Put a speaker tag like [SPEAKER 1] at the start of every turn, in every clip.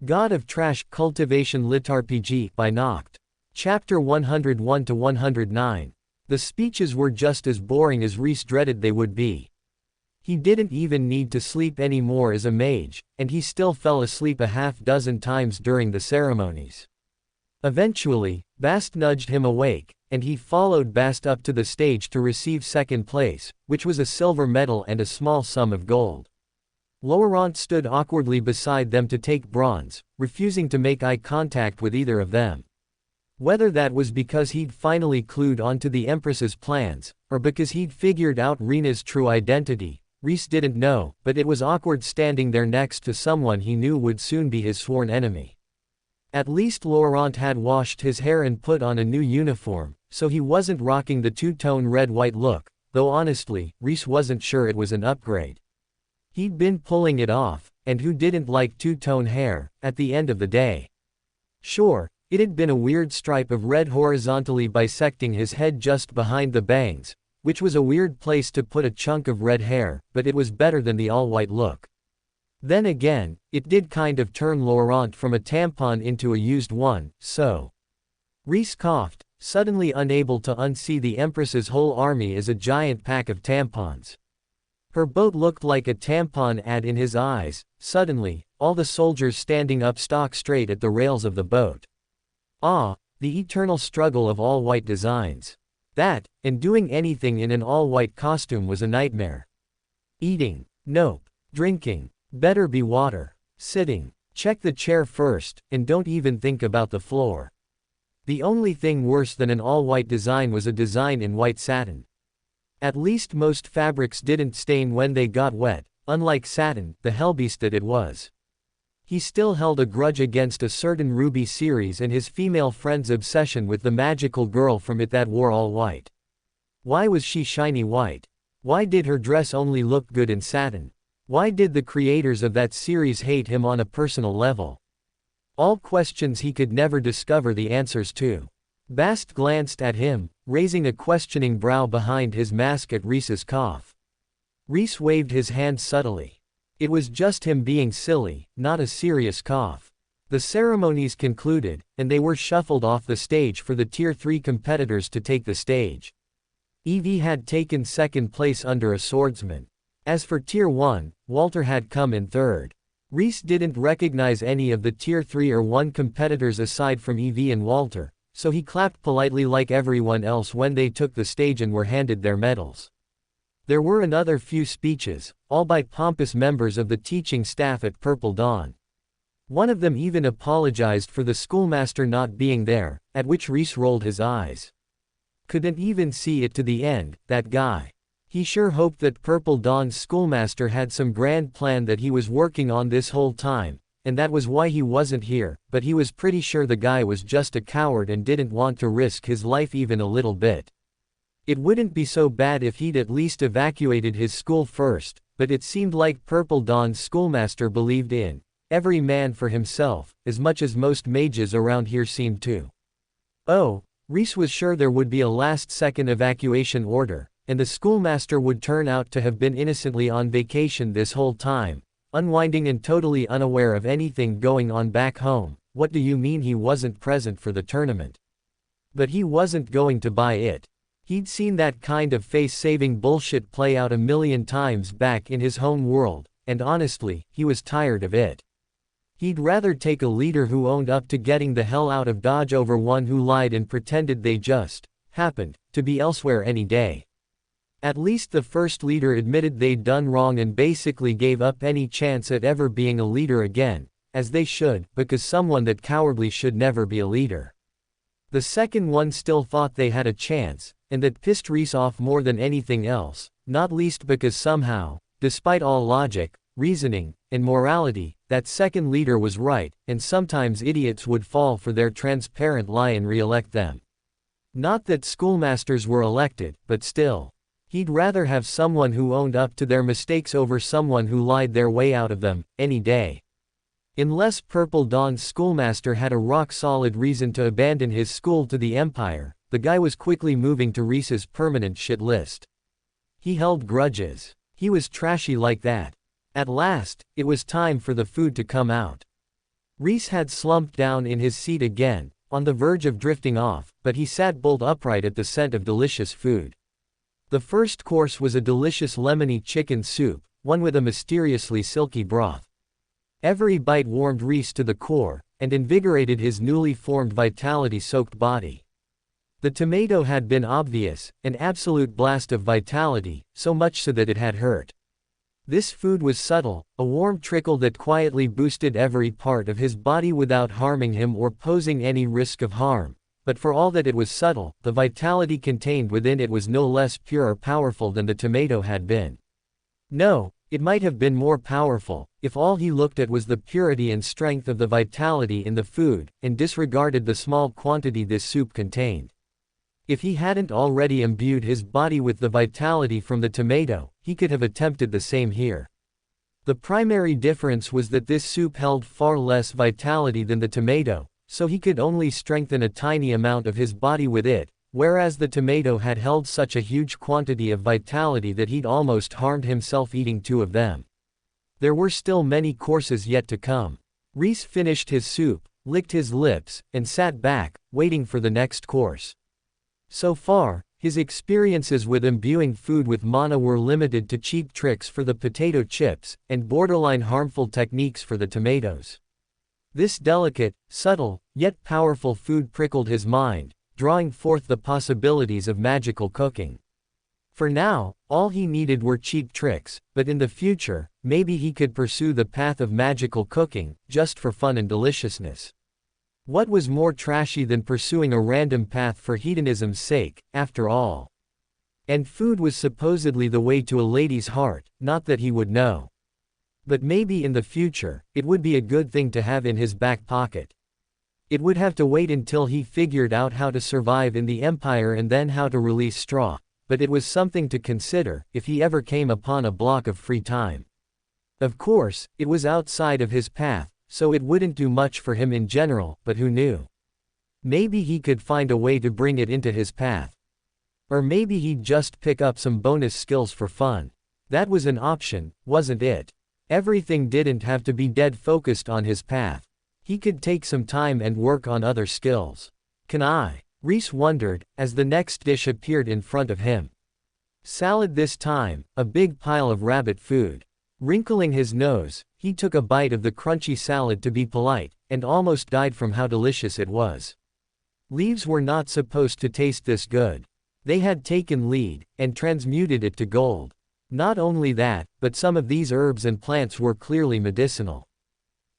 [SPEAKER 1] God of Trash, Cultivation LitRPG by Noct. Chapter 101 to 109. The speeches were just as boring as Rhys dreaded they would be. He didn't even need to sleep anymore as a mage, and he still fell asleep a half-dozen times during the ceremonies. Eventually, Bast nudged him awake, and he followed Bast up to the stage to receive second place, which was a silver medal and a small sum of gold. Laurent stood awkwardly beside them to take bronze, refusing to make eye contact with either of them. Whether that was because he'd finally clued onto the Empress's plans, or because he'd figured out Rena's true identity, Rhys didn't know, but it was awkward standing there next to someone he knew would soon be his sworn enemy. At least Laurent had washed his hair and put on a new uniform, so he wasn't rocking the two-tone red-white look, though honestly, Rhys wasn't sure it was an upgrade. He'd been pulling it off, and who didn't like two-tone hair, at the end of the day? Sure, it had been a weird stripe of red horizontally bisecting his head just behind the bangs, which was a weird place to put a chunk of red hair, but it was better than the all-white look. Then again, it did kind of turn Laurent from a tampon into a used one, so. Rhys coughed, suddenly unable to unsee the Empress's whole army as a giant pack of tampons. Her boat looked like a tampon ad in his eyes. Suddenly, all the soldiers standing up stock straight at the rails of the boat. Ah, the eternal struggle of all-white designs. That, and doing anything in an all-white costume was a nightmare. Eating. Nope. Drinking. Better be water. Sitting. Check the chair first, and don't even think about the floor. The only thing worse than an all-white design was a design in white satin. At least most fabrics didn't stain when they got wet, unlike satin, the hellbeast that it was. He still held a grudge against a certain Ruby series and his female friend's obsession with the magical girl from it that wore all white. Why was she shiny white? Why did her dress only look good in satin? Why did the creators of that series hate him on a personal level? All questions he could never discover the answers to. Bast glanced at him, raising a questioning brow behind his mask at Rhys's cough. Rhys waved his hand subtly. It was just him being silly, not a serious cough. The ceremonies concluded, and they were shuffled off the stage for the Tier 3 competitors to take the stage. Evie had taken second place under a swordsman. As for Tier 1, Walter had come in third. Rhys didn't recognize any of the Tier 3 or 1 competitors aside from Evie and Walter, so he clapped politely like everyone else when they took the stage and were handed their medals. There were another few speeches, all by pompous members of the teaching staff at Purple Dawn. One of them even apologized for the schoolmaster not being there, at which Rhys rolled his eyes. Couldn't even see it to the end, that guy. He sure hoped that Purple Dawn's schoolmaster had some grand plan that he was working on this whole time, and that was why he wasn't here, but he was pretty sure the guy was just a coward and didn't want to risk his life even a little bit. It wouldn't be so bad if he'd at least evacuated his school first, but it seemed like Purple Dawn's schoolmaster believed in every man for himself, as much as most mages around here seemed to. Oh, Rhys was sure there would be a last-second evacuation order, and the schoolmaster would turn out to have been innocently on vacation this whole time, unwinding and totally unaware of anything going on back home. What do you mean he wasn't present for the tournament? But he wasn't going to buy it. He'd seen that kind of face-saving bullshit play out a million times back in his home world, and honestly, he was tired of it. He'd rather take a leader who owned up to getting the hell out of Dodge over one who lied and pretended they just happened to be elsewhere any day. At least the first leader admitted they'd done wrong and basically gave up any chance at ever being a leader again, as they should, because someone that cowardly should never be a leader. The second one still thought they had a chance, and that pissed Rhys off more than anything else, not least because somehow, despite all logic, reasoning, and morality, that second leader was right, and sometimes idiots would fall for their transparent lie and re-elect them. Not that schoolmasters were elected, but still. He'd rather have someone who owned up to their mistakes over someone who lied their way out of them, any day. Unless Purple Dawn's schoolmaster had a rock-solid reason to abandon his school to the Empire, the guy was quickly moving to Rhys's permanent shit list. He held grudges. He was trashy like that. At last, it was time for the food to come out. Rhys had slumped down in his seat again, on the verge of drifting off, but he sat bolt upright at the scent of delicious food. The first course was a delicious lemony chicken soup, one with a mysteriously silky broth. Every bite warmed Rhys to the core, and invigorated his newly formed vitality-soaked body. The tomato had been obvious, an absolute blast of vitality, so much so that it had hurt. This food was subtle, a warm trickle that quietly boosted every part of his body without harming him or posing any risk of harm, but for all that it was subtle, the vitality contained within it was no less pure or powerful than the tomato had been. No, it might have been more powerful, if all he looked at was the purity and strength of the vitality in the food, and disregarded the small quantity this soup contained. If he hadn't already imbued his body with the vitality from the tomato, he could have attempted the same here. The primary difference was that this soup held far less vitality than the tomato, so he could only strengthen a tiny amount of his body with it, whereas the tomato had held such a huge quantity of vitality that he'd almost harmed himself eating 2 of them. There were still many courses yet to come. Rhys finished his soup, licked his lips, and sat back, waiting for the next course. So far, his experiences with imbuing food with mana were limited to cheap tricks for the potato chips, and borderline harmful techniques for the tomatoes. This delicate, subtle, yet powerful food prickled his mind, drawing forth the possibilities of magical cooking. For now, all he needed were cheap tricks, but in the future, maybe he could pursue the path of magical cooking, just for fun and deliciousness. What was more trashy than pursuing a random path for hedonism's sake, after all? And food was supposedly the way to a lady's heart, not that he would know. But maybe in the future, it would be a good thing to have in his back pocket. It would have to wait until he figured out how to survive in the Empire and then how to release Straw, but it was something to consider, if he ever came upon a block of free time. Of course, it was outside of his path, so it wouldn't do much for him in general, but who knew? Maybe he could find a way to bring it into his path. Or maybe he'd just pick up some bonus skills for fun. That was an option, wasn't it? Everything didn't have to be dead focused on his path. He could take some time and work on other skills. Can I? Rhys wondered, as the next dish appeared in front of him. Salad this time, a big pile of rabbit food. Wrinkling his nose, he took a bite of the crunchy salad to be polite, and almost died from how delicious it was. Leaves were not supposed to taste this good. They had taken lead, and transmuted it to gold. Not only that, but some of these herbs and plants were clearly medicinal.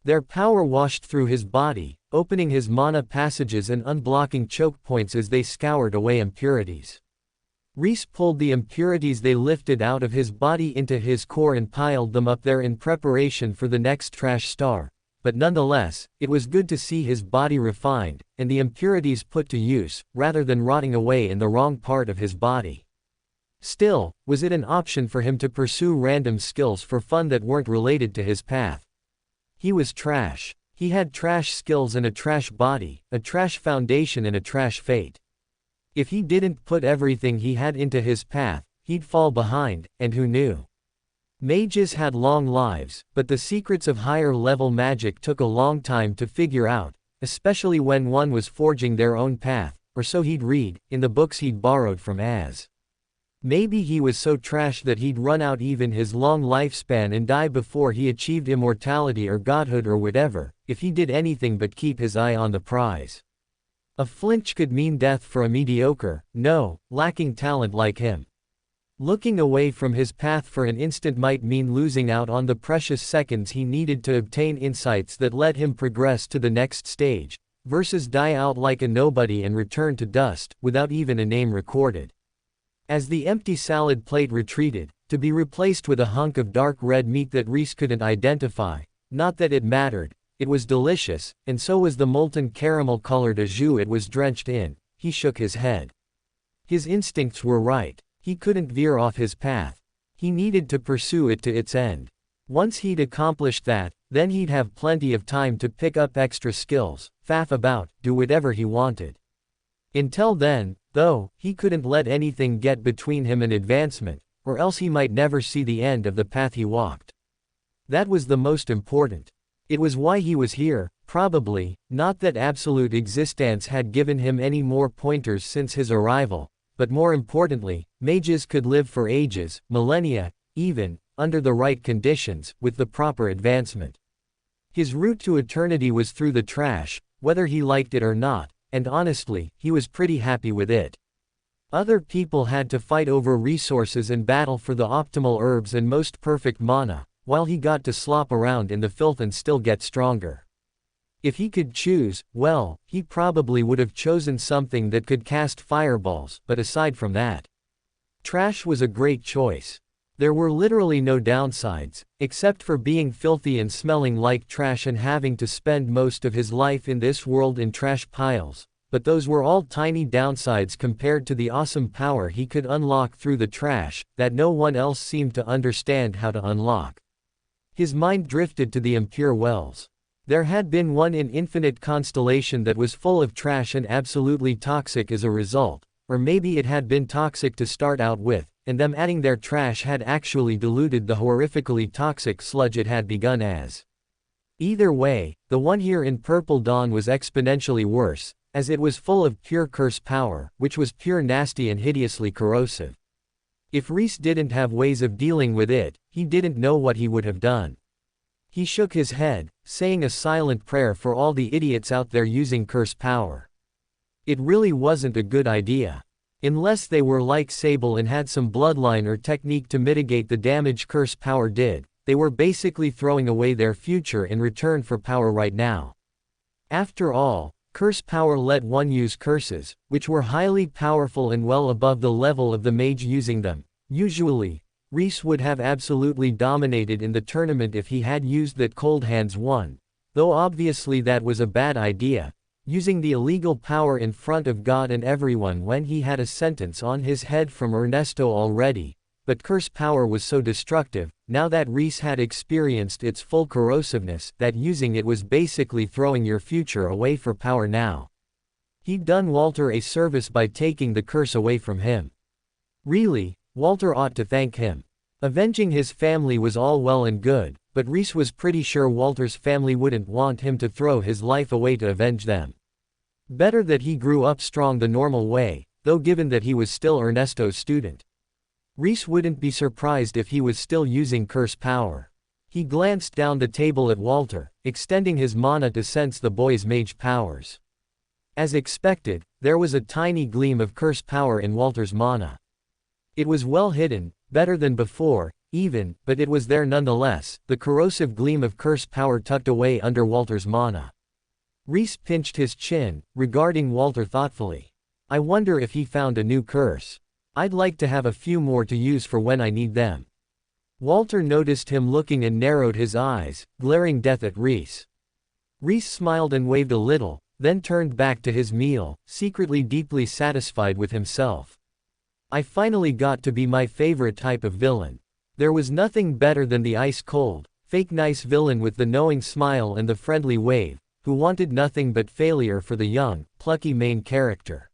[SPEAKER 1] Their power washed through his body, opening his mana passages and unblocking choke points as they scoured away impurities. Rhys pulled the impurities they lifted out of his body into his core and piled them up there in preparation for the next trash star, but nonetheless, it was good to see his body refined, and the impurities put to use, rather than rotting away in the wrong part of his body. Still, was it an option for him to pursue random skills for fun that weren't related to his path? He was trash. He had trash skills and a trash body, a trash foundation and a trash fate. If he didn't put everything he had into his path, he'd fall behind, and who knew? Mages had long lives, but the secrets of higher-level magic took a long time to figure out, especially when one was forging their own path, or so he'd read, in the books he'd borrowed from Az. Maybe he was so trash that he'd run out even his long lifespan and die before he achieved immortality or godhood or whatever, if he did anything but keep his eye on the prize. A flinch could mean death for a mediocre, no, lacking talent like him. Looking away from his path for an instant might mean losing out on the precious seconds he needed to obtain insights that let him progress to the next stage, versus die out like a nobody and return to dust, without even a name recorded. As the empty salad plate retreated, to be replaced with a hunk of dark red meat that Rhys couldn't identify, not that it mattered, it was delicious, and so was the molten caramel-colored au jus it was drenched in, he shook his head. His instincts were right. He couldn't veer off his path. He needed to pursue it to its end. Once he'd accomplished that, then he'd have plenty of time to pick up extra skills, faff about, do whatever he wanted. Until then, though, he couldn't let anything get between him and advancement, or else he might never see the end of the path he walked. That was the most important. It was why he was here, Probably, not that absolute existence had given him any more pointers since his arrival, but more importantly, mages could live for ages, millennia, even, under the right conditions, with the proper advancement. His route to eternity was through the trash, whether he liked it or not, and honestly, he was pretty happy with it. Other people had to fight over resources and battle for the optimal herbs and most perfect mana, while he got to slop around in the filth and still get stronger. If he could choose, well, he probably would have chosen something that could cast fireballs, but aside from that, trash was a great choice. There were literally no downsides, except for being filthy and smelling like trash and having to spend most of his life in this world in trash piles, but those were all tiny downsides compared to the awesome power he could unlock through the trash, that no one else seemed to understand how to unlock. His mind drifted to the impure wells. There had been one in Infinite Constellation that was full of trash and absolutely toxic as a result, or maybe it had been toxic to start out with, and them adding their trash had actually diluted the horrifically toxic sludge it had begun as. Either way, the one here in Purple Dawn was exponentially worse, as it was full of pure curse power, which was pure nasty and hideously corrosive. If Rhys didn't have ways of dealing with it, he didn't know what he would have done. He shook his head, saying a silent prayer for all the idiots out there using curse power. It really wasn't a good idea. Unless they were like Sable and had some bloodline or technique to mitigate the damage curse power did, they were basically throwing away their future in return for power right now. After all, curse power let one use curses, which were highly powerful and well above the level of the mage using them. Usually, Rhys would have absolutely dominated in the tournament if he had used that Cold Hands one, though obviously that was a bad idea, using the illegal power in front of God and everyone when he had a sentence on his head from Ernesto already, but curse power was so destructive, now that Rhys had experienced its full corrosiveness, that using it was basically throwing your future away for power now. He'd done Walter a service by taking the curse away from him. Really, Walter ought to thank him. Avenging his family was all well and good, but Rhys was pretty sure Walter's family wouldn't want him to throw his life away to avenge them. Better that he grew up strong the normal way, though given that he was still Ernesto's student. Rhys wouldn't be surprised if he was still using curse power. He glanced down the table at Walter, extending his mana to sense the boy's mage powers. As expected, there was a tiny gleam of curse power in Walter's mana. It was well hidden, better than before, even, but it was there nonetheless, the corrosive gleam of curse power tucked away under Walter's mana. Rhys pinched his chin, regarding Walter thoughtfully. I wonder if he found a new curse. I'd like to have a few more to use for when I need them. Walter noticed him looking and narrowed his eyes, glaring death at Rhys. Rhys smiled and waved a little, then turned back to his meal, secretly deeply satisfied with himself. I finally got to be my favorite type of villain. There was nothing better than the ice-cold, fake nice villain with the knowing smile and the friendly wave, who wanted nothing but failure for the young, plucky main character.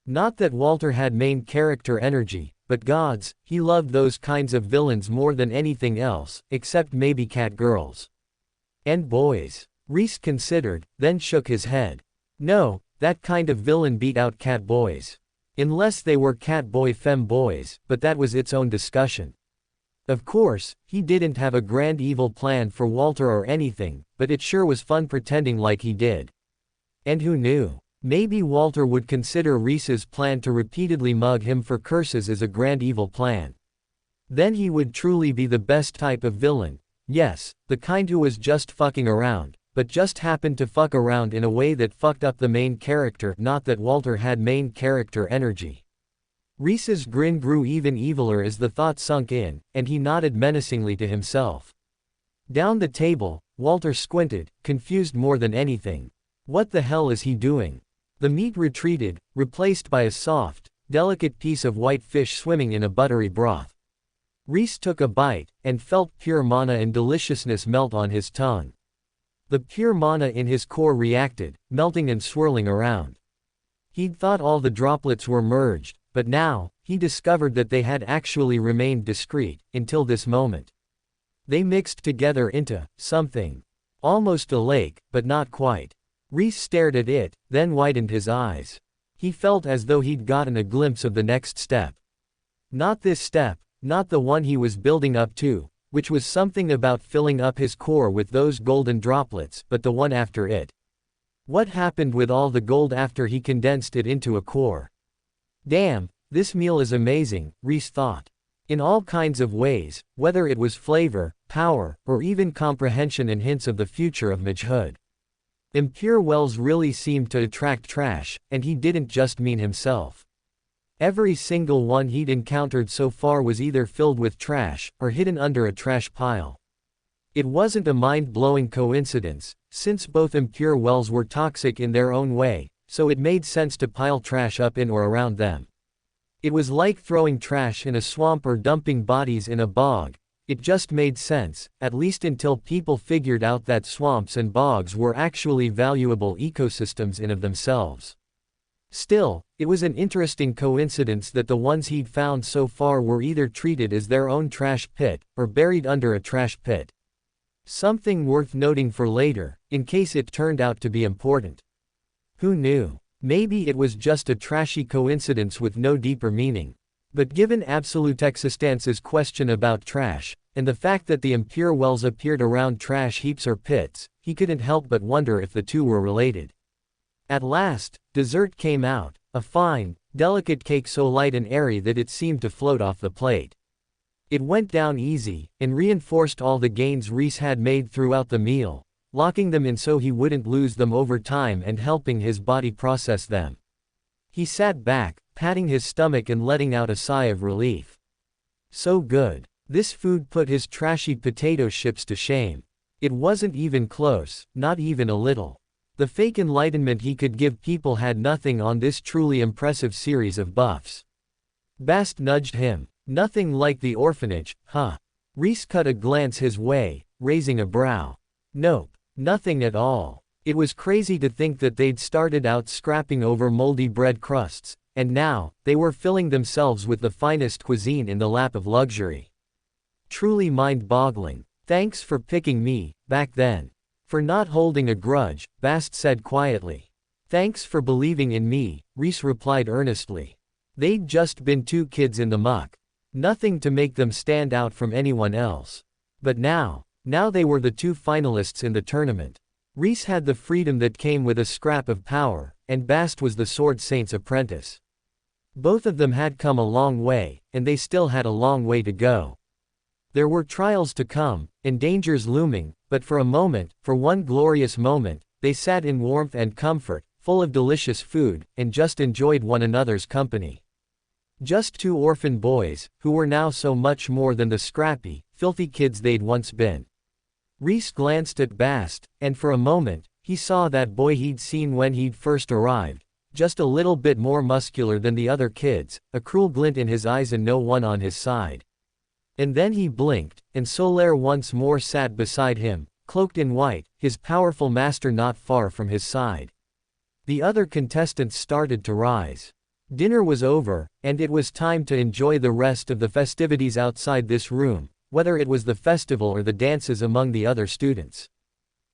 [SPEAKER 1] Not that Walter had main character energy, but gods, he loved those kinds of villains more than anything else, except maybe cat girls. And boys. Rhys considered, then shook his head. No, that kind of villain beat out cat boys. Unless they were cat boy femme boys, but that was its own discussion. Of course, he didn't have a grand evil plan for Walter or anything, but it sure was fun pretending like he did. And who knew? Maybe Walter would consider Rhys's plan to repeatedly mug him for curses as a grand evil plan. Then he would truly be the best type of villain, yes, the kind who was just fucking around, but just happened to fuck around in a way that fucked up the main character, not that Walter had main character energy. Rhys's grin grew even eviler as the thought sunk in, and he nodded menacingly to himself. Down the table, Walter squinted, confused more than anything. What the hell is he doing? The meat retreated, replaced by a soft, delicate piece of white fish swimming in a buttery broth. Rhys took a bite, and felt pure mana and deliciousness melt on his tongue. The pure mana in his core reacted, melting and swirling around. He'd thought all the droplets were merged, but now, he discovered that they had actually remained discrete, until this moment. They mixed together into something. Almost a lake, but not quite. Rhys stared at it, then widened his eyes. He felt as though he'd gotten a glimpse of the next step. Not this step, not the one he was building up to, which was something about filling up his core with those golden droplets, but the one after it. What happened with all the gold after he condensed it into a core? Damn, this meal is amazing, Rhys thought. In all kinds of ways, whether it was flavor, power, or even comprehension and hints of the future of magehood. Impure wells really seemed to attract trash, and he didn't just mean himself. Every single one he'd encountered so far was either filled with trash, or hidden under a trash pile. It wasn't a mind-blowing coincidence, since both impure wells were toxic in their own way, so it made sense to pile trash up in or around them. It was like throwing trash in a swamp or dumping bodies in a bog. It just made sense, at least until people figured out that swamps and bogs were actually valuable ecosystems in of themselves. Still, it was an interesting coincidence that the ones he'd found so far were either treated as their own trash pit, or buried under a trash pit. Something worth noting for later, in case it turned out to be important. Who knew? Maybe it was just a trashy coincidence with no deeper meaning. But given Absolute Existence's question about trash, and the fact that the impure wells appeared around trash heaps or pits, he couldn't help but wonder if the two were related. At last, dessert came out, a fine, delicate cake so light and airy that it seemed to float off the plate. It went down easy, and reinforced all the gains Rhys had made throughout the meal, locking them in so he wouldn't lose them over time and helping his body process them. He sat back, patting his stomach and letting out a sigh of relief. So good. This food put his trashy potato chips to shame. It wasn't even close, not even a little. The fake enlightenment he could give people had nothing on this truly impressive series of buffs. Bast nudged him. Nothing like the orphanage, huh? Rhys cut a glance his way, raising a brow. Nope, nothing at all. It was crazy to think that they'd started out scrapping over moldy bread crusts, and now, they were filling themselves with the finest cuisine in the lap of luxury. Truly mind-boggling. Thanks for picking me, back then. For not holding a grudge, Bast said quietly. Thanks for believing in me, Rhys replied earnestly. They'd just been two kids in the muck. Nothing to make them stand out from anyone else. But now they were the two finalists in the tournament. Rhys had the freedom that came with a scrap of power, and Bast was the Sword Saint's apprentice. Both of them had come a long way, and they still had a long way to go. There were trials to come, and dangers looming, but for a moment, for one glorious moment, they sat in warmth and comfort, full of delicious food, and just enjoyed one another's company. Just two orphan boys, who were now so much more than the scrappy, filthy kids they'd once been. Rhys glanced at Bast, and for a moment, he saw that boy he'd seen when he'd first arrived, just a little bit more muscular than the other kids, a cruel glint in his eyes and no one on his side. And then he blinked, and Solaire once more sat beside him, cloaked in white, his powerful master not far from his side. The other contestants started to rise. Dinner was over, and it was time to enjoy the rest of the festivities outside this room, whether it was the festival or the dances among the other students.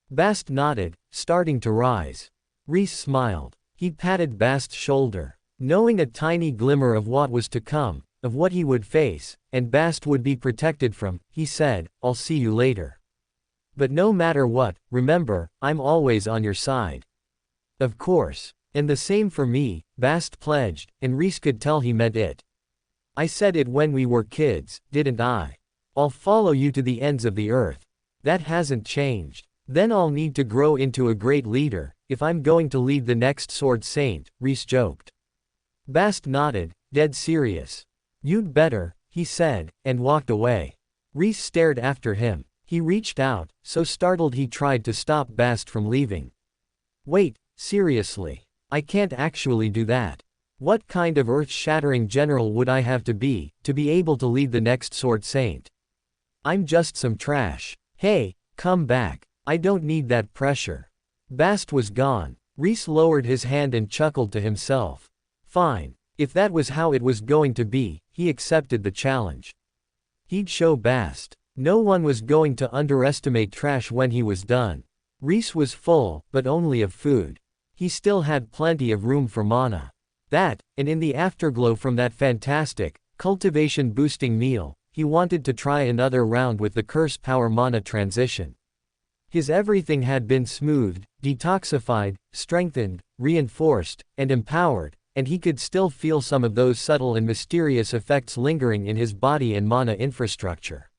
[SPEAKER 1] Bast nodded, starting to rise. Rhys smiled. He patted Bast's shoulder. Knowing a tiny glimmer of what was to come, of what he would face, and Bast would be protected from, he said, I'll see you later. But no matter what, remember, I'm always on your side. Of course. And the same for me, Bast pledged, and Rhys could tell he meant it. I said it when we were kids, didn't I? I'll follow you to the ends of the earth. That hasn't changed. Then I'll need to grow into a great leader, if I'm going to lead the next Sword Saint, Rhys joked. Bast nodded, dead serious. You'd better, he said, and walked away. Rhys stared after him. He reached out, so startled he tried to stop Bast from leaving. Wait, seriously. I can't actually do that. What kind of earth-shattering general would I have to be able to lead the next Sword Saint? I'm just some trash. Hey, come back. I don't need that pressure. Bast was gone. Rhys lowered his hand and chuckled to himself. Fine. If that was how it was going to be, he accepted the challenge. He'd show Bast. No one was going to underestimate Trash when he was done. Rhys was full, but only of food. He still had plenty of room for mana. That, and in the afterglow from that fantastic, cultivation-boosting meal, he wanted to try another round with the curse power mana transition. His everything had been smoothed, detoxified, strengthened, reinforced, and empowered, and he could still feel some of those subtle and mysterious effects lingering in his body and mana infrastructure.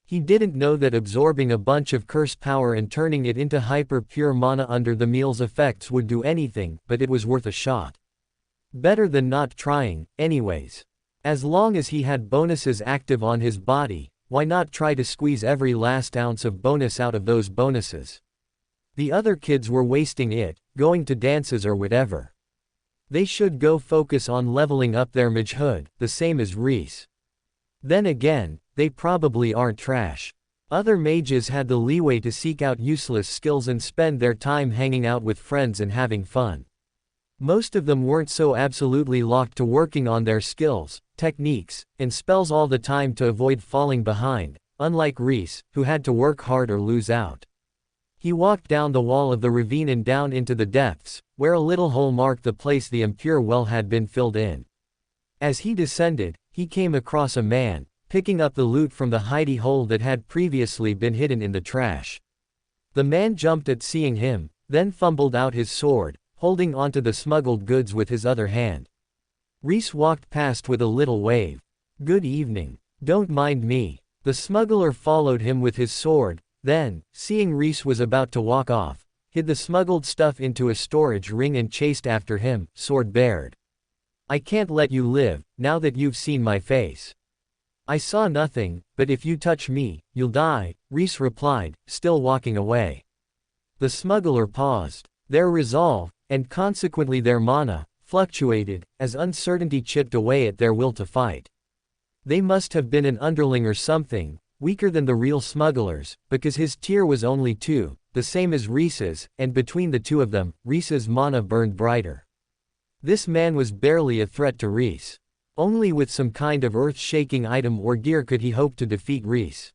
[SPEAKER 1] He didn't know that absorbing a bunch of curse power and turning it into hyper-pure mana under the meal's effects would do anything, but it was worth a shot. Better than not trying, anyways. As long as he had bonuses active on his body, why not try to squeeze every last ounce of bonus out of those bonuses? The other kids were wasting it, going to dances or whatever. They should go focus on leveling up their magehood, the same as Rhys. Then again, they probably aren't trash. Other mages had the leeway to seek out useless skills and spend their time hanging out with friends and having fun. Most of them weren't so absolutely locked to working on their skills, techniques, and spells all the time to avoid falling behind, unlike Rhys, who had to work hard or lose out. He walked down the wall of the ravine and down into the depths, where a little hole marked the place the impure well had been filled in. As he descended, he came across a man, picking up the loot from the hidey hole that had previously been hidden in the trash. The man jumped at seeing him, then fumbled out his sword, holding onto the smuggled goods with his other hand. Rhys walked past with a little wave. "Good evening. Don't mind me." The smuggler followed him with his sword, then, seeing Rhys was about to walk off, hid the smuggled stuff into a storage ring and chased after him, sword bared. "I can't let you live, now that you've seen my face." "I saw nothing, but if you touch me, you'll die," Rhys replied, still walking away. The smuggler paused. Their resolve, and consequently their mana, fluctuated, as uncertainty chipped away at their will to fight. They must have been an underling or something, weaker than the real smugglers, because his tier was only 2, the same as Rhys's, and between the two of them, Rhys's mana burned brighter. This man was barely a threat to Rhys. Only with some kind of earth-shaking item or gear could he hope to defeat Rhys.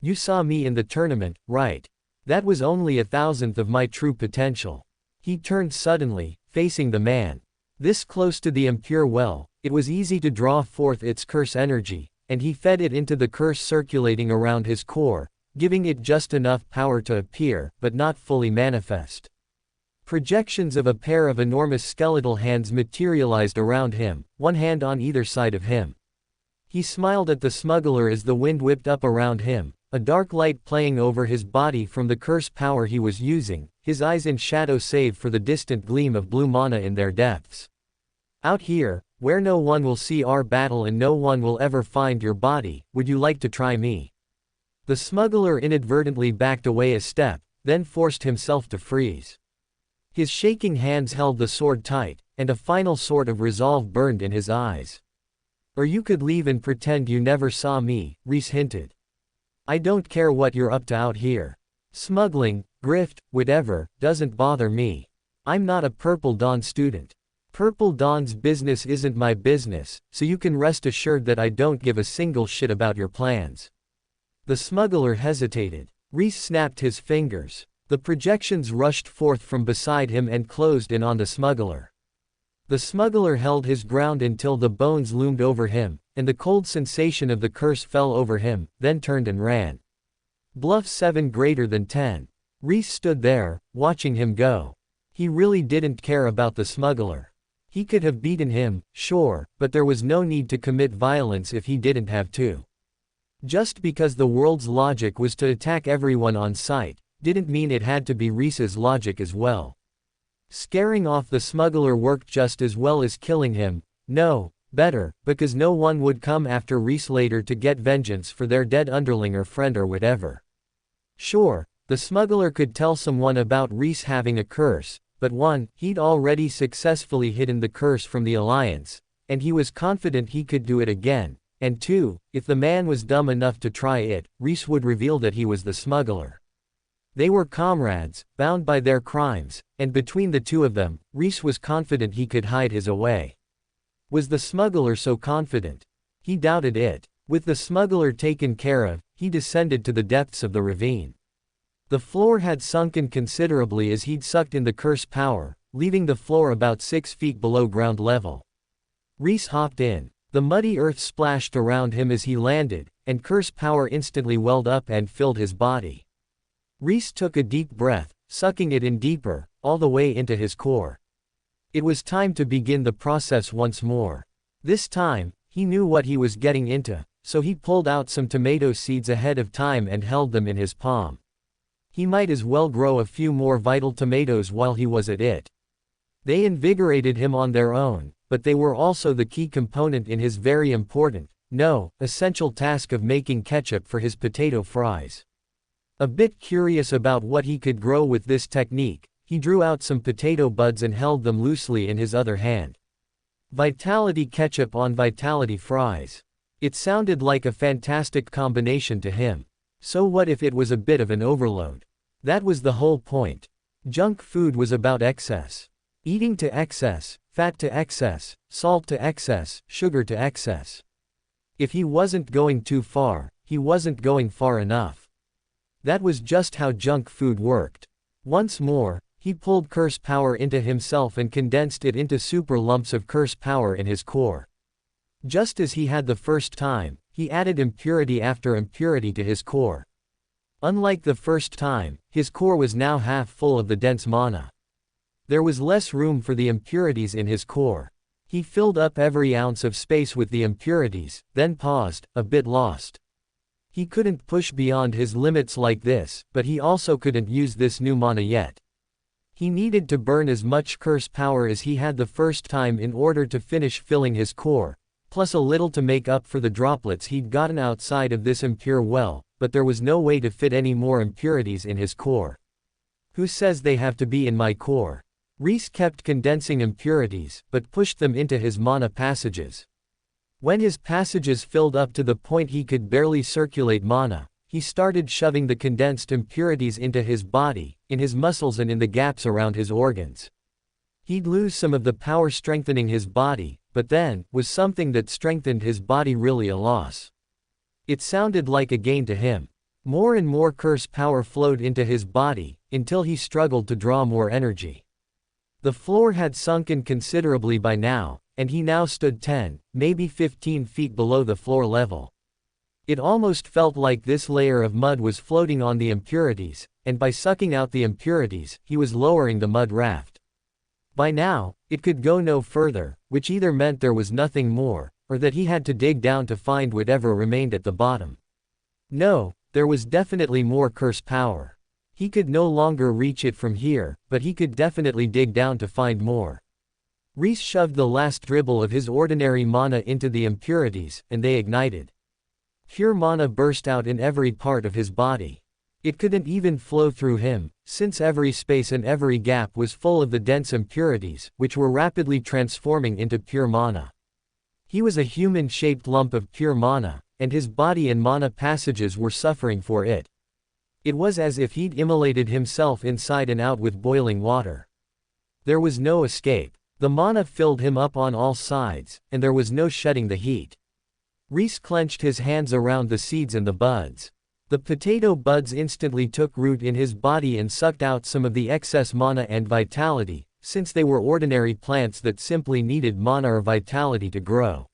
[SPEAKER 1] "You saw me in the tournament, right? That was only 1,000th of my true potential." He turned suddenly, facing the man. This close to the impure well, it was easy to draw forth its curse energy, and he fed it into the curse circulating around his core, giving it just enough power to appear, but not fully manifest. Projections of a pair of enormous skeletal hands materialized around him, one hand on either side of him. He smiled at the smuggler as the wind whipped up around him, a dark light playing over his body from the curse power he was using, his eyes in shadow save for the distant gleam of blue mana in their depths. "Out here, where no one will see our battle and no one will ever find your body, would you like to try me?" The smuggler inadvertently backed away a step, then forced himself to freeze. His shaking hands held the sword tight, and a final sort of resolve burned in his eyes. "Or you could leave and pretend you never saw me," Rhys hinted. "I don't care what you're up to out here. Smuggling, grift, whatever, doesn't bother me. I'm not a Purple Dawn student. Purple Dawn's business isn't my business, so you can rest assured that I don't give a single shit about your plans." The smuggler hesitated. Rhys snapped his fingers. The projections rushed forth from beside him and closed in on the smuggler. The smuggler held his ground until the bones loomed over him, and the cold sensation of the curse fell over him, then turned and ran. Bluff 7 greater than 10. Rhys stood there, watching him go. He really didn't care about the smuggler. He could have beaten him, sure, but there was no need to commit violence if he didn't have to. Just because the world's logic was to attack everyone on sight, didn't mean it had to be Rhys's logic as well. Scaring off the smuggler worked just as well as killing him. No, better, because no one would come after Rhys later to get vengeance for their dead underling or friend or whatever. Sure, the smuggler could tell someone about Rhys having a curse, but 1, he'd already successfully hidden the curse from the Alliance, and he was confident he could do it again, and 2, if the man was dumb enough to try it, Rhys would reveal that he was the smuggler. They were comrades, bound by their crimes, and between the two of them, Rhys was confident he could hide his away. Was the smuggler so confident? He doubted it. With the smuggler taken care of, he descended to the depths of the ravine. The floor had sunken considerably as he'd sucked in the curse power, leaving the floor about 6 feet below ground level. Rhys hopped in. The muddy earth splashed around him as he landed, and curse power instantly welled up and filled his body. Rhys took a deep breath, sucking it in deeper, all the way into his core. It was time to begin the process once more. This time, he knew what he was getting into, so he pulled out some tomato seeds ahead of time and held them in his palm. He might as well grow a few more vital tomatoes while he was at it. They invigorated him on their own, but they were also the key component in his very important, no, essential task of making ketchup for his potato fries. A bit curious about what he could grow with this technique, he drew out some potato buds and held them loosely in his other hand. Vitality ketchup on vitality fries. It sounded like a fantastic combination to him. So what if it was a bit of an overload? That was the whole point. Junk food was about excess. Eating to excess, fat to excess, salt to excess, sugar to excess. If he wasn't going too far, he wasn't going far enough. That was just how junk food worked. Once more, he pulled curse power into himself and condensed it into super lumps of curse power in his core. Just as he had the first time, he added impurity after impurity to his core. Unlike the first time, his core was now half full of the dense mana. There was less room for the impurities in his core. He filled up every ounce of space with the impurities, then paused, a bit lost. He couldn't push beyond his limits like this, but he also couldn't use this new mana yet. He needed to burn as much curse power as he had the first time in order to finish filling his core, plus a little to make up for the droplets he'd gotten outside of this impure well, but there was no way to fit any more impurities in his core. Who says they have to be in my core? Rhys kept condensing impurities, but pushed them into his mana passages. When his passages filled up to the point he could barely circulate mana, he started shoving the condensed impurities into his body, in his muscles and in the gaps around his organs. He'd lose some of the power strengthening his body, but then, was something that strengthened his body really a loss? It sounded like a gain to him. More and more curse power flowed into his body, until he struggled to draw more energy. The floor had sunken considerably by now, and he now stood 10, maybe 15 feet below the floor level. It almost felt like this layer of mud was floating on the impurities, and by sucking out the impurities, he was lowering the mud raft. By now, it could go no further, which either meant there was nothing more, or that he had to dig down to find whatever remained at the bottom. No, there was definitely more curse power. He could no longer reach it from here, but he could definitely dig down to find more. Rhys shoved the last dribble of his ordinary mana into the impurities, and they ignited. Pure mana burst out in every part of his body. It couldn't even flow through him, since every space and every gap was full of the dense impurities, which were rapidly transforming into pure mana. He was a human-shaped lump of pure mana, and his body and mana passages were suffering for it. It was as if he'd immolated himself inside and out with boiling water. There was no escape. The mana filled him up on all sides, and there was no shedding the heat. Rhys clenched his hands around the seeds and the buds. The potato buds instantly took root in his body and sucked out some of the excess mana and vitality, since they were ordinary plants that simply needed mana or vitality to grow.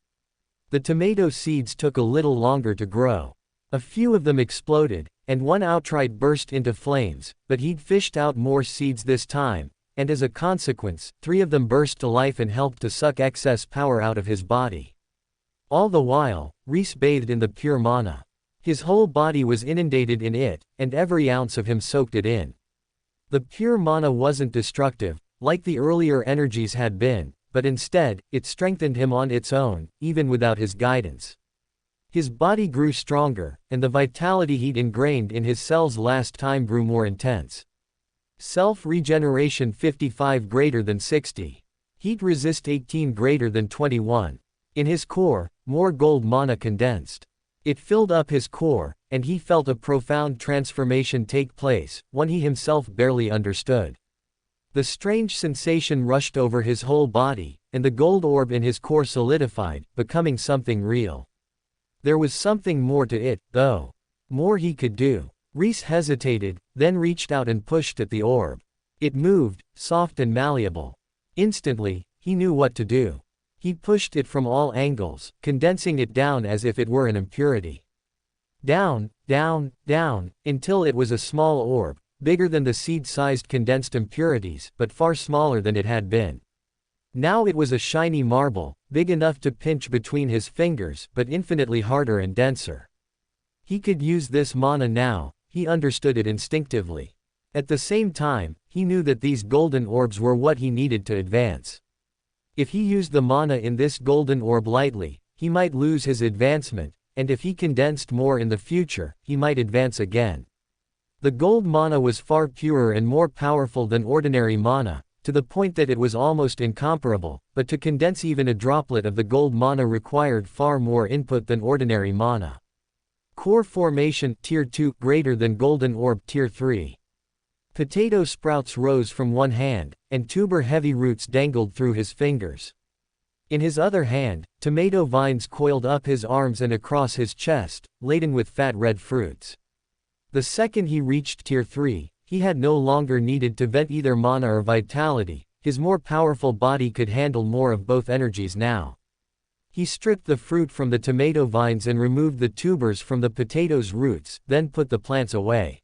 [SPEAKER 1] The tomato seeds took a little longer to grow. A few of them exploded, and one outright burst into flames, but he'd fished out more seeds this time, and as a consequence, 3 of them burst to life and helped to suck excess power out of his body. All the while, Rhys bathed in the pure mana. His whole body was inundated in it, and every ounce of him soaked it in. The pure mana wasn't destructive, like the earlier energies had been, but instead, it strengthened him on its own, even without his guidance. His body grew stronger, and the vitality he'd ingrained in his cells last time grew more intense. Self-regeneration 55 greater than 60. Heat resist 18 greater than 21. In his core, more gold mana condensed. It filled up his core, and he felt a profound transformation take place, one he himself barely understood. The strange sensation rushed over his whole body, and the gold orb in his core solidified, becoming something real. There was something more to it, though. More he could do. Rhys hesitated, then reached out and pushed at the orb. It moved, soft and malleable. Instantly, he knew what to do. He pushed it from all angles, condensing it down as if it were an impurity. Down, down, down, until it was a small orb, bigger than the seed-sized condensed impurities, but far smaller than it had been. Now it was a shiny marble, big enough to pinch between his fingers, but infinitely harder and denser. He could use this mana now, he understood it instinctively. At the same time, he knew that these golden orbs were what he needed to advance. If he used the mana in this golden orb lightly, he might lose his advancement, and if he condensed more in the future, he might advance again. The gold mana was far purer and more powerful than ordinary mana, to the point that it was almost incomparable, but to condense even a droplet of the gold mana required far more input than ordinary mana. Core formation Tier 2 greater than golden orb Tier 3. Potato sprouts rose from one hand, and tuber-heavy roots dangled through his fingers. In his other hand, tomato vines coiled up his arms and across his chest, laden with fat red fruits. The second he reached Tier 3, he had no longer needed to vent either mana or vitality, his more powerful body could handle more of both energies now. He stripped the fruit from the tomato vines and removed the tubers from the potato's roots, then put the plants away.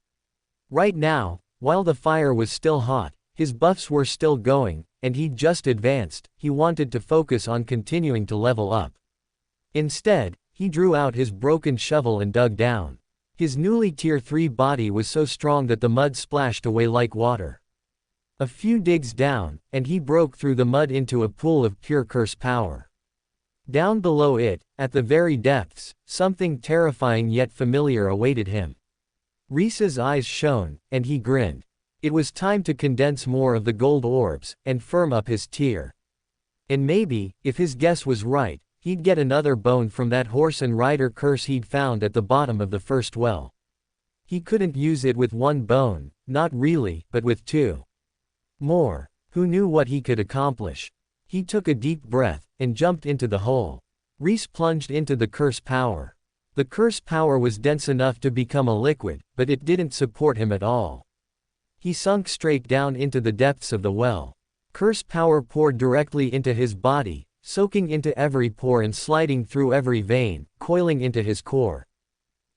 [SPEAKER 1] Right now, while the fire was still hot, his buffs were still going, and he'd just advanced, he wanted to focus on continuing to level up. Instead, he drew out his broken shovel and dug down. His newly Tier 3 body was so strong that the mud splashed away like water. A few digs down, and he broke through the mud into a pool of pure curse power. Down below it, at the very depths, something terrifying yet familiar awaited him. Rhys's eyes shone, and he grinned. It was time to condense more of the gold orbs, and firm up his tier. And maybe, if his guess was right, he'd get another bone from that horse and rider curse he'd found at the bottom of the first well. He couldn't use it with one bone, not really, but with two. More. Who knew what he could accomplish? He took a deep breath, and jumped into the hole. Rhys plunged into the curse power. The curse power was dense enough to become a liquid, but it didn't support him at all. He sunk straight down into the depths of the well. Curse power poured directly into his body, soaking into every pore and sliding through every vein, coiling into his core.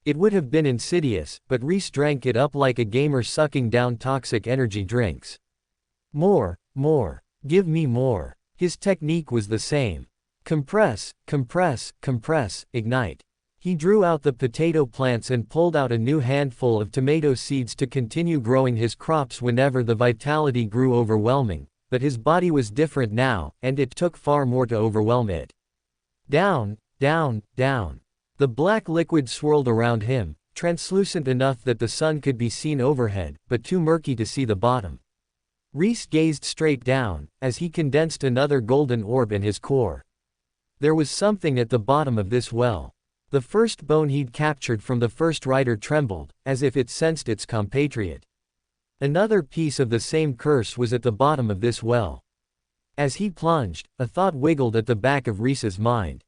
[SPEAKER 1] It would have been insidious, but Rhys drank it up like a gamer sucking down toxic energy drinks. More, more. Give me more. His technique was the same. Compress, compress, compress, ignite. He drew out the potato plants and pulled out a new handful of tomato seeds to continue growing his crops whenever the vitality grew overwhelming, but his body was different now, and it took far more to overwhelm it. Down, down, down. The black liquid swirled around him, translucent enough that the sun could be seen overhead, but too murky to see the bottom. Rhys gazed straight down, as he condensed another golden orb in his core. There was something at the bottom of this well. The first bone he'd captured from the first rider trembled, as if it sensed its compatriot. Another piece of the same curse was at the bottom of this well. As he plunged, a thought wiggled at the back of Rhys's mind.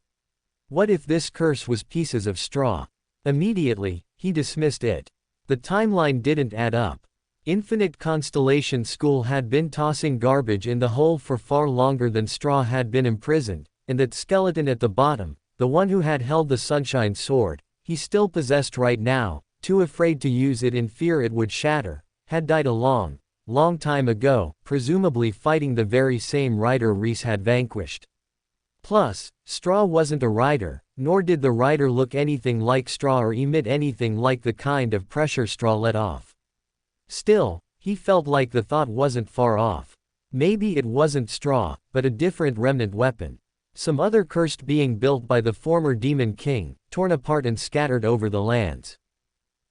[SPEAKER 1] What if this curse was pieces of straw? Immediately, he dismissed it. The timeline didn't add up. Infinite Constellation School had been tossing garbage in the hole for far longer than Straw had been imprisoned, and that skeleton at the bottom, the one who had held the Sunshine Sword, he still possessed right now, too afraid to use it in fear it would shatter, had died a long, long time ago, presumably fighting the very same rider Rhys had vanquished. Plus, Straw wasn't a rider, nor did the rider look anything like Straw or emit anything like the kind of pressure Straw let off. Still, he felt like the thought wasn't far off. Maybe it wasn't Straw, but a different remnant weapon. Some other cursed being built by the former Demon King, torn apart and scattered over the lands.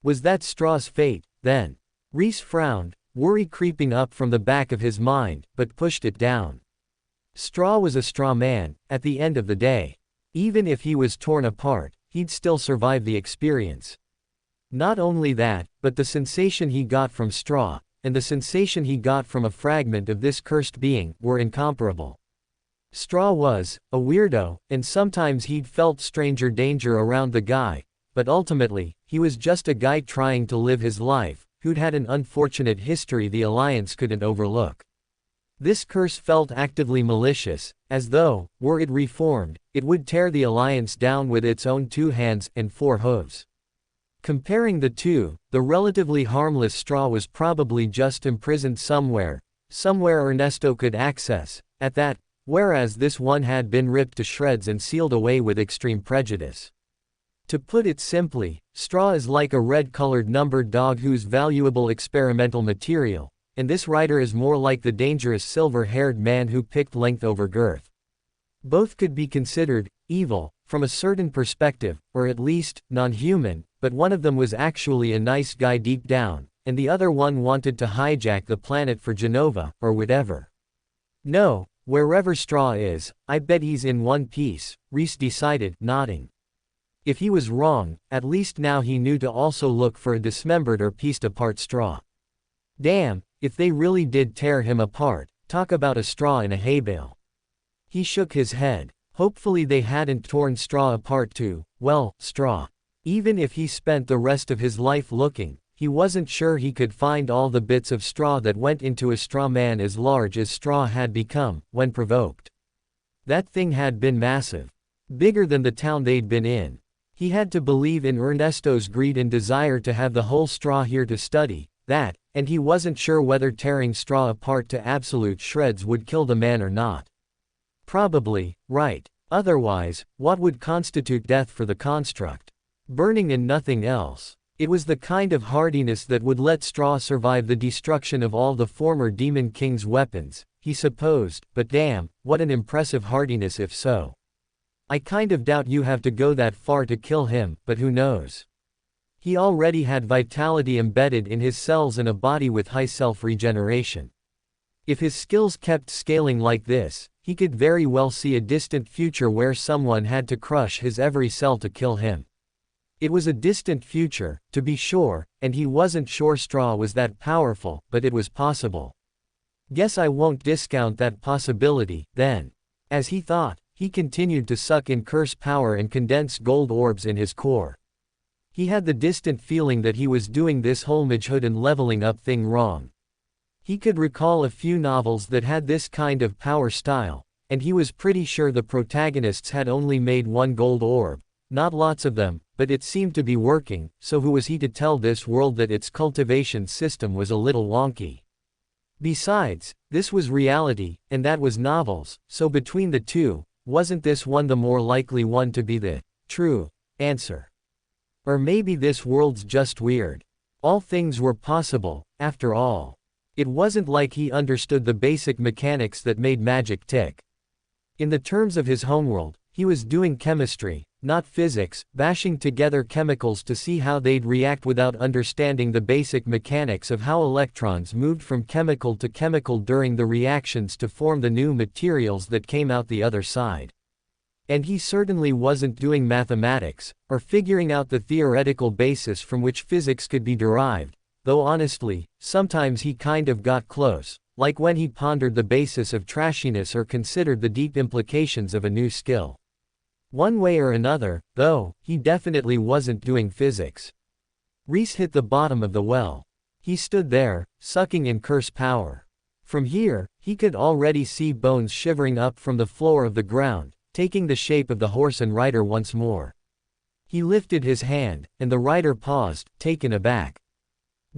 [SPEAKER 1] Was that Straw's fate, then? Rhys frowned, worry creeping up from the back of his mind, but pushed it down. Straw was a straw man, at the end of the day. Even if he was torn apart, he'd still survive the experience. Not only that, but the sensation he got from Straw, and the sensation he got from a fragment of this cursed being, were incomparable. Straw was a weirdo, and sometimes he'd felt stranger danger around the guy, but ultimately, he was just a guy trying to live his life, who'd had an unfortunate history the Alliance couldn't overlook. This curse felt actively malicious, as though, were it reformed, it would tear the Alliance down with its own 2 hands and 4 hooves. Comparing the two, the relatively harmless straw was probably just imprisoned somewhere Ernesto could access, at that, whereas this one had been ripped to shreds and sealed away with extreme prejudice. To put it simply, straw is like a red-colored numbered dog whose valuable experimental material, and this writer is more like the dangerous silver-haired man who picked length over girth. Both could be considered evil, from a certain perspective, or at least, non-human, but one of them was actually a nice guy deep down, and the other one wanted to hijack the planet for Genova, or whatever. No, wherever Straw is, I bet he's in one piece, Rhys decided, nodding. If he was wrong, at least now he knew to also look for a dismembered or pieced-apart Straw. Damn, if they really did tear him apart, talk about a straw in a hay bale. He shook his head. Hopefully they hadn't torn Straw apart to, well, straw. Even if he spent the rest of his life looking, he wasn't sure he could find all the bits of straw that went into a straw man as large as Straw had become, when provoked. That thing had been massive. Bigger than the town they'd been in. He had to believe in Ernesto's greed and desire to have the whole Straw here to study, that, and he wasn't sure whether tearing Straw apart to absolute shreds would kill the man or not. Probably, right. Otherwise, what would constitute death for the construct? Burning and nothing else. It was the kind of hardiness that would let Straw survive the destruction of all the former Demon King's weapons, he supposed, but damn, what an impressive hardiness if so. I kind of doubt you have to go that far to kill him, but who knows? He already had vitality embedded in his cells and a body with high self-regeneration. If his skills kept scaling like this, he could very well see a distant future where someone had to crush his every cell to kill him. It was a distant future, to be sure, and he wasn't sure Straw was that powerful, but it was possible. Guess I won't discount that possibility, then. As he thought, he continued to suck in curse power and condense gold orbs in his core. He had the distant feeling that he was doing this whole magehood and leveling up thing wrong. He could recall a few novels that had this kind of power style, and he was pretty sure the protagonists had only made one gold orb, not lots of them, but it seemed to be working, so who was he to tell this world that its cultivation system was a little wonky? Besides, this was reality, and that was novels, so between the two, wasn't this one the more likely one to be the true answer? Or maybe this world's just weird. All things were possible, after all. It wasn't like he understood the basic mechanics that made magic tick. In the terms of his homeworld, he was doing chemistry, not physics, bashing together chemicals to see how they'd react without understanding the basic mechanics of how electrons moved from chemical to chemical during the reactions to form the new materials that came out the other side. And he certainly wasn't doing mathematics, or figuring out the theoretical basis from which physics could be derived, though honestly, sometimes he kind of got close, like when he pondered the basis of trashiness or considered the deep implications of a new skill. One way or another, though, he definitely wasn't doing physics. Rhys hit the bottom of the well. He stood there, sucking in curse power. From here, he could already see bones shivering up from the floor of the ground, taking the shape of the horse and rider once more. He lifted his hand, and the rider paused, taken aback.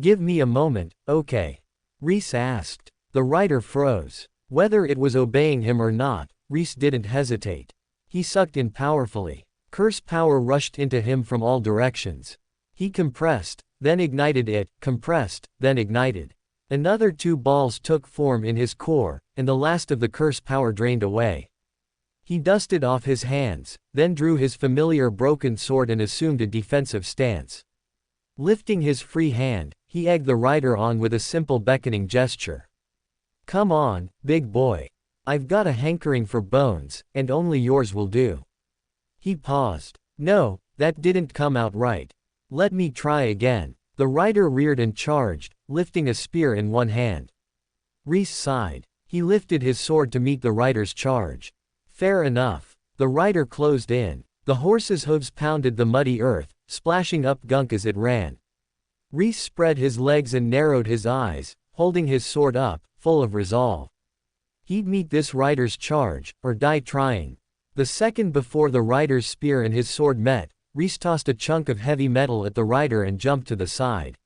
[SPEAKER 1] "Give me a moment, okay?" Rhys asked. The rider froze. Whether it was obeying him or not, Rhys didn't hesitate. He sucked in powerfully. Curse power rushed into him from all directions. He compressed, then ignited it, compressed, then ignited. Another 2 balls took form in his core, and the last of the curse power drained away. He dusted off his hands, then drew his familiar broken sword and assumed a defensive stance. Lifting his free hand, he egged the rider on with a simple beckoning gesture. "Come on, big boy. I've got a hankering for bones, and only yours will do." He paused. "No, that didn't come out right. Let me try again." The rider reared and charged, lifting a spear in one hand. Rhys sighed. He lifted his sword to meet the rider's charge. Fair enough. The rider closed in. The horse's hooves pounded the muddy earth, splashing up gunk as it ran. Rhys spread his legs and narrowed his eyes, holding his sword up, full of resolve. He'd meet this rider's charge, or die trying. The second before the rider's spear and his sword met, Rhys tossed a chunk of heavy metal at the rider and jumped to the side.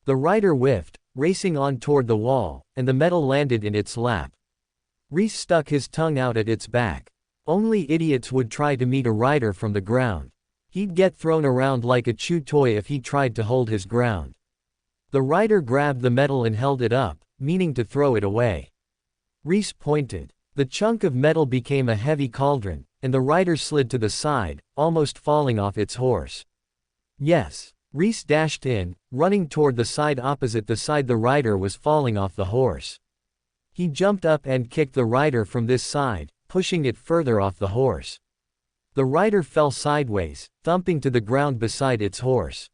[SPEAKER 1] The rider whiffed, racing on toward the wall, and the metal landed in its lap. Rhys stuck his tongue out at its back. Only idiots would try to meet a rider from the ground. He'd get thrown around like a chew toy if he tried to hold his ground. The rider grabbed the metal and held it up, meaning to throw it away. Rhys pointed. The chunk of metal became a heavy cauldron, and the rider slid to the side, almost falling off its horse. Yes. Rhys dashed in, running toward the side opposite the side the rider was falling off the horse. He jumped up and kicked the rider from this side, pushing it further off the horse. The rider fell sideways, thumping to the ground beside its horse.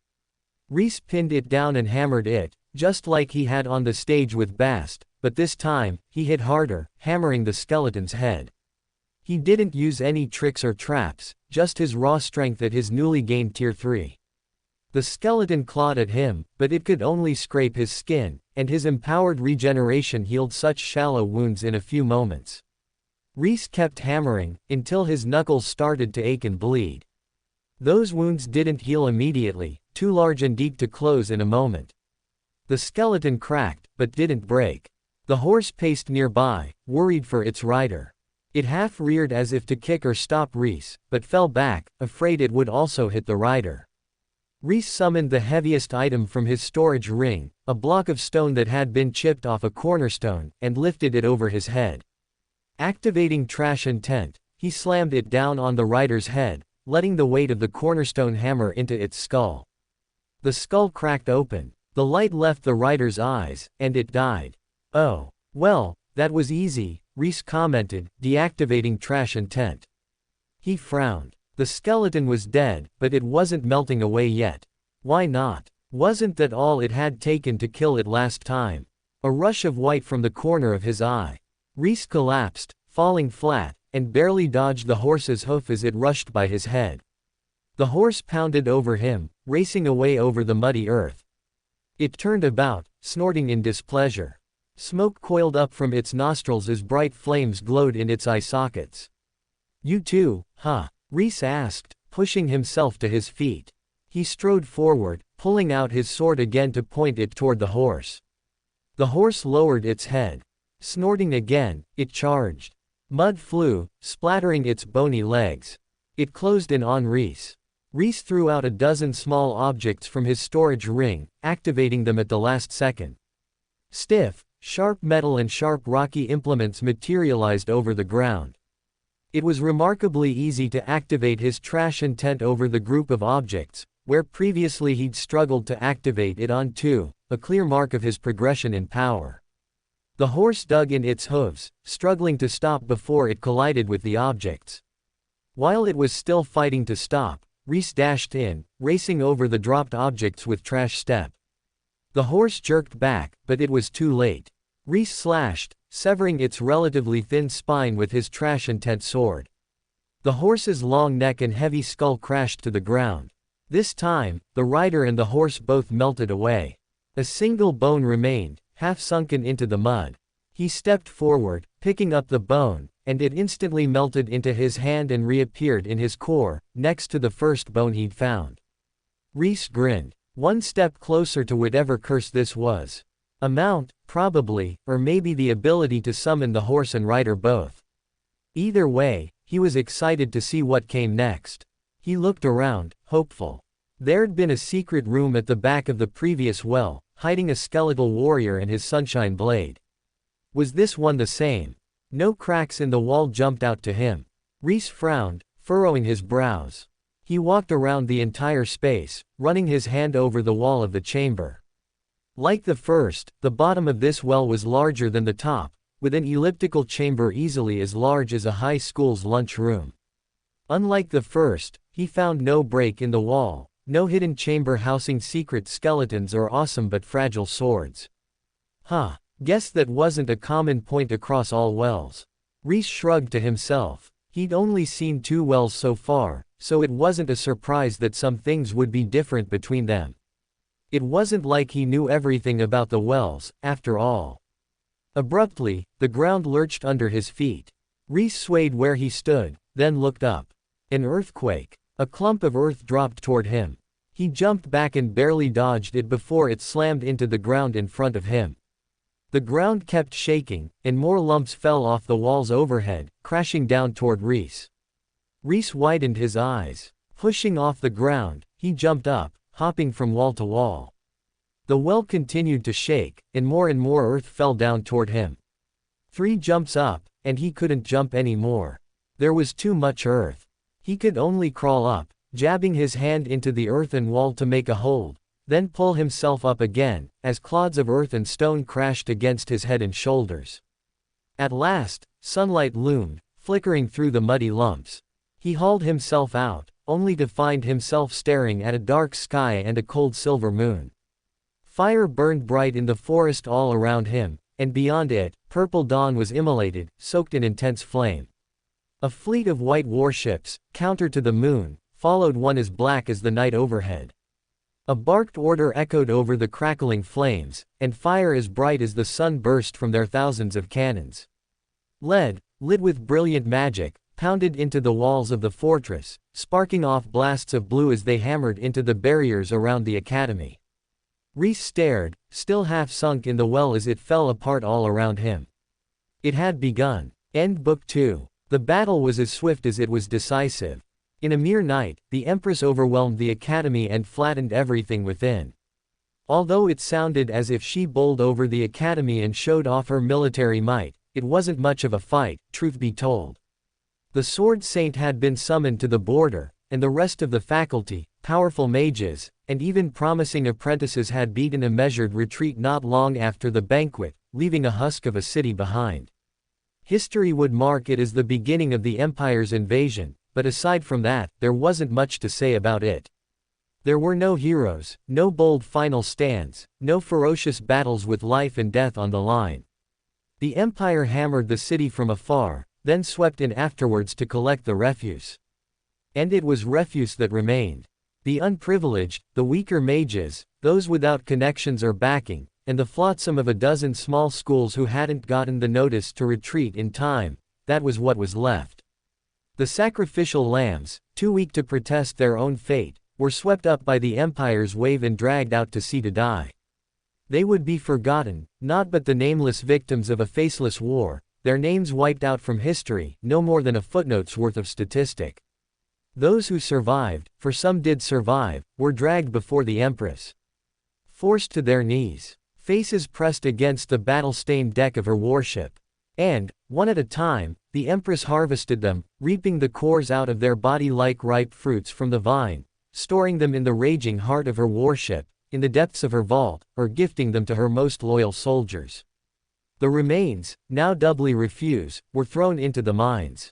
[SPEAKER 1] Rhys pinned it down and hammered it, just like he had on the stage with Bast, but this time, he hit harder, hammering the skeleton's head. He didn't use any tricks or traps, just his raw strength at his newly gained Tier 3. The skeleton clawed at him, but it could only scrape his skin, and his empowered regeneration healed such shallow wounds in a few moments. Rhys kept hammering, until his knuckles started to ache and bleed. Those wounds didn't heal immediately, too large and deep to close in a moment. The skeleton cracked, but didn't break. The horse paced nearby, worried for its rider. It half-reared as if to kick or stop Rhys, but fell back, afraid it would also hit the rider. Rhys summoned the heaviest item from his storage ring, a block of stone that had been chipped off a cornerstone, and lifted it over his head. Activating Trash Intent, he slammed it down on the rider's head, letting the weight of the cornerstone hammer into its skull. The skull cracked open. The light left the rider's eyes, and it died. Oh, well, that was easy, Rhys commented, deactivating Trash Intent. He frowned. The skeleton was dead, but it wasn't melting away yet. Why not? Wasn't that all it had taken to kill it last time? A rush of white from the corner of his eye. Rhys collapsed, falling flat, and barely dodged the horse's hoof as it rushed by his head. The horse pounded over him, racing away over the muddy earth. It turned about, snorting in displeasure. Smoke coiled up from its nostrils as bright flames glowed in its eye sockets. You too, huh? Rhys asked, pushing himself to his feet. He strode forward, pulling out his sword again to point it toward the horse. The horse lowered its head. Snorting again, it charged. Mud flew, splattering its bony legs. It closed in on Rhys. Rhys threw out a dozen small objects from his storage ring, activating them at the last second. Stiff, sharp metal and sharp rocky implements materialized over the ground. It was remarkably easy to activate his Trash Intent over the group of objects, where previously he'd struggled to activate it on 2, a clear mark of his progression in power. The horse dug in its hooves, struggling to stop before it collided with the objects. While it was still fighting to stop, Rhys dashed in, racing over the dropped objects with Trash Step. The horse jerked back, but it was too late. Rhys slashed, severing its relatively thin spine with his Trash Intent sword. The horse's long neck and heavy skull crashed to the ground. This time, the rider and the horse both melted away. A single bone remained, half sunken into the mud. He stepped forward, picking up the bone, and it instantly melted into his hand and reappeared in his core, next to the first bone he'd found. Rhys grinned. One step closer to whatever curse this was. A mount, probably, or maybe the ability to summon the horse and rider both. Either way, he was excited to see what came next. He looked around, hopeful. There'd been a secret room at the back of the previous well, hiding a skeletal warrior and his sunshine blade. Was this one the same? No cracks in the wall jumped out to him. Rhys frowned, furrowing his brows. He walked around the entire space, running his hand over the wall of the chamber. Like the first, the bottom of this well was larger than the top, with an elliptical chamber easily as large as a high school's lunchroom. Unlike the first, he found no break in the wall, no hidden chamber housing secret skeletons or awesome but fragile swords. Huh. Guess that wasn't a common point across all wells. Rhys shrugged to himself. He'd only seen 2 wells so far, so it wasn't a surprise that some things would be different between them. It wasn't like he knew everything about the wells, after all. Abruptly, the ground lurched under his feet. Rhys swayed where he stood, then looked up. An earthquake. A clump of earth dropped toward him. He jumped back and barely dodged it before it slammed into the ground in front of him. The ground kept shaking, and more lumps fell off the walls overhead, crashing down toward Rhys. Rhys widened his eyes. Pushing off the ground, he jumped up, hopping from wall to wall. The well continued to shake, and more earth fell down toward him. 3 jumps up, and he couldn't jump anymore. There was too much earth. He could only crawl up, jabbing his hand into the earthen wall to make a hold, then pull himself up again, as clods of earth and stone crashed against his head and shoulders. At last, sunlight loomed, flickering through the muddy lumps. He hauled himself out, only to find himself staring at a dark sky and a cold silver moon. Fire burned bright in the forest all around him, and beyond it, purple dawn was immolated, soaked in intense flame. A fleet of white warships, counter to the moon, followed one as black as the night overhead. A barked order echoed over the crackling flames, and fire as bright as the sun burst from their thousands of cannons. Lead, lit with brilliant magic, pounded into the walls of the fortress, sparking off blasts of blue as they hammered into the barriers around the academy. Rhys stared, still half sunk in the well as it fell apart all around him. It had begun. End Book 2. The battle was as swift as it was decisive. In a mere night, the Empress overwhelmed the academy and flattened everything within. Although it sounded as if she bowled over the academy and showed off her military might, it wasn't much of a fight, truth be told. The Sword Saint had been summoned to the border, and the rest of the faculty, powerful mages, and even promising apprentices had beaten a measured retreat not long after the banquet, leaving a husk of a city behind. History would mark it as the beginning of the Empire's invasion, but aside from that, there wasn't much to say about it. There were no heroes, no bold final stands, no ferocious battles with life and death on the line. The Empire hammered the city from afar, then swept in afterwards to collect the refuse. And it was refuse that remained. The unprivileged, the weaker mages, those without connections or backing, and the flotsam of a dozen small schools who hadn't gotten the notice to retreat in time, that was what was left. The sacrificial lambs, too weak to protest their own fate, were swept up by the Empire's wave and dragged out to sea to die. They would be forgotten, not but the nameless victims of a faceless war, their names wiped out from history, no more than a footnote's worth of statistic. Those who survived, for some did survive, were dragged before the Empress. Forced to their knees. Faces pressed against the battle-stained deck of her warship. And, one at a time, the Empress harvested them, reaping the cores out of their body like ripe fruits from the vine, storing them in the raging heart of her warship, in the depths of her vault, or gifting them to her most loyal soldiers. The remains, now doubly refuse, were thrown into the mines.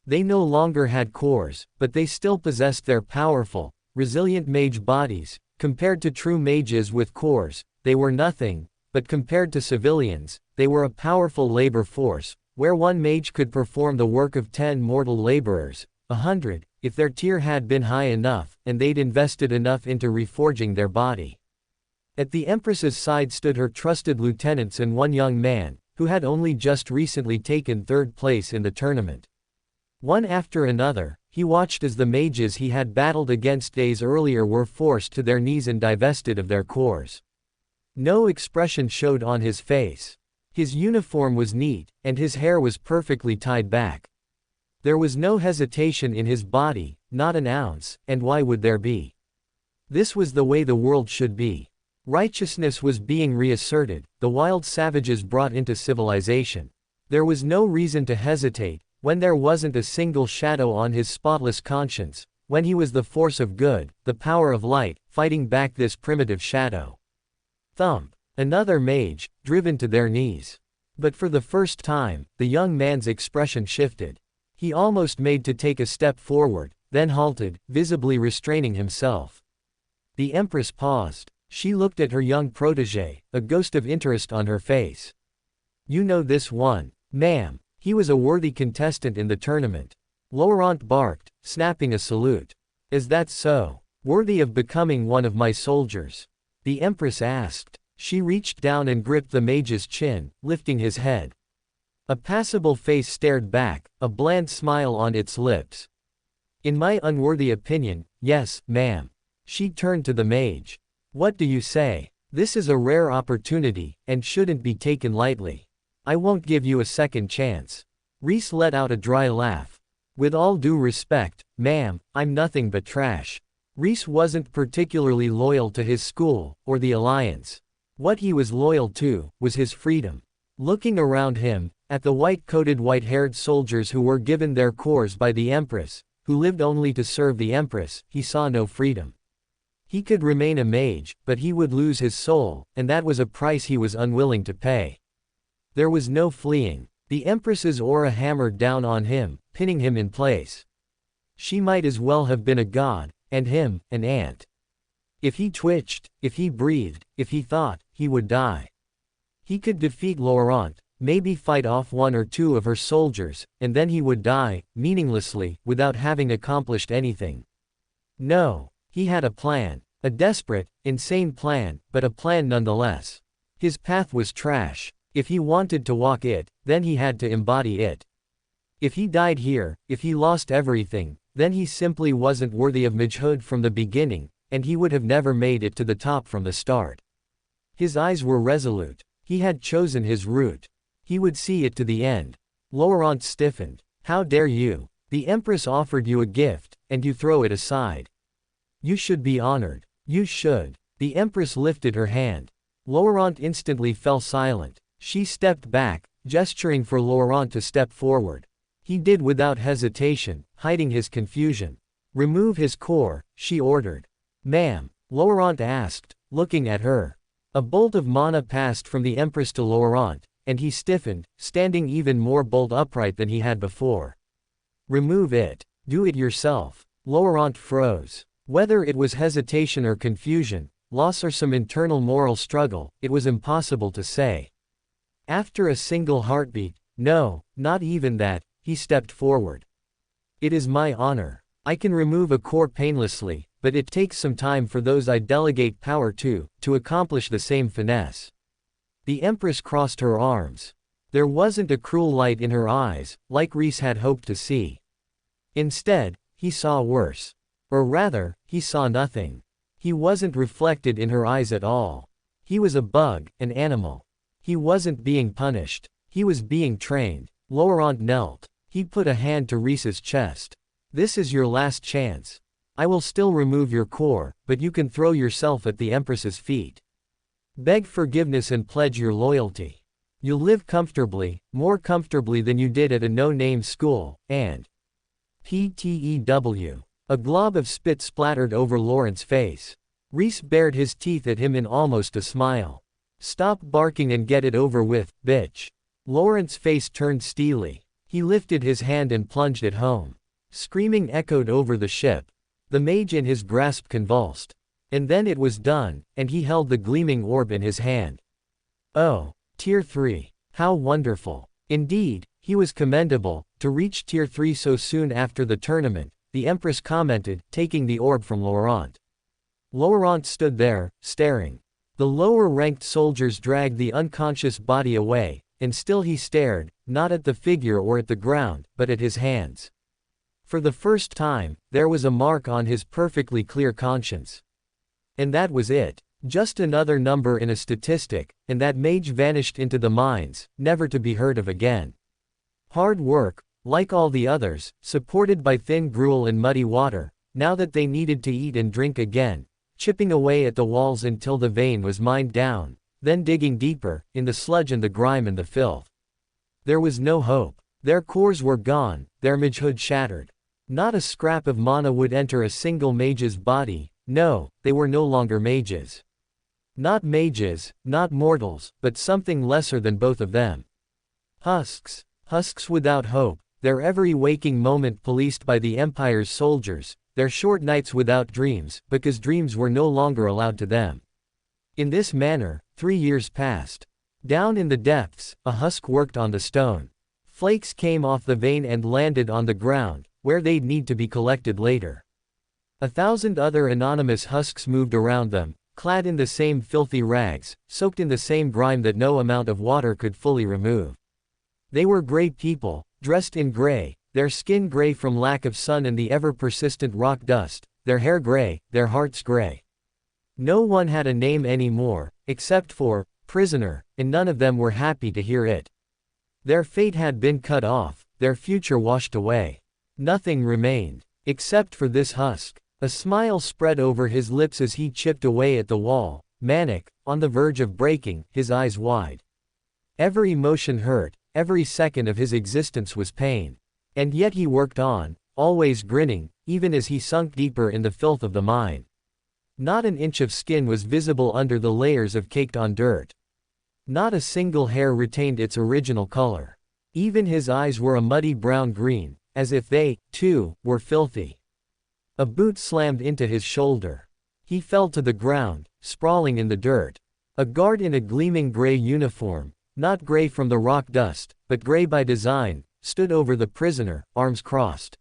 [SPEAKER 1] They no longer had cores, but they still possessed their powerful, resilient mage bodies. Compared to true mages with cores, they were nothing, but compared to civilians, they were a powerful labor force, where one mage could perform the work of 10 mortal laborers, 100, if their tier had been high enough, and they'd invested enough into reforging their body. At the Empress's side stood her trusted lieutenants and one young man, who had only just recently taken 3rd place in the tournament. One after another, he watched as the mages he had battled against days earlier were forced to their knees and divested of their cores. No expression showed on his face. His uniform was neat, and his hair was perfectly tied back. There was no hesitation in his body, not an ounce, and why would there be? This was the way the world should be. Righteousness was being reasserted, the wild savages brought into civilization. There was no reason to hesitate, when there wasn't a single shadow on his spotless conscience, when he was the force of good, the power of light, fighting back this primitive shadow. Thump. Another mage, driven to their knees. But for the first time, the young man's expression shifted. He almost made to take a step forward, then halted, visibly restraining himself. The Empress paused. She looked at her young protégé, a ghost of interest on her face. "You know this one, ma'am. He was a worthy contestant in the tournament." Laurent barked, snapping a salute. Is that so? Worthy of becoming one of my soldiers? The Empress asked. She reached down and gripped the mage's chin, lifting his head. A passable face stared back, a bland smile on its lips. In my unworthy opinion, yes, ma'am. She turned to the mage. What do you say? This is a rare opportunity, and shouldn't be taken lightly. I won't give you a second chance. Rhys let out a dry laugh. With all due respect, ma'am, I'm nothing but trash. Rhys wasn't particularly loyal to his school, or the Alliance. What he was loyal to, was his freedom. Looking around him, at the white-coated white-haired soldiers who were given their corps by the Empress, who lived only to serve the Empress, he saw no freedom. He could remain a mage, but he would lose his soul, and that was a price he was unwilling to pay. There was no fleeing. The Empress's aura hammered down on him, pinning him in place. She might as well have been a god, and him, an ant. If he twitched, if he breathed, if he thought, he would die. He could defeat Laurent, maybe fight off one or two of her soldiers, and then he would die, meaninglessly, without having accomplished anything. No, he had a plan. A desperate, insane plan, but a plan nonetheless. His path was trash. If he wanted to walk it, then he had to embody it. If he died here, if he lost everything, then he simply wasn't worthy of magehood from the beginning, and he would have never made it to the top from the start. His eyes were resolute. He had chosen his route. He would see it to the end. Laurent stiffened. How dare you? The Empress offered you a gift, and you throw it aside. You should be honored. You should. The Empress lifted her hand. Laurent instantly fell silent. She stepped back, gesturing for Laurent to step forward. He did without hesitation, hiding his confusion. Remove his core, she ordered. Ma'am, Laurent asked, looking at her. A bolt of mana passed from the Empress to Laurent, and he stiffened, standing even more bolt upright than he had before. Remove it. Do it yourself. Laurent froze. Whether it was hesitation or confusion, loss or some internal moral struggle, it was impossible to say. After a single heartbeat, no, not even that, he stepped forward. It is my honor. I can remove a core painlessly, but it takes some time for those I delegate power to accomplish the same finesse. The Empress crossed her arms. There wasn't a cruel light in her eyes, like Rhys had hoped to see. Instead, he saw worse. Or rather, he saw nothing. He wasn't reflected in her eyes at all. He was a bug, an animal. He wasn't being punished. He was being trained. Laurent knelt. He put a hand to Rhys's chest. This is your last chance. I will still remove your core, but you can throw yourself at the Empress's feet. Beg forgiveness and pledge your loyalty. You'll live comfortably, more comfortably than you did at a no-name school, and PTEW. A glob of spit splattered over Laurent's face. Rhys bared his teeth at him in almost a smile. Stop barking and get it over with, bitch. Laurent's face turned steely. He lifted his hand and plunged it home. Screaming echoed over the ship. The mage in his grasp convulsed. And then it was done, and he held the gleaming orb in his hand. Oh, Tier 3. How wonderful. Indeed, he was commendable, to reach Tier 3 so soon after the tournament, the Empress commented, taking the orb from Laurent. Laurent stood there, staring. The lower-ranked soldiers dragged the unconscious body away, and still he stared, not at the figure or at the ground, but at his hands. For the first time, there was a mark on his perfectly clear conscience. And that was it. Just another number in a statistic, and that mage vanished into the mines, never to be heard of again. Hard work, like all the others, supported by thin gruel and muddy water, now that they needed to eat and drink again, chipping away at the walls until the vein was mined down, then digging deeper, in the sludge and the grime and the filth. There was no hope. Their cores were gone, their magehood shattered. Not a scrap of mana would enter a single mage's body. No, they were no longer mages. Not mages, not mortals, but something lesser than both of them. Husks. Husks without hope, their every waking moment policed by the Empire's soldiers, their short nights without dreams, because dreams were no longer allowed to them. In this manner, 3 years passed. Down in the depths, a husk worked on the stone. Flakes came off the vein and landed on the ground, where they'd need to be collected later. 1,000 other anonymous husks moved around them, clad in the same filthy rags, soaked in the same grime that no amount of water could fully remove. They were gray people, dressed in gray, their skin gray from lack of sun and the ever-persistent rock dust, their hair gray, their hearts gray. No one had a name anymore, except for prisoner, and none of them were happy to hear it. Their fate had been cut off, their future washed away. Nothing remained, except for this husk. A smile spread over his lips as he chipped away at the wall, manic, on the verge of breaking, his eyes wide. Every motion hurt, every second of his existence was pain. And yet he worked on, always grinning, even as he sunk deeper in the filth of the mine. Not an inch of skin was visible under the layers of caked-on dirt. Not a single hair retained its original color. Even his eyes were a muddy brown-green, as if they, too, were filthy. A boot slammed into his shoulder. He fell to the ground, sprawling in the dirt. A guard in a gleaming gray uniform, not gray from the rock dust, but gray by design, stood over the prisoner, arms crossed.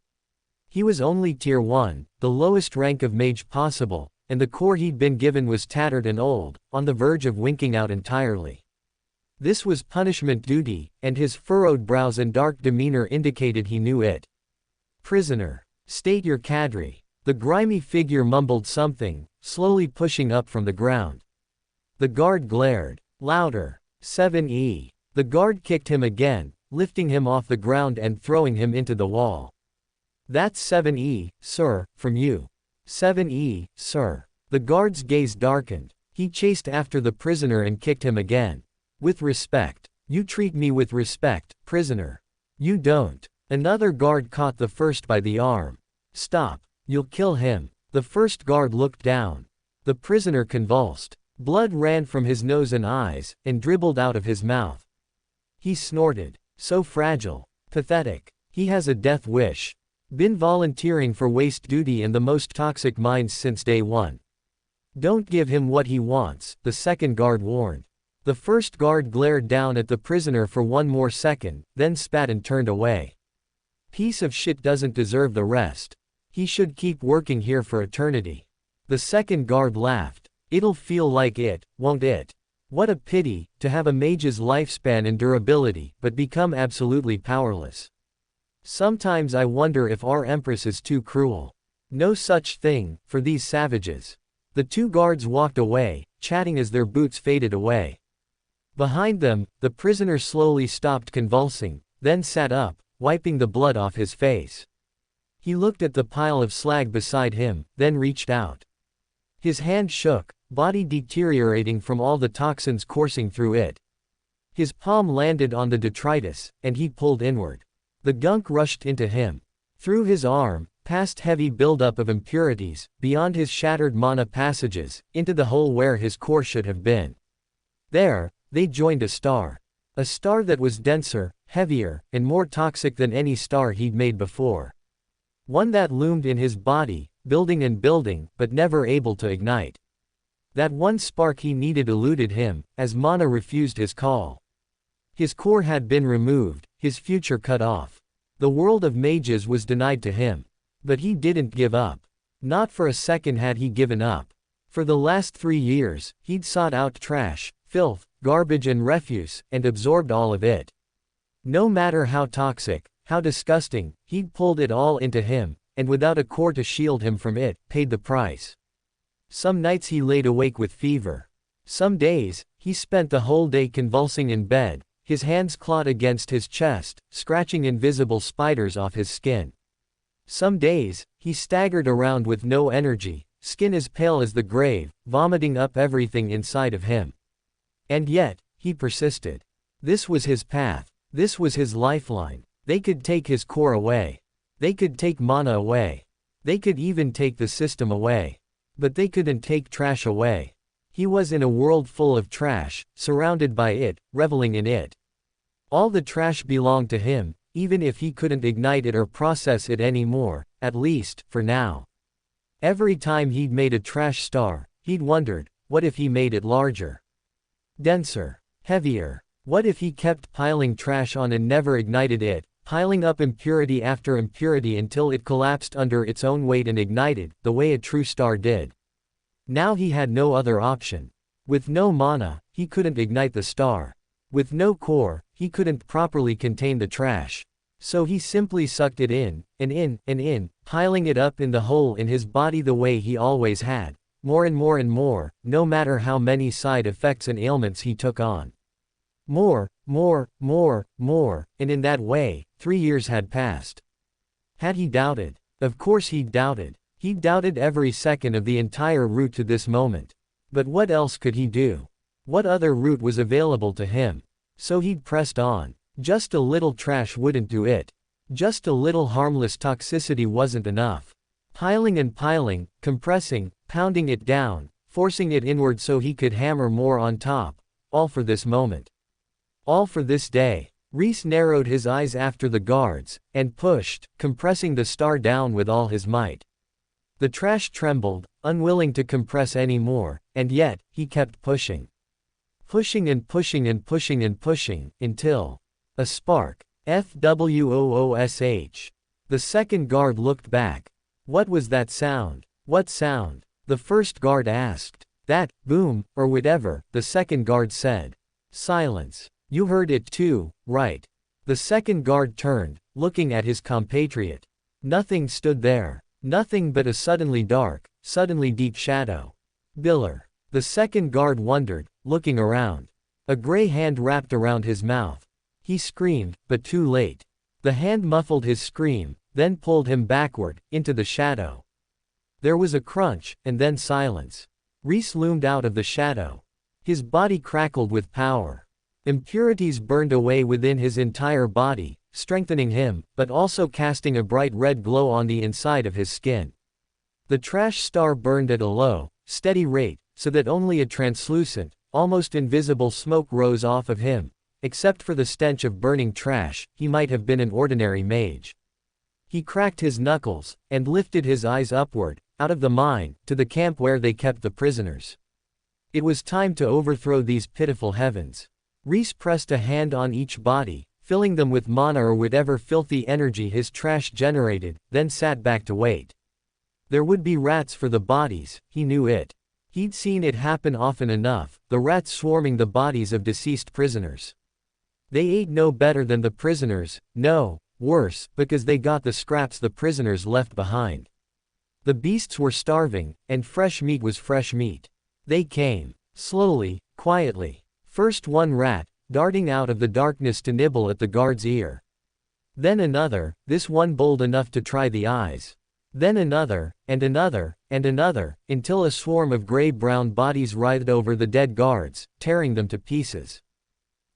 [SPEAKER 1] He was only Tier 1, the lowest rank of mage possible, and the core he'd been given was tattered and old, on the verge of winking out entirely. This was punishment duty, and his furrowed brows and dark demeanor indicated he knew it. Prisoner. State your cadre. The grimy figure mumbled something, slowly pushing up from the ground. The guard glared. Louder. 7E. The guard kicked him again, lifting him off the ground and throwing him into the wall. That's 7E, sir, from you. 7E, sir. The guard's gaze darkened. He chased after the prisoner and kicked him again. With respect. You treat me with respect, prisoner. You don't. Another guard caught the first by the arm. Stop. You'll kill him. The first guard looked down. The prisoner convulsed. Blood ran from his nose and eyes, and dribbled out of his mouth. He snorted. So fragile. Pathetic. He has a death wish. Been volunteering for waste duty in the most toxic mines since day one. Don't give him what he wants, the second guard warned. The first guard glared down at the prisoner for one more second, then spat and turned away. Piece of shit doesn't deserve the rest. He should keep working here for eternity. The second guard laughed. It'll feel like it, won't it? What a pity, to have a mage's lifespan and durability, but become absolutely powerless. Sometimes I wonder if our Empress is too cruel. No such thing, for these savages. The two guards walked away, chatting as their boots faded away. Behind them, the prisoner slowly stopped convulsing, then sat up, wiping the blood off his face. He looked at the pile of slag beside him, then reached out. His hand shook, body deteriorating from all the toxins coursing through it. His palm landed on the detritus, and he pulled inward. The gunk rushed into him. Through his arm, past heavy buildup of impurities, beyond his shattered mana passages, into the hole where his core should have been. There, they joined a star. A star that was denser, heavier, and more toxic than any star he'd made before. One that loomed in his body, building and building, but never able to ignite. That one spark he needed eluded him, as mana refused his call. His core had been removed, his future cut off. The world of mages was denied to him. But he didn't give up. Not for a second had he given up. For the last 3 years, he'd sought out trash, filth, garbage and refuse, and absorbed all of it. No matter how toxic, how disgusting, he'd pulled it all into him, and without a core to shield him from it, paid the price. Some nights he laid awake with fever. Some days, he spent the whole day convulsing in bed, his hands clawed against his chest, scratching invisible spiders off his skin. Some days, he staggered around with no energy, skin as pale as the grave, vomiting up everything inside of him. And yet, he persisted. This was his path. This was his lifeline. They could take his core away. They could take mana away. They could even take the system away. But they couldn't take trash away. He was in a world full of trash, surrounded by it, reveling in it. All the trash belonged to him, even if he couldn't ignite it or process it anymore, at least, for now. Every time he'd made a trash star, he'd wondered, what if he made it larger? Denser. Heavier. What if he kept piling trash on and never ignited it, piling up impurity after impurity until it collapsed under its own weight and ignited, the way a true star did. Now he had no other option. With no mana, he couldn't ignite the star. With no core, he couldn't properly contain the trash. So he simply sucked it in, and in, and in, piling it up in the hole in his body the way he always had, more and more and more, no matter how many side effects and ailments he took on. More, and in that way, 3 years had passed. Had he doubted? Of course he'd doubted. He doubted every second of the entire route to this moment. But what else could he do? What other route was available to him? So he'd pressed on. Just a little trash wouldn't do it. Just a little harmless toxicity wasn't enough. Piling and piling, compressing, pounding it down, forcing it inward so he could hammer more on top, all for this moment. All for this day. Rhys narrowed his eyes after the guards, and pushed, compressing the star down with all his might. The trash trembled, unwilling to compress any more, and yet, he kept pushing. Pushing and pushing and pushing and pushing, until a spark. FWOOSH. The second guard looked back. What was that sound? What sound? The first guard asked. That, boom, or whatever, the second guard said. Silence. You heard it too, right? The second guard turned, looking at his compatriot. Nothing stood there. Nothing but a suddenly dark, suddenly deep shadow. Biller. The second guard wondered, looking around. A gray hand wrapped around his mouth. He screamed, but too late. The hand muffled his scream, then pulled him backward, into the shadow. There was a crunch, and then silence. Rhys loomed out of the shadow. His body crackled with power. Impurities burned away within his entire body, strengthening him, but also casting a bright red glow on the inside of his skin. The trash star burned at a low, steady rate, so that only a translucent, almost invisible smoke rose off of him. Except for the stench of burning trash, he might have been an ordinary mage. He cracked his knuckles, and lifted his eyes upward, out of the mine, to the camp where they kept the prisoners. It was time to overthrow these pitiful heavens. Rhys pressed a hand on each body, filling them with mana or whatever filthy energy his trash generated, then sat back to wait. There would be rats for the bodies, he knew it. He'd seen it happen often enough, the rats swarming the bodies of deceased prisoners. They ate no better than the prisoners, no, worse, because they got the scraps the prisoners left behind. The beasts were starving, and fresh meat was fresh meat. They came, slowly, quietly. First one rat, darting out of the darkness to nibble at the guard's ear. Then another, this one bold enough to try the eyes. Then another, and another, and another, until a swarm of gray-brown bodies writhed over the dead guards, tearing them to pieces.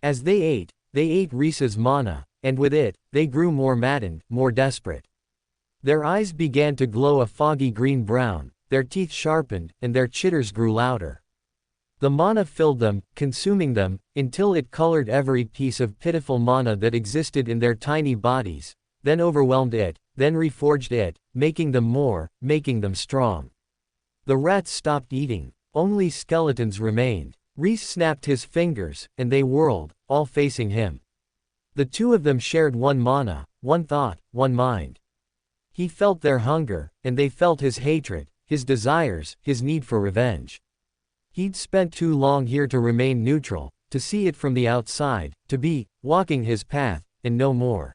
[SPEAKER 1] As they ate Rhys's mana, and with it, they grew more maddened, more desperate. Their eyes began to glow a foggy green-brown, their teeth sharpened, and their chitters grew louder. The mana filled them, consuming them, until it colored every piece of pitiful mana that existed in their tiny bodies, then overwhelmed it, then reforged it, making them more, making them strong. The rats stopped eating. Only skeletons remained. Rhys snapped his fingers, and they whirled, all facing him. The two of them shared one mana, one thought, one mind. He felt their hunger, and they felt his hatred, his desires, his need for revenge. He'd spent too long here to remain neutral, to see it from the outside, to be, walking his path, and no more.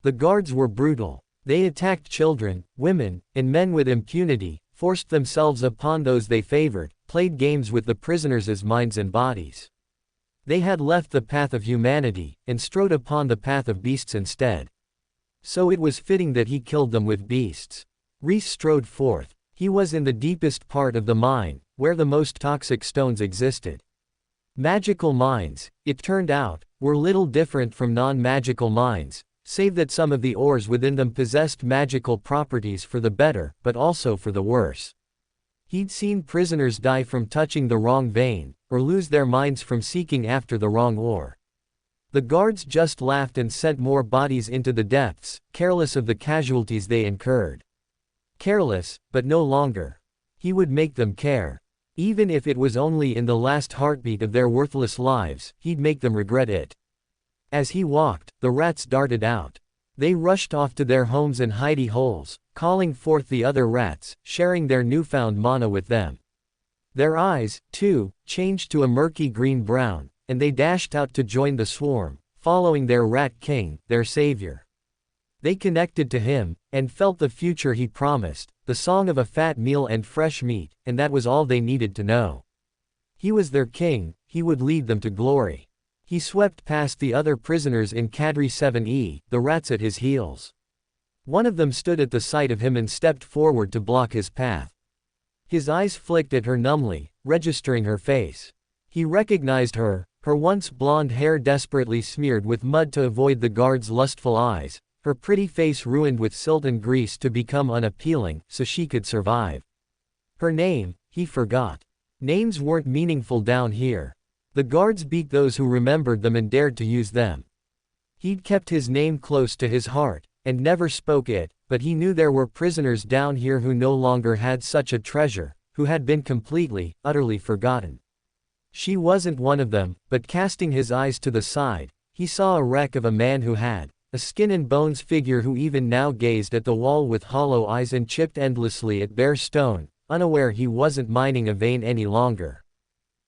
[SPEAKER 1] The guards were brutal. They attacked children, women, and men with impunity, forced themselves upon those they favored, played games with the prisoners' minds and bodies. They had left the path of humanity, and strode upon the path of beasts instead. So it was fitting that he killed them with beasts. Rhys strode forth. He was in the deepest part of the mine, where the most toxic stones existed. Magical mines, it turned out, were little different from non-magical mines, save that some of the ores within them possessed magical properties for the better, but also for the worse. He'd seen prisoners die from touching the wrong vein, or lose their minds from seeking after the wrong ore. The guards just laughed and sent more bodies into the depths, careless of the casualties they incurred. Careless, but no longer. He would make them care. Even if it was only in the last heartbeat of their worthless lives, he'd make them regret it. As he walked, the rats darted out. They rushed off to their homes and hidey holes, calling forth the other rats, sharing their newfound mana with them. Their eyes, too, changed to a murky green-brown, and they dashed out to join the swarm, following their rat king, their savior. They connected to him, and felt the future he promised, the song of a fat meal and fresh meat, and that was all they needed to know. He was their king, he would lead them to glory. He swept past the other prisoners in Cadre 7E, the rats at his heels. One of them stood at the sight of him and stepped forward to block his path. His eyes flicked at her numbly, registering her face. He recognized her, her once blonde hair desperately smeared with mud to avoid the guard's lustful eyes, her pretty face ruined with silt and grease to become unappealing, so she could survive. Her name, he forgot. Names weren't meaningful down here. The guards beat those who remembered them and dared to use them. He'd kept his name close to his heart, and never spoke it, but he knew there were prisoners down here who no longer had such a treasure, who had been completely, utterly forgotten. She wasn't one of them, but casting his eyes to the side, he saw a wreck of a man who had, a skin and bones figure who even now gazed at the wall with hollow eyes and chipped endlessly at bare stone, unaware he wasn't mining a vein any longer.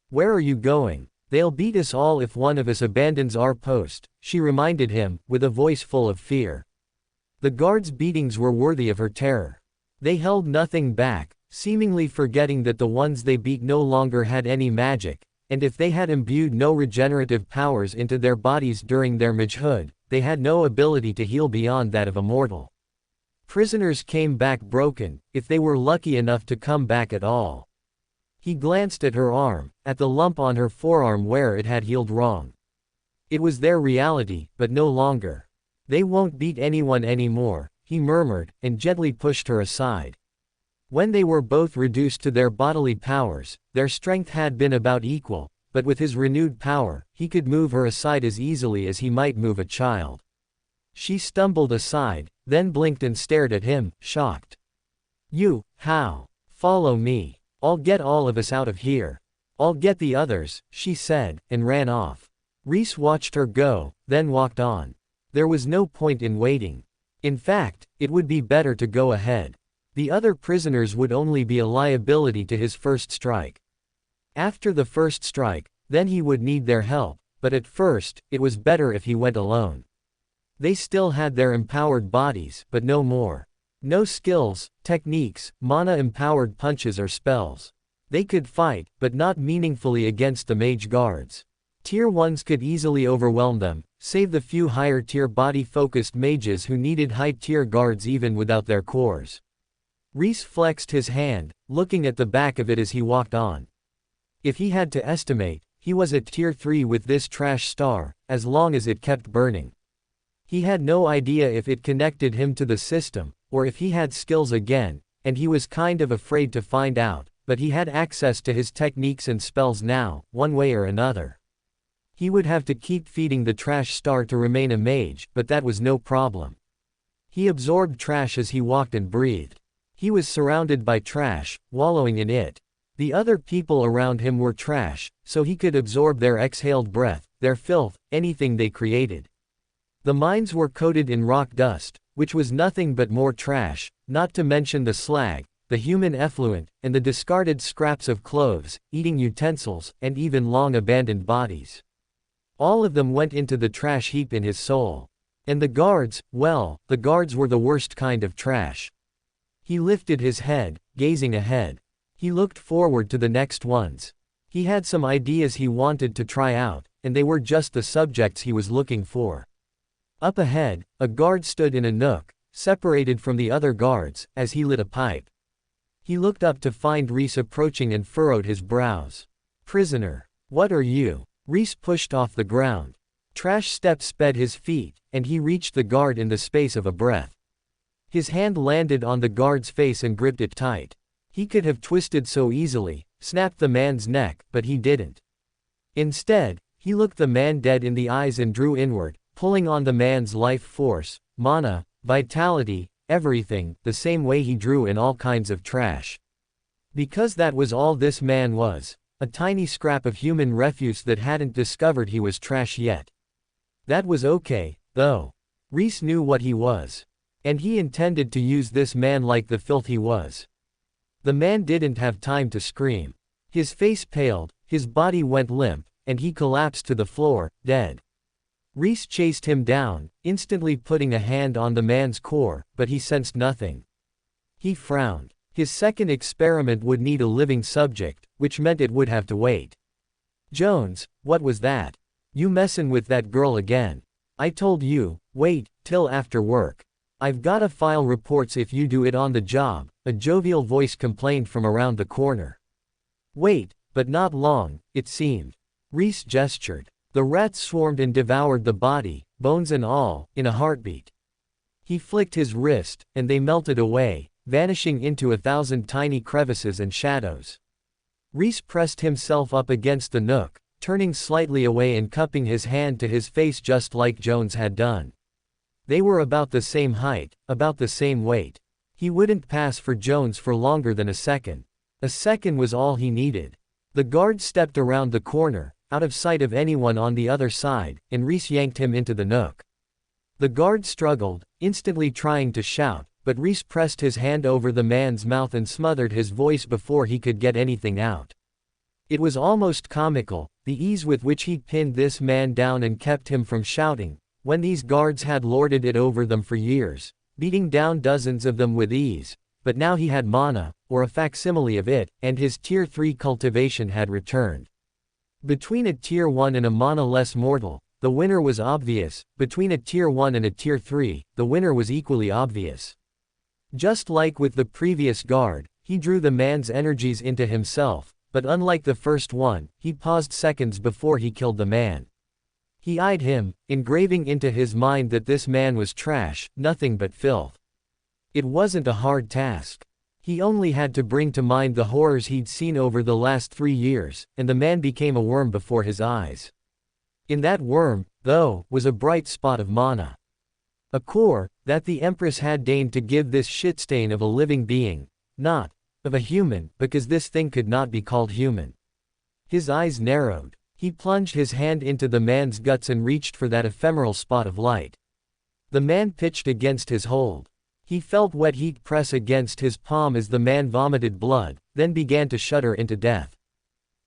[SPEAKER 1] "Where are you going? They'll beat us all if one of us abandons our post," she reminded him, with a voice full of fear. The guards' beatings were worthy of her terror. They held nothing back, seemingly forgetting that the ones they beat no longer had any magic, and if they had imbued no regenerative powers into their bodies during their magehood, they had no ability to heal beyond that of a mortal. Prisoners came back broken, if they were lucky enough to come back at all. He glanced at her arm, at the lump on her forearm where it had healed wrong. It was their reality, but no longer. "They won't beat anyone anymore," he murmured, and gently pushed her aside. When they were both reduced to their bodily powers, their strength had been about equal, but with his renewed power, he could move her aside as easily as he might move a child. She stumbled aside, then blinked and stared at him, shocked. "You, how? Follow me. I'll get all of us out of here. I'll get the others," she said, and ran off. Rhys watched her go, then walked on. There was no point in waiting. In fact, it would be better to go ahead. The other prisoners would only be a liability to his first strike. After the first strike, then he would need their help, but at first, it was better if he went alone. They still had their empowered bodies, but no more. No skills, techniques, mana-empowered punches or spells. They could fight, but not meaningfully against the mage guards. Tier 1s could easily overwhelm them, save the few higher-tier body-focused mages who needed high-tier guards even without their cores. Rhys flexed his hand, looking at the back of it as he walked on. If he had to estimate, he was at Tier 3 with this trash star, as long as it kept burning. He had no idea if it connected him to the system, or if he had skills again, and he was kind of afraid to find out, but he had access to his techniques and spells now, one way or another. He would have to keep feeding the trash star to remain a mage, but that was no problem. He absorbed trash as he walked and breathed. He was surrounded by trash, wallowing in it. The other people around him were trash, so he could absorb their exhaled breath, their filth, anything they created. The mines were coated in rock dust, which was nothing but more trash, not to mention the slag, the human effluent, and the discarded scraps of clothes, eating utensils, and even long-abandoned bodies. All of them went into the trash heap in his soul. And the guards, well, the guards were the worst kind of trash. He lifted his head, gazing ahead. He looked forward to the next ones. He had some ideas he wanted to try out, and they were just the subjects he was looking for. Up ahead, a guard stood in a nook, separated from the other guards, as he lit a pipe. He looked up to find Rhys approaching and furrowed his brows. "Prisoner. What are you?" Rhys pushed off the ground. Trash steps sped his feet, and he reached the guard in the space of a breath. His hand landed on the guard's face and gripped it tight. He could have twisted so easily, snapped the man's neck, but he didn't. Instead, he looked the man dead in the eyes and drew inward, pulling on the man's life force, mana, vitality, everything, the same way he drew in all kinds of trash. Because that was all this man was, a tiny scrap of human refuse that hadn't discovered he was trash yet. That was okay, though. Rhys knew what he was. And he intended to use this man like the filth he was. The man didn't have time to scream. His face paled, his body went limp, and he collapsed to the floor, dead. Rhys chased him down, instantly putting a hand on the man's core, but he sensed nothing. He frowned. His second experiment would need a living subject, which meant it would have to wait. Jones, what was that? You messin' with that girl again. I told you, wait, till after work. I've gotta file reports if you do it on the job, a jovial voice complained from around the corner. Wait, but not long, it seemed. Rhys gestured. The rats swarmed and devoured the body, bones and all, in a heartbeat. He flicked his wrist, and they melted away, vanishing into 1,000 tiny crevices and shadows. Rhys pressed himself up against the nook, turning slightly away and cupping his hand to his face just like Jones had done. They were about the same height, about the same weight. He wouldn't pass for Jones for longer than a second. A second was all he needed. The guard stepped around the corner, out of sight of anyone on the other side, and Rhys yanked him into the nook. The guard struggled, instantly trying to shout, but Rhys pressed his hand over the man's mouth and smothered his voice before he could get anything out. It was almost comical, the ease with which he pinned this man down and kept him from shouting, when these guards had lorded it over them for years, beating down dozens of them with ease, but now he had mana, or a facsimile of it, and his Tier 3 cultivation had returned. Between a Tier 1 and a mana less mortal, the winner was obvious. Between a Tier 1 and a Tier 3, the winner was equally obvious. Just like with the previous guard, he drew the man's energies into himself, but unlike the first one, he paused seconds before he killed the man. He eyed him, engraving into his mind that this man was trash, nothing but filth. It wasn't a hard task. He only had to bring to mind the horrors he'd seen over the last 3 years, and the man became a worm before his eyes. In that worm, though, was a bright spot of mana. A core, that the Empress had deigned to give this shitstain of a living being, not of a human, because this thing could not be called human. His eyes narrowed. He plunged his hand into the man's guts and reached for that ephemeral spot of light. The man pitched against his hold. He felt wet heat press against his palm as the man vomited blood, then began to shudder into death.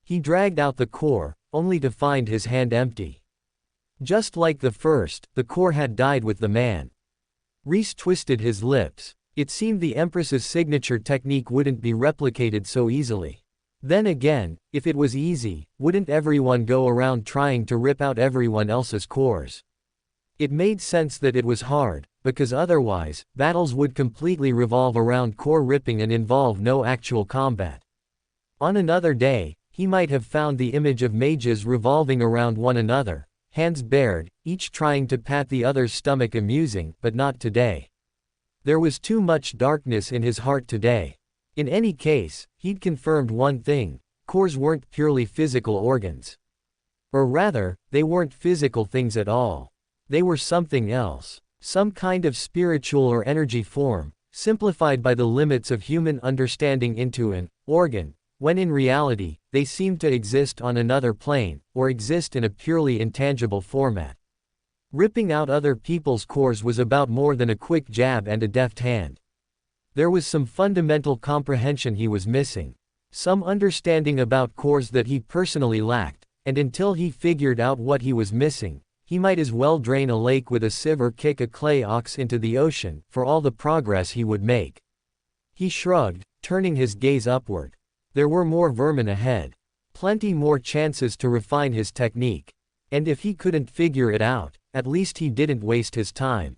[SPEAKER 1] He dragged out the core, only to find his hand empty. Just like the first, the core had died with the man. Rhys twisted his lips. It seemed the Empress's signature technique wouldn't be replicated so easily. Then again, if it was easy, wouldn't everyone go around trying to rip out everyone else's cores? It made sense that it was hard, because otherwise, battles would completely revolve around core ripping and involve no actual combat. On another day, he might have found the image of mages revolving around one another, hands bared, each trying to pat the other's stomach amusing, but not today. There was too much darkness in his heart today. In any case, he'd confirmed one thing: cores weren't purely physical organs. Or rather, they weren't physical things at all. They were something else. Some kind of spiritual or energy form, simplified by the limits of human understanding into an organ, when in reality, they seemed to exist on another plane, or exist in a purely intangible format. Ripping out other people's cores was about more than a quick jab and a deft hand. There was some fundamental comprehension he was missing. Some understanding about cores that he personally lacked, and until he figured out what he was missing, he might as well drain a lake with a sieve or kick a clay ox into the ocean, for all the progress he would make. He shrugged, turning his gaze upward. There were more vermin ahead. Plenty more chances to refine his technique. And if he couldn't figure it out, at least he didn't waste his time.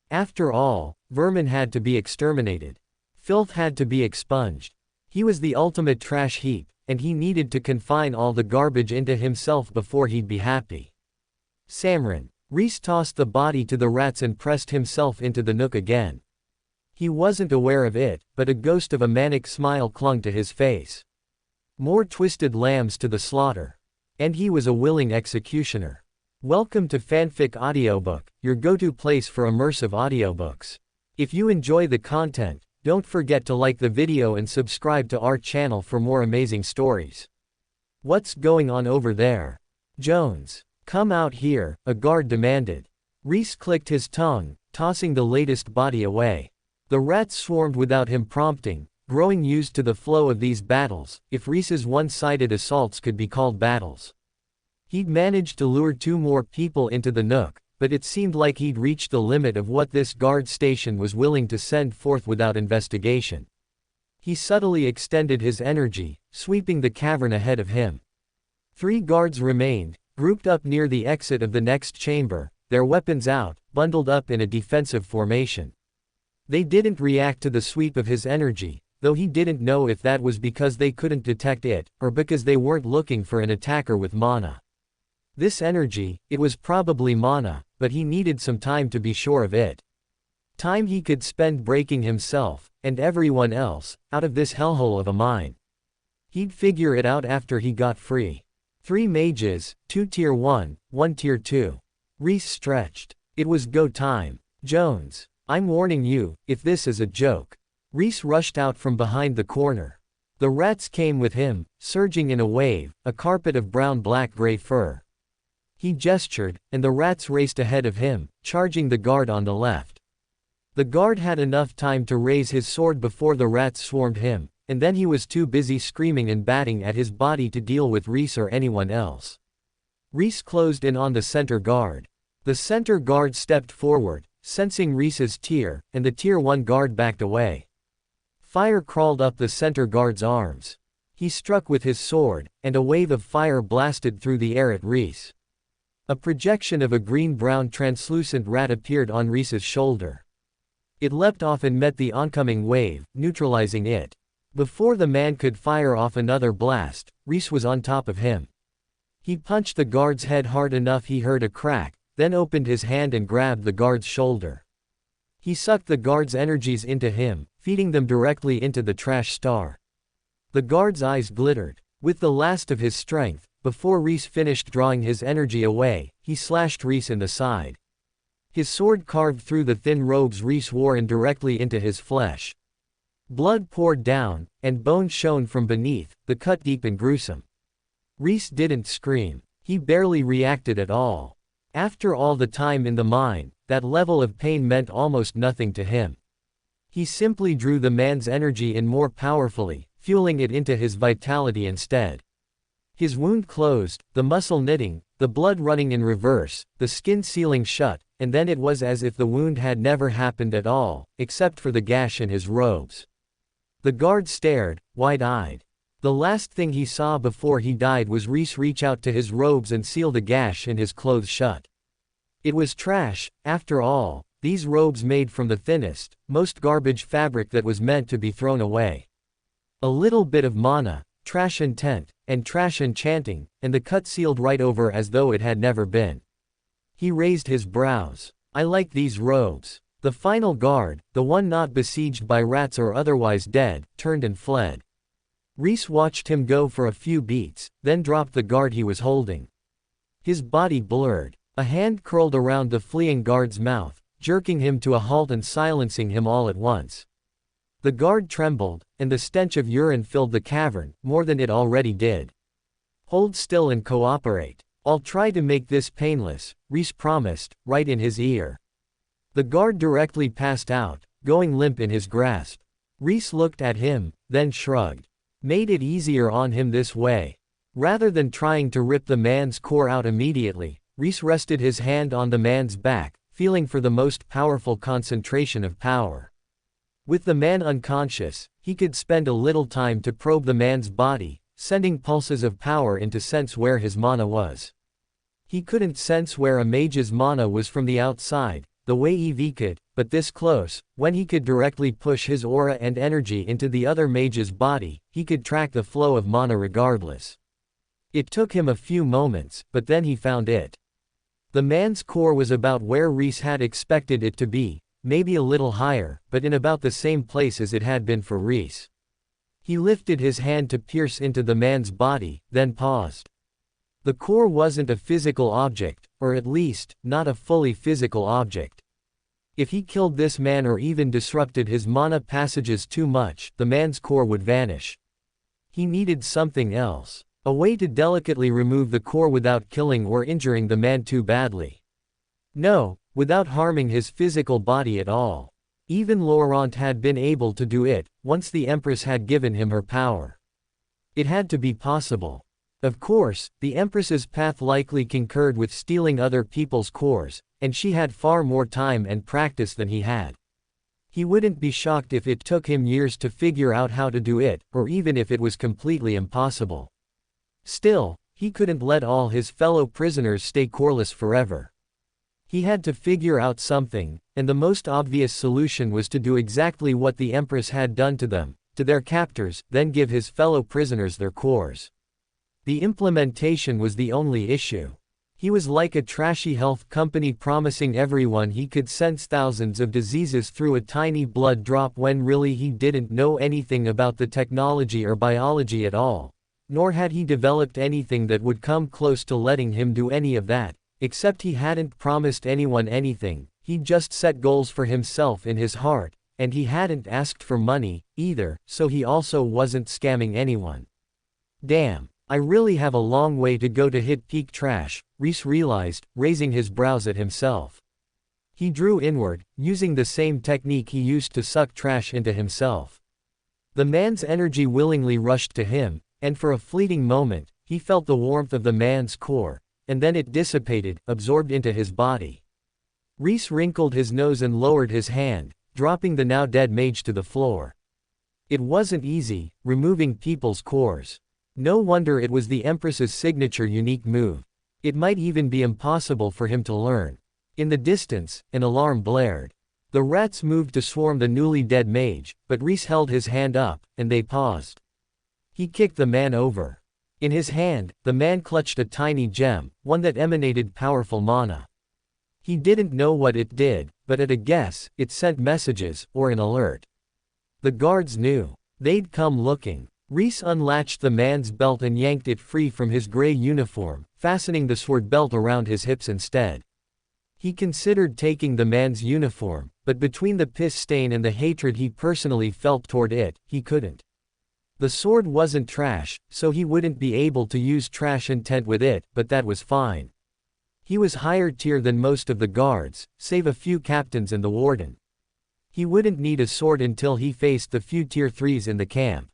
[SPEAKER 1] After all, vermin had to be exterminated. Filth had to be expunged. He was the ultimate trash heap, and he needed to confine all the garbage into himself before he'd be happy. Samrin. Rhys tossed the body to the rats and pressed himself into the nook again. He wasn't aware of it, but a ghost of a manic smile clung to his face. More twisted lambs to the slaughter. And he was a willing executioner. Welcome to Fanfic Audiobook, your go-to place for immersive audiobooks. If you enjoy the content, don't forget to like the video and subscribe to our channel for more amazing stories. What's going on over there? Jones. Come out here, a guard demanded. Rhys clicked his tongue, tossing the latest body away. The rats swarmed without him prompting, growing used to the flow of these battles, if Rhys's one-sided assaults could be called battles. He'd managed to lure 2 more people into the nook, but it seemed like he'd reached the limit of what this guard station was willing to send forth without investigation. He subtly extended his energy, sweeping the cavern ahead of him. 3 guards remained, grouped up near the exit of the next chamber, their weapons out, bundled up in a defensive formation. They didn't react to the sweep of his energy, though he didn't know if that was because they couldn't detect it, or because they weren't looking for an attacker with mana. This energy, it was probably mana, but he needed some time to be sure of it. Time he could spend breaking himself, and everyone else, out of this hellhole of a mine. He'd figure it out after he got free. 3 mages, 2 tier 1, 1 tier 2. Rhys stretched. It was go time. Jones, I'm warning you, if this is a joke. Rhys rushed out from behind the corner. The rats came with him, surging in a wave, a carpet of brown black-gray fur. He gestured, and the rats raced ahead of him, charging the guard on the left. The guard had enough time to raise his sword before the rats swarmed him, and then he was too busy screaming and batting at his body to deal with Rhys or anyone else. Rhys closed in on the center guard. The center guard stepped forward, sensing Rhys's tier, and the tier 1 guard backed away. Fire crawled up the center guard's arms. He struck with his sword, and a wave of fire blasted through the air at Rhys. A projection of a green-brown translucent rat appeared on Rhys's shoulder. It leapt off and met the oncoming wave, neutralizing it. Before the man could fire off another blast, Rhys was on top of him. He punched the guard's head hard enough he heard a crack, then opened his hand and grabbed the guard's shoulder. He sucked the guard's energies into him, feeding them directly into the trash star. The guard's eyes glittered. With the last of his strength, before Rhys finished drawing his energy away, he slashed Rhys in the side. His sword carved through the thin robes Rhys wore and directly into his flesh. Blood poured down, and bone shone from beneath, the cut deep and gruesome. Rhys didn't scream. He barely reacted at all. After all the time in the mine, that level of pain meant almost nothing to him. He simply drew the man's energy in more powerfully, fueling it into his vitality instead. His wound closed, the muscle knitting, the blood running in reverse, the skin sealing shut, and then it was as if the wound had never happened at all, except for the gash in his robes. The guard stared, wide-eyed. The last thing he saw before he died was Rhys reach out to his robes and seal the gash in his clothes shut. It was trash, after all, these robes made from the thinnest, most garbage fabric that was meant to be thrown away. A little bit of mana, trash intent, and trash enchanting, and the cut sealed right over as though it had never been. He raised his brows. I like these robes. The final guard, the one not besieged by rats or otherwise dead, turned and fled. Rhys watched him go for a few beats, then dropped the guard he was holding. His body blurred. A hand curled around the fleeing guard's mouth, jerking him to a halt and silencing him all at once. The guard trembled, and the stench of urine filled the cavern, more than it already did. Hold still and cooperate. I'll try to make this painless, Rhys promised, right in his ear. The guard directly passed out, going limp in his grasp. Rhys looked at him, then shrugged. Made it easier on him this way. Rather than trying to rip the man's core out immediately, Rhys rested his hand on the man's back, feeling for the most powerful concentration of power. With the man unconscious, he could spend a little time to probe the man's body, sending pulses of power in to sense where his mana was. He couldn't sense where a mage's mana was from the outside, the way EV could, but this close, when he could directly push his aura and energy into the other mage's body, he could track the flow of mana regardless. It took him a few moments, but then he found it. The man's core was about where Rhys had expected it to be, maybe a little higher, but in about the same place as it had been for Rhys. He lifted his hand to pierce into the man's body, then paused. The core wasn't a physical object, or at least, not a fully physical object. If he killed this man or even disrupted his mana passages too much, the man's core would vanish. He needed something else. A way to delicately remove the core without killing or injuring the man too badly. No, without harming his physical body at all. Even Laurent had been able to do it, once the Empress had given him her power. It had to be possible. Of course, the Empress's path likely concurred with stealing other people's cores, and she had far more time and practice than he had. He wouldn't be shocked if it took him years to figure out how to do it, or even if it was completely impossible. Still, he couldn't let all his fellow prisoners stay coreless forever. He had to figure out something, and the most obvious solution was to do exactly what the Empress had done to them, to their captors, then give his fellow prisoners their cores. The implementation was the only issue. He was like a trashy health company promising everyone he could sense thousands of diseases through a tiny blood drop when really he didn't know anything about the technology or biology at all. Nor had he developed anything that would come close to letting him do any of that, except he hadn't promised anyone anything, he'd just set goals for himself in his heart, and he hadn't asked for money, either, so he also wasn't scamming anyone. Damn. I really have a long way to go to hit peak trash, Rhys realized, raising his brows at himself. He drew inward, using the same technique he used to suck trash into himself. The man's energy willingly rushed to him, and for a fleeting moment, he felt the warmth of the man's core, and then it dissipated, absorbed into his body. Rhys wrinkled his nose and lowered his hand, dropping the now dead mage to the floor. It wasn't easy, removing people's cores. No wonder it was the Empress's signature unique move. It might even be impossible for him to learn. In the distance, an alarm blared. The rats moved to swarm the newly dead mage, but Rhys held his hand up, and they paused. He kicked the man over. In his hand, the man clutched a tiny gem, one that emanated powerful mana. He didn't know what it did, but at a guess, it sent messages, or an alert. The guards knew. They'd come looking. Rhys unlatched the man's belt and yanked it free from his gray uniform, fastening the sword belt around his hips instead. He considered taking the man's uniform, but between the piss stain and the hatred he personally felt toward it, he couldn't. The sword wasn't trash, so he wouldn't be able to use trash intent with it, but that was fine. He was higher tier than most of the guards, save a few captains and the warden. He wouldn't need a sword until he faced the few tier 3s in the camp.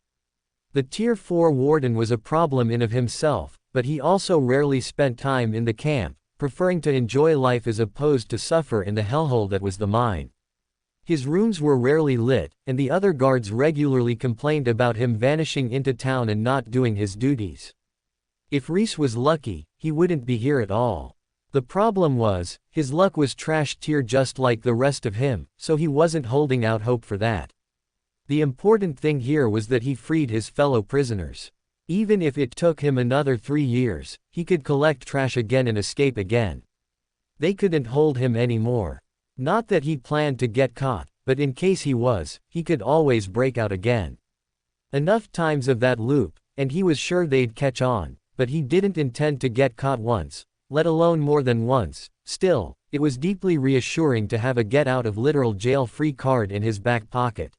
[SPEAKER 1] The Tier 4 warden was a problem in of himself, but he also rarely spent time in the camp, preferring to enjoy life as opposed to suffer in the hellhole that was the mine. His rooms were rarely lit, and the other guards regularly complained about him vanishing into town and not doing his duties. If Rhys was lucky, he wouldn't be here at all. The problem was, his luck was trash tier just like the rest of him, so he wasn't holding out hope for that. The important thing here was that he freed his fellow prisoners. Even if it took him another 3 years, he could collect trash again and escape again. They couldn't hold him anymore. Not that he planned to get caught, but in case he was, he could always break out again. Enough times of that loop, and he was sure they'd catch on, but he didn't intend to get caught once, let alone more than once. Still, it was deeply reassuring to have a get-out-of-literal jail-free card in his back pocket.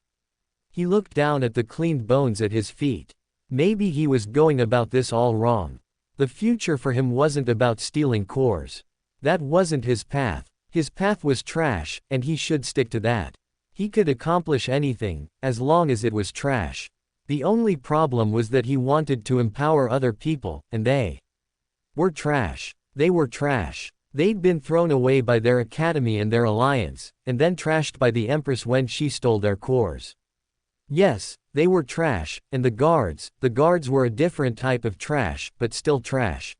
[SPEAKER 1] He looked down at the cleaned bones at his feet. Maybe he was going about this all wrong. The future for him wasn't about stealing cores. That wasn't his path. His path was trash, and he should stick to that. He could accomplish anything, as long as it was trash. The only problem was that he wanted to empower other people, and they were trash. They were trash. They'd been thrown away by their academy and their alliance, and then trashed by the Empress when she stole their cores. Yes, they were trash, and the guards were a different type of trash, but still trash.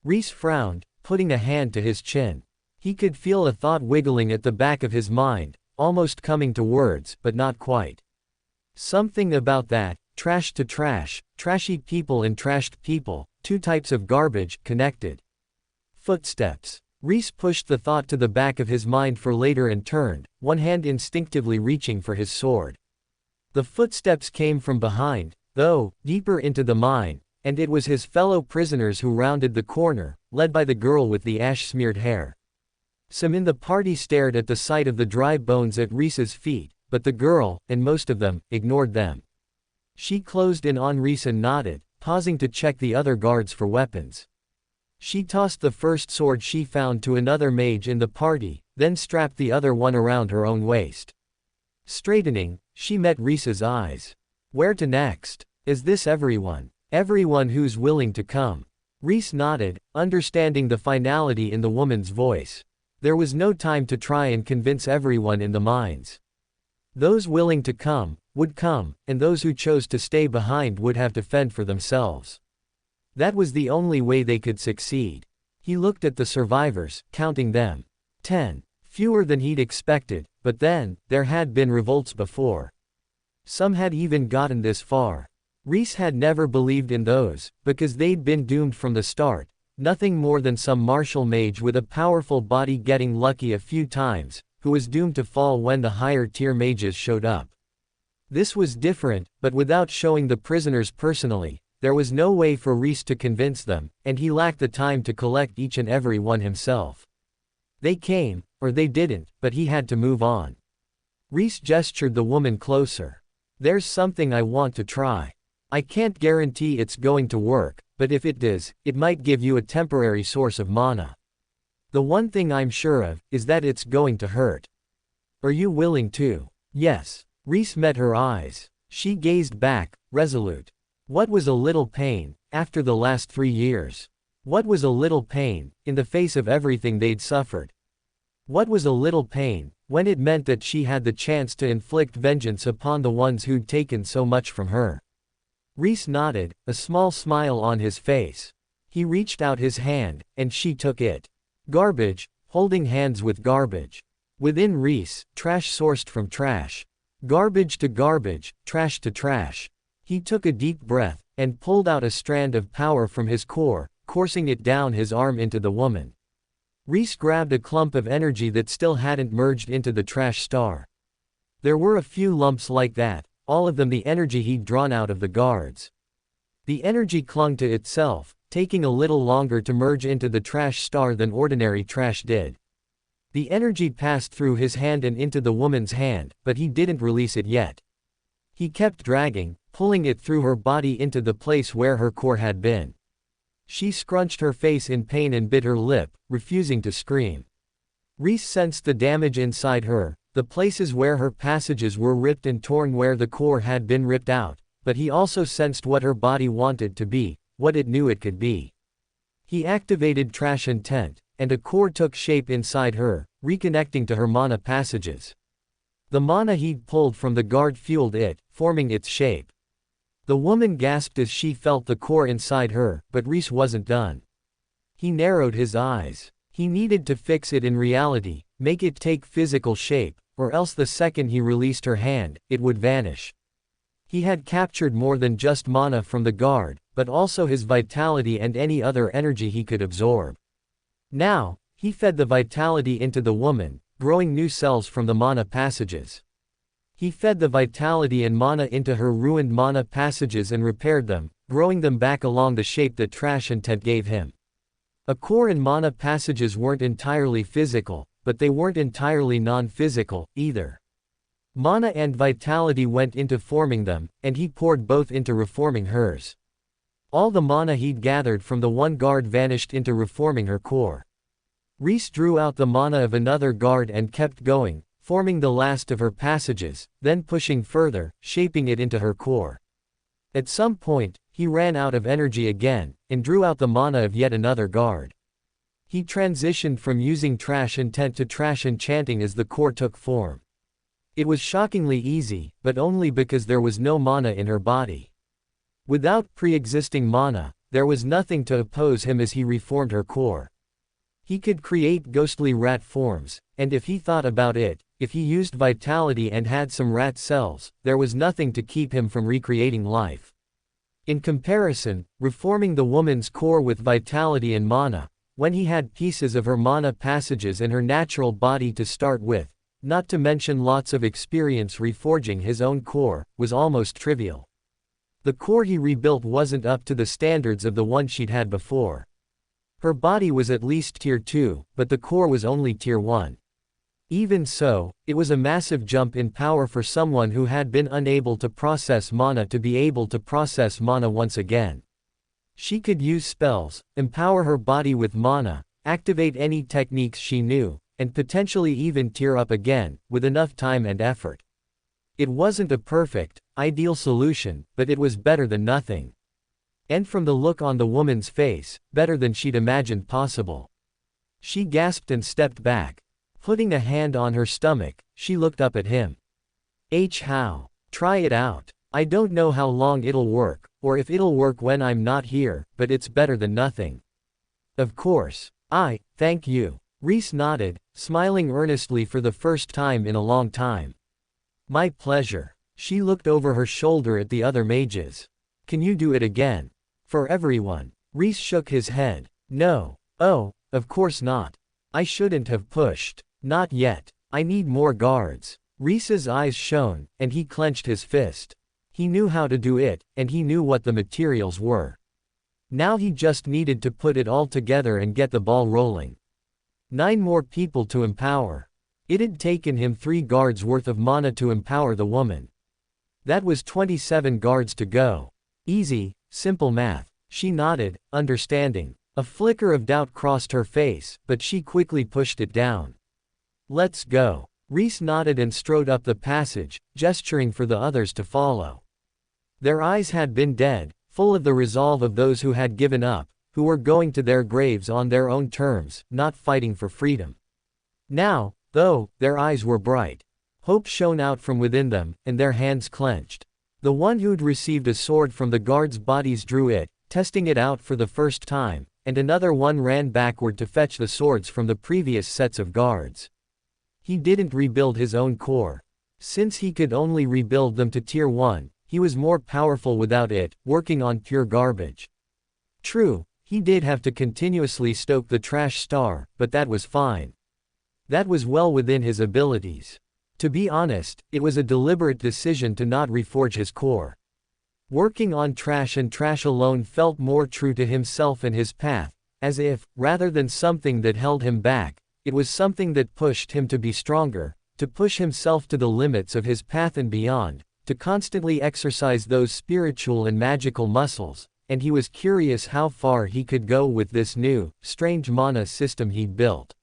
[SPEAKER 1] Rhys frowned, putting a hand to his chin. He could feel a thought wiggling at the back of his mind, almost coming to words, but not quite. Something about that, trash to trash, trashy people and trashed people, two types of garbage, connected. Footsteps. Rhys pushed the thought to the back of his mind for later and turned, one hand instinctively reaching for his sword. The footsteps came from behind, though, deeper into the mine, and it was his fellow prisoners who rounded the corner, led by the girl with the ash-smeared hair. Some in the party stared at the sight of the dry bones at Rhys's feet, but the girl, and most of them, ignored them. She closed in on Rhys and nodded, pausing to check the other guards for weapons. She tossed the first sword she found to another mage in the party, then strapped the other one around her own waist. Straightening, she met Rhys's eyes. Where to next? Is this everyone? Everyone who's willing to come? Rhys nodded, understanding the finality in the woman's voice. There was no time to try and convince everyone in the mines. Those willing to come, would come, and those who chose to stay behind would have to fend for themselves. That was the only way they could succeed. He looked at the survivors, counting them. 10. Fewer than he'd expected, but then, there had been revolts before. Some had even gotten this far. Rhys had never believed in those, because they'd been doomed from the start, nothing more than some martial mage with a powerful body getting lucky a few times, who was doomed to fall when the higher tier mages showed up. This was different, but without showing the prisoners personally, there was no way for Rhys to convince them, and he lacked the time to collect each and every one himself. They came, or they didn't, but he had to move on. Rhys gestured the woman closer. There's something I want to try. I can't guarantee it's going to work, but if it does, it might give you a temporary source of mana. The one thing I'm sure of, is that it's going to hurt. Are you willing to? Yes. Rhys met her eyes. She gazed back, resolute. What was a little pain, after the last 3 years? What was a little pain, in the face of everything they'd suffered? What was a little pain, when it meant that she had the chance to inflict vengeance upon the ones who'd taken so much from her? Rhys nodded, a small smile on his face. He reached out his hand, and she took it. Garbage, holding hands with garbage. Within Rhys, trash sourced from trash. Garbage to garbage, trash to trash. He took a deep breath, and pulled out a strand of power from his core, coursing it down his arm into the woman. Rhys grabbed a clump of energy that still hadn't merged into the trash star. There were a few lumps like that, all of them the energy he'd drawn out of the guards. The energy clung to itself, taking a little longer to merge into the trash star than ordinary trash did. The energy passed through his hand and into the woman's hand, but he didn't release it yet. He kept dragging, pulling it through her body into the place where her core had been. She scrunched her face in pain and bit her lip, refusing to scream. Rhys sensed the damage inside her, the places where her passages were ripped and torn where the core had been ripped out, but he also sensed what her body wanted to be, what it knew it could be. He activated Trash Intent, and a core took shape inside her, reconnecting to her mana passages. The mana he'd pulled from the guard fueled it, forming its shape. The woman gasped as she felt the core inside her, but Rhys wasn't done. He narrowed his eyes. He needed to fix it in reality, make it take physical shape, or else the second he released her hand, it would vanish. He had captured more than just mana from the guard, but also his vitality and any other energy he could absorb. Now, he fed the vitality into the woman, growing new cells from the mana passages. He fed the vitality and mana into her ruined mana passages and repaired them, growing them back along the shape that Trash Intent gave him. A core and mana passages weren't entirely physical, but they weren't entirely non-physical, either. Mana and vitality went into forming them, and he poured both into reforming hers. All the mana he'd gathered from the one guard vanished into reforming her core. Rhys drew out the mana of another guard and kept going, forming the last of her passages, then pushing further, shaping it into her core. At some point, he ran out of energy again, and drew out the mana of yet another guard. He transitioned from using Trash Intent to Trash Enchanting as the core took form. It was shockingly easy, but only because there was no mana in her body. Without pre-existing mana, there was nothing to oppose him as he reformed her core. He could create ghostly rat forms, and if he thought about it, if he used vitality and had some rat cells, there was nothing to keep him from recreating life. In comparison, reforming the woman's core with vitality and mana, when he had pieces of her mana passages and her natural body to start with, not to mention lots of experience reforging his own core, was almost trivial. The core he rebuilt wasn't up to the standards of the one she'd had before. Her body was at least tier 2, but the core was only tier 1. Even so, it was a massive jump in power for someone who had been unable to process mana to be able to process mana once again. She could use spells, empower her body with mana, activate any techniques she knew, and potentially even tear up again, with enough time and effort. It wasn't a perfect, ideal solution, but it was better than nothing. And from the look on the woman's face, better than she'd imagined possible. She gasped and stepped back. Putting a hand on her stomach, she looked up at him. How? Try it out. I don't know how long it'll work, or if it'll work when I'm not here, but it's better than nothing. Of course. Thank you. Rhys nodded, smiling earnestly for the first time in a long time. My pleasure. She looked over her shoulder at the other mages. Can you do it again? For everyone. Rhys shook his head. No. Oh, of course not. I shouldn't have pushed. Not yet. I need more guards. Rhys's eyes shone, and he clenched his fist. He knew how to do it, and he knew what the materials were. Now he just needed to put it all together and get the ball rolling. 9 more people to empower. It had taken him 3 guards worth of mana to empower the woman. That was 27 guards to go. Easy, simple math. She nodded, understanding. A flicker of doubt crossed her face, but she quickly pushed it down. Let's go. Rhys nodded and strode up the passage, gesturing for the others to follow. Their eyes had been dead, full of the resolve of those who had given up, who were going to their graves on their own terms, not fighting for freedom. Now, though, their eyes were bright. Hope shone out from within them, and their hands clenched. The one who'd received a sword from the guards' bodies drew it, testing it out for the first time, and another one ran backward to fetch the swords from the previous sets of guards. He didn't rebuild his own core. Since he could only rebuild them to tier 1, he was more powerful without it, working on pure garbage. True, he did have to continuously stoke the trash star, but that was fine. That was well within his abilities. To be honest, it was a deliberate decision to not reforge his core. Working on trash and trash alone felt more true to himself and his path, as if, rather than something that held him back, it was something that pushed him to be stronger, to push himself to the limits of his path and beyond, to constantly exercise those spiritual and magical muscles, and he was curious how far he could go with this new, strange mana system he'd built.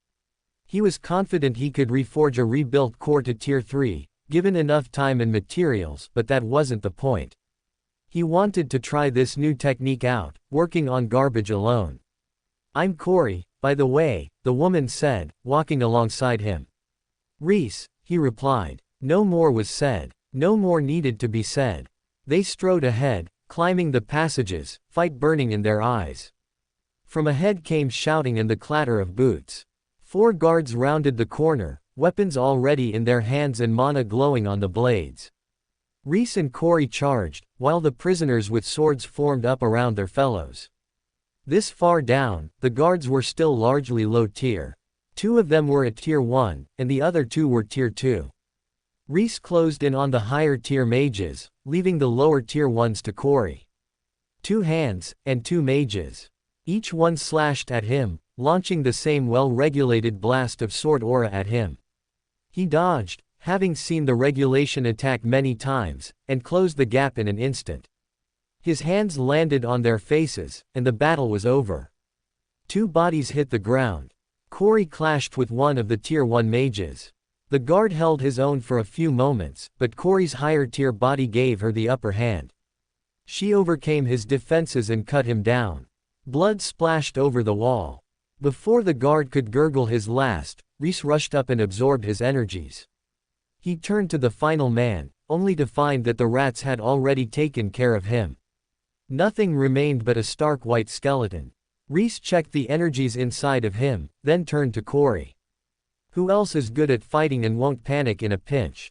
[SPEAKER 1] He was confident he could reforge a rebuilt core to tier 3, given enough time and materials, but that wasn't the point. He wanted to try this new technique out, working on garbage alone. I'm Corey, by the way, the woman said, walking alongside him. Rhys, he replied. No more was said. No more needed to be said. They strode ahead, climbing the passages, fight burning in their eyes. From ahead came shouting and the clatter of boots. 4 guards rounded the corner, weapons already in their hands and mana glowing on the blades. Rhys and Corey charged, while the prisoners with swords formed up around their fellows. This far down, the guards were still largely low tier. 2 of them were at tier 1, and the other 2 were tier 2. Rhys closed in on the higher tier mages, leaving the lower tier ones to Corey. 2 hands, and 2 mages. Each one slashed at him, launching the same well-regulated blast of sword aura at him. He dodged, having seen the regulation attack many times, and closed the gap in an instant. His hands landed on their faces, and the battle was over. 2 bodies hit the ground. Corey clashed with one of the tier 1 mages. The guard held his own for a few moments, but Corey's higher tier body gave her the upper hand. She overcame his defenses and cut him down. Blood splashed over the wall. Before the guard could gurgle his last, Rhys rushed up and absorbed his energies. He turned to the final man, only to find that the rats had already taken care of him. Nothing remained but a stark white skeleton. Rhys checked the energies inside of him, then turned to Corey. Who else is good at fighting and won't panic in a pinch?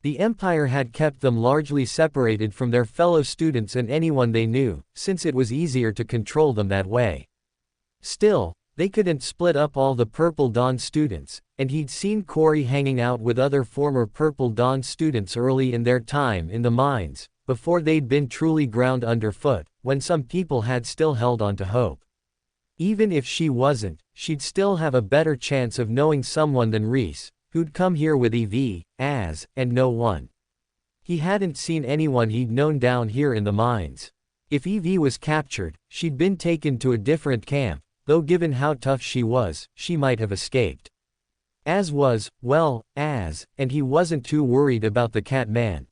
[SPEAKER 1] The Empire had kept them largely separated from their fellow students and anyone they knew, since it was easier to control them that way. Still, they couldn't split up all the Purple Dawn students, and he'd seen Corey hanging out with other former Purple Dawn students early in their time in the mines, before they'd been truly ground underfoot, when some people had still held on to hope. Even if she wasn't, she'd still have a better chance of knowing someone than Rhys, who'd come here with and no one. He hadn't seen anyone he'd known down here in the mines. If was captured, she'd been taken to a different camp, though given how tough she was, she might have escaped. And he wasn't too worried about the cat man.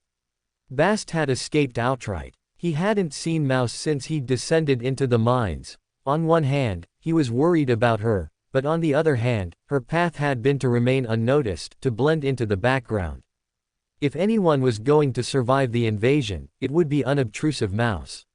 [SPEAKER 1] Bast had escaped outright. He hadn't seen Mouse since he'd descended into the mines. On one hand, he was worried about her, but on the other hand, her path had been to remain unnoticed, to blend into the background. If anyone was going to survive the invasion, it would be unobtrusive Mouse.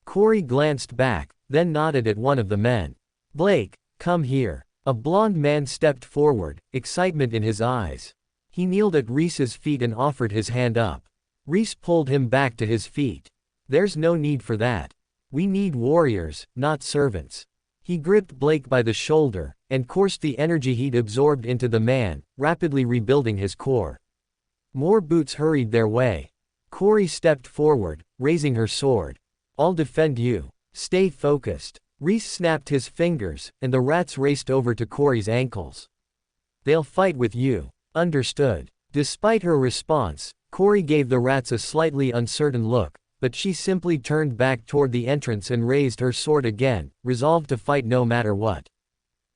[SPEAKER 1] Corey glanced back, then nodded at one of the men. "Blake, come here." A blond man stepped forward, excitement in his eyes. He kneeled at Rhys's feet and offered his hand up. Rhys pulled him back to his feet. "There's no need for that. We need warriors, not servants." He gripped Blake by the shoulder, and coursed the energy he'd absorbed into the man, rapidly rebuilding his core. More boots hurried their way. Corey stepped forward, raising her sword. "I'll defend you. Stay focused." Rhys snapped his fingers, and the rats raced over to Corey's ankles. "They'll fight with you." "Understood." Despite her response, Corey gave the rats a slightly uncertain look, but she simply turned back toward the entrance and raised her sword again, resolved to fight no matter what.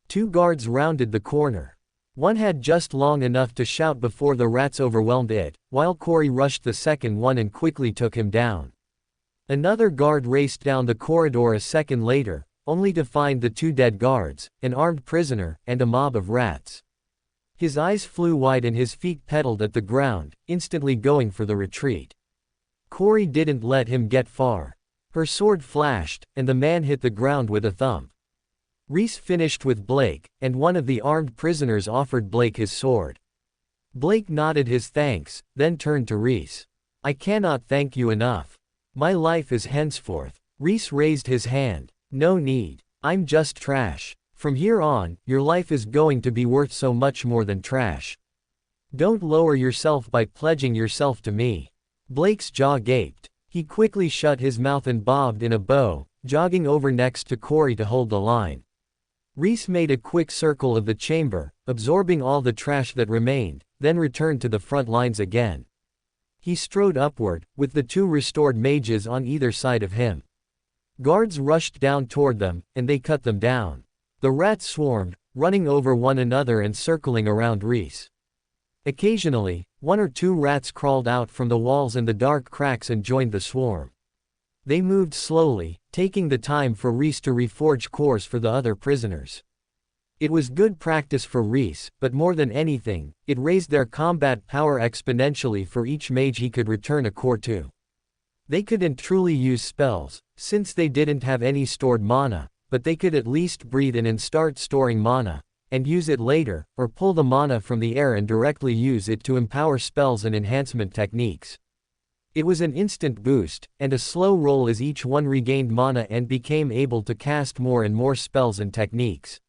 [SPEAKER 1] Two guards rounded the corner. One had just long enough to shout before the rats overwhelmed it, while Corey rushed the second one and quickly took him down. Another guard raced down the corridor a second later, only to find the two dead guards, an armed prisoner, and a mob of rats. His eyes flew wide and his feet pedaled at the ground, instantly going for the retreat. Corey didn't let him get far. Her sword flashed, and the man hit the ground with a thump. Rhys finished with Blake, and one of the armed prisoners offered Blake his sword. Blake nodded his thanks, then turned to Rhys. "I cannot thank you enough. My life is henceforth." Rhys raised his hand. "No need. I'm just trash. From here on, your life is going to be worth so much more than trash. Don't lower yourself by pledging yourself to me." Blake's jaw gaped. He quickly shut his mouth and bobbed in a bow, jogging over next to Corey to hold the line. Rhys made a quick circle of the chamber, absorbing all the trash that remained, then returned to the front lines again. He strode upward, with the two restored mages on either side of him. Guards rushed down toward them, and they cut them down. The rats swarmed, running over one another and circling around Rhys. Occasionally, one or two rats crawled out from the walls and the dark cracks and joined the swarm. They moved slowly, taking the time for Rhys to reforge cores for the other prisoners. It was good practice for Rhys, but more than anything, it raised their combat power exponentially for each mage he could return a core to. They couldn't truly use spells, since they didn't have any stored mana, but they could at least breathe in and start storing mana, and use it later, or pull the mana from the air and directly use it to empower spells and enhancement techniques. It was an instant boost, and a slow roll as each one regained mana and became able to cast more and more spells and techniques.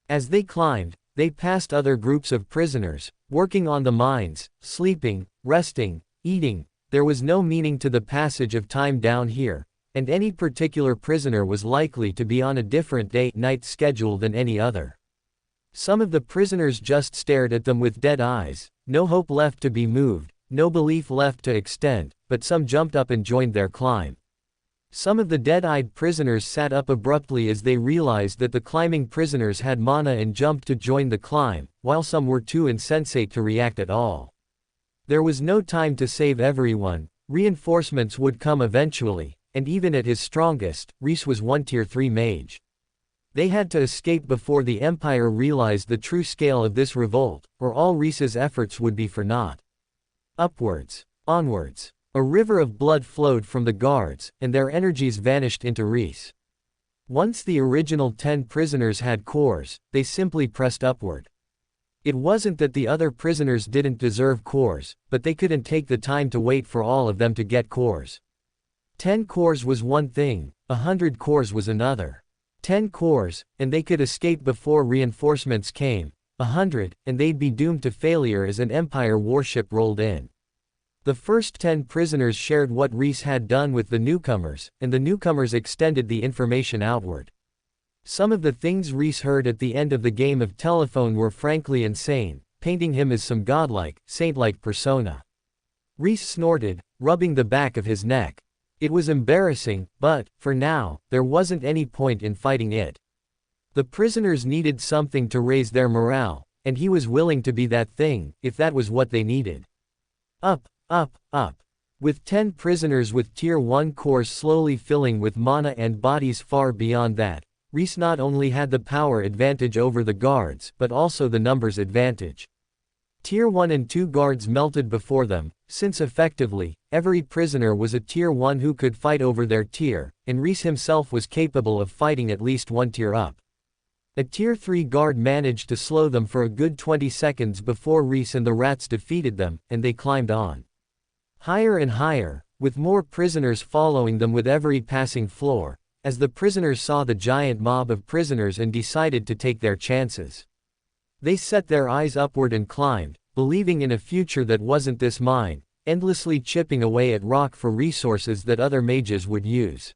[SPEAKER 1] As they climbed, they passed other groups of prisoners, working on the mines, sleeping, resting, eating. There was no meaning to the passage of time down here, and any particular prisoner was likely to be on a different day-night schedule than any other. Some of the prisoners just stared at them with dead eyes, no hope left to be moved, no belief left to extend, but some jumped up and joined their climb. Some of the dead-eyed prisoners sat up abruptly as they realized that the climbing prisoners had mana and jumped to join the climb, while some were too insensate to react at all. There was no time to save everyone, reinforcements would come eventually, and even at his strongest, Rhys was one tier 3 mage. They had to escape before the Empire realized the true scale of this revolt, or all Rhys's efforts would be for naught. Upwards. Onwards. A river of blood flowed from the guards, and their energies vanished into Rhys. Once the original 10 prisoners had cores, they simply pressed upward. It wasn't that the other prisoners didn't deserve cores, but they couldn't take the time to wait for all of them to get cores. 10 cores was one thing, 100 cores was another. 10 cores, and they could escape before reinforcements came. 100, and they'd be doomed to failure as an Empire warship rolled in. The first 10 prisoners shared what Rhys had done with the newcomers, and the newcomers extended the information outward. Some of the things Rhys heard at the end of the game of telephone were frankly insane, painting him as some godlike, saint-like persona. Rhys snorted, rubbing the back of his neck. It was embarrassing, but, for now, there wasn't any point in fighting it. The prisoners needed something to raise their morale, and he was willing to be that thing, if that was what they needed. Up, up, up. With 10 prisoners with Tier 1 cores slowly filling with mana and bodies far beyond that, Rhys not only had the power advantage over the guards, but also the numbers advantage. Tier 1 and 2 guards melted before them, since effectively, every prisoner was a Tier 1 who could fight over their tier, and Rhys himself was capable of fighting at least one tier up. A Tier 3 guard managed to slow them for a good 20 seconds before Rhys and the rats defeated them, and they climbed on. Higher and higher, with more prisoners following them with every passing floor, as the prisoners saw the giant mob of prisoners and decided to take their chances. They set their eyes upward and climbed, believing in a future that wasn't this mine, endlessly chipping away at rock for resources that other mages would use.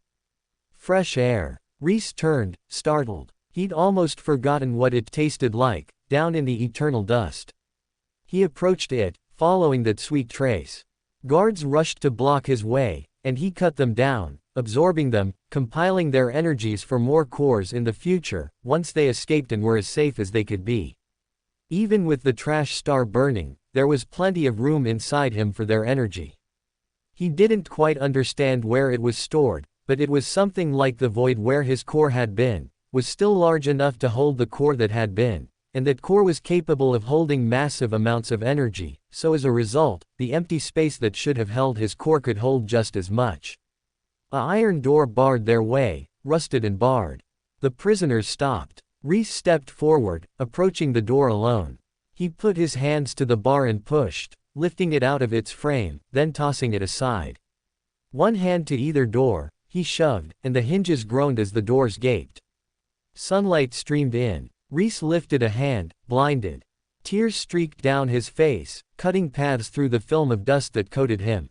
[SPEAKER 1] Fresh air. Rhys turned, startled. He'd almost forgotten what it tasted like, down in the eternal dust. He approached it, following that sweet trace. Guards rushed to block his way, and he cut them down, absorbing them, compiling their energies for more cores in the future, once they escaped and were as safe as they could be. Even with the trash star burning, there was plenty of room inside him for their energy. He didn't quite understand where it was stored, but it was something like the void where his core had been, was still large enough to hold the core that had been, and that core was capable of holding massive amounts of energy, so as a result, the empty space that should have held his core could hold just as much. An iron door barred their way, rusted and barred. The prisoners stopped. Rhys stepped forward, approaching the door alone. He put his hands to the bar and pushed, lifting it out of its frame, then tossing it aside. One hand to either door, he shoved, and the hinges groaned as the doors gaped. Sunlight streamed in. Rhys lifted a hand, blinded. Tears streaked down his face, cutting paths through the film of dust that coated him.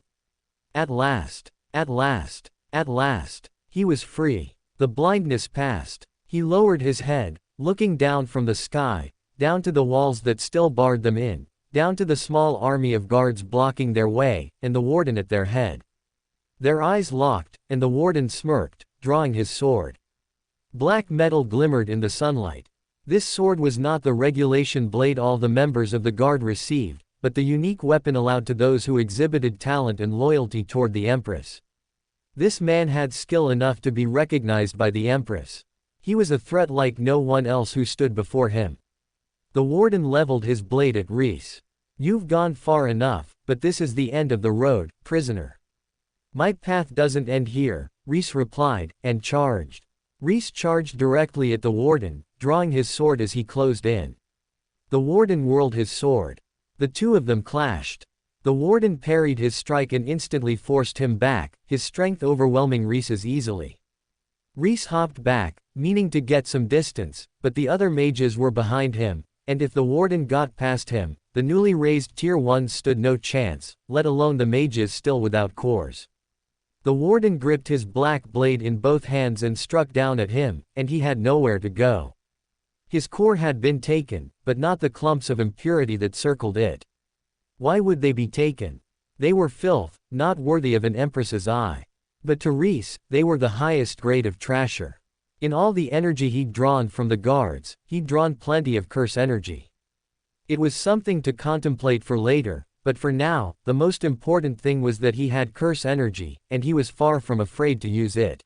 [SPEAKER 1] At last, at last, at last, he was free. The blindness passed. He lowered his head, looking down from the sky, down to the walls that still barred them in, down to the small army of guards blocking their way, and the warden at their head. Their eyes locked, and the warden smirked, drawing his sword. Black metal glimmered in the sunlight. This sword was not the regulation blade all the members of the guard received, but the unique weapon allowed to those who exhibited talent and loyalty toward the Empress. This man had skill enough to be recognized by the Empress. He was a threat like no one else who stood before him. The warden leveled his blade at Rhys. "You've gone far enough, but this is the end of the road, prisoner." "My path doesn't end here," Rhys replied, and charged. Rhys charged directly at the warden, drawing his sword as he closed in. The warden whirled his sword. The two of them clashed. The warden parried his strike and instantly forced him back, his strength overwhelming Rhys's easily. Rhys hopped back, meaning to get some distance, but the other mages were behind him, and if the warden got past him, the newly raised Tier 1 stood no chance, let alone the mages still without cores. The warden gripped his black blade in both hands and struck down at him, and he had nowhere to go. His core had been taken, but not the clumps of impurity that circled it. Why would they be taken? They were filth, not worthy of an empress's eye. But to Rhys, they were the highest grade of trasher. In all the energy he'd drawn from the guards, he'd drawn plenty of curse energy. It was something to contemplate for later, but for now, the most important thing was that he had curse energy, and he was far from afraid to use it.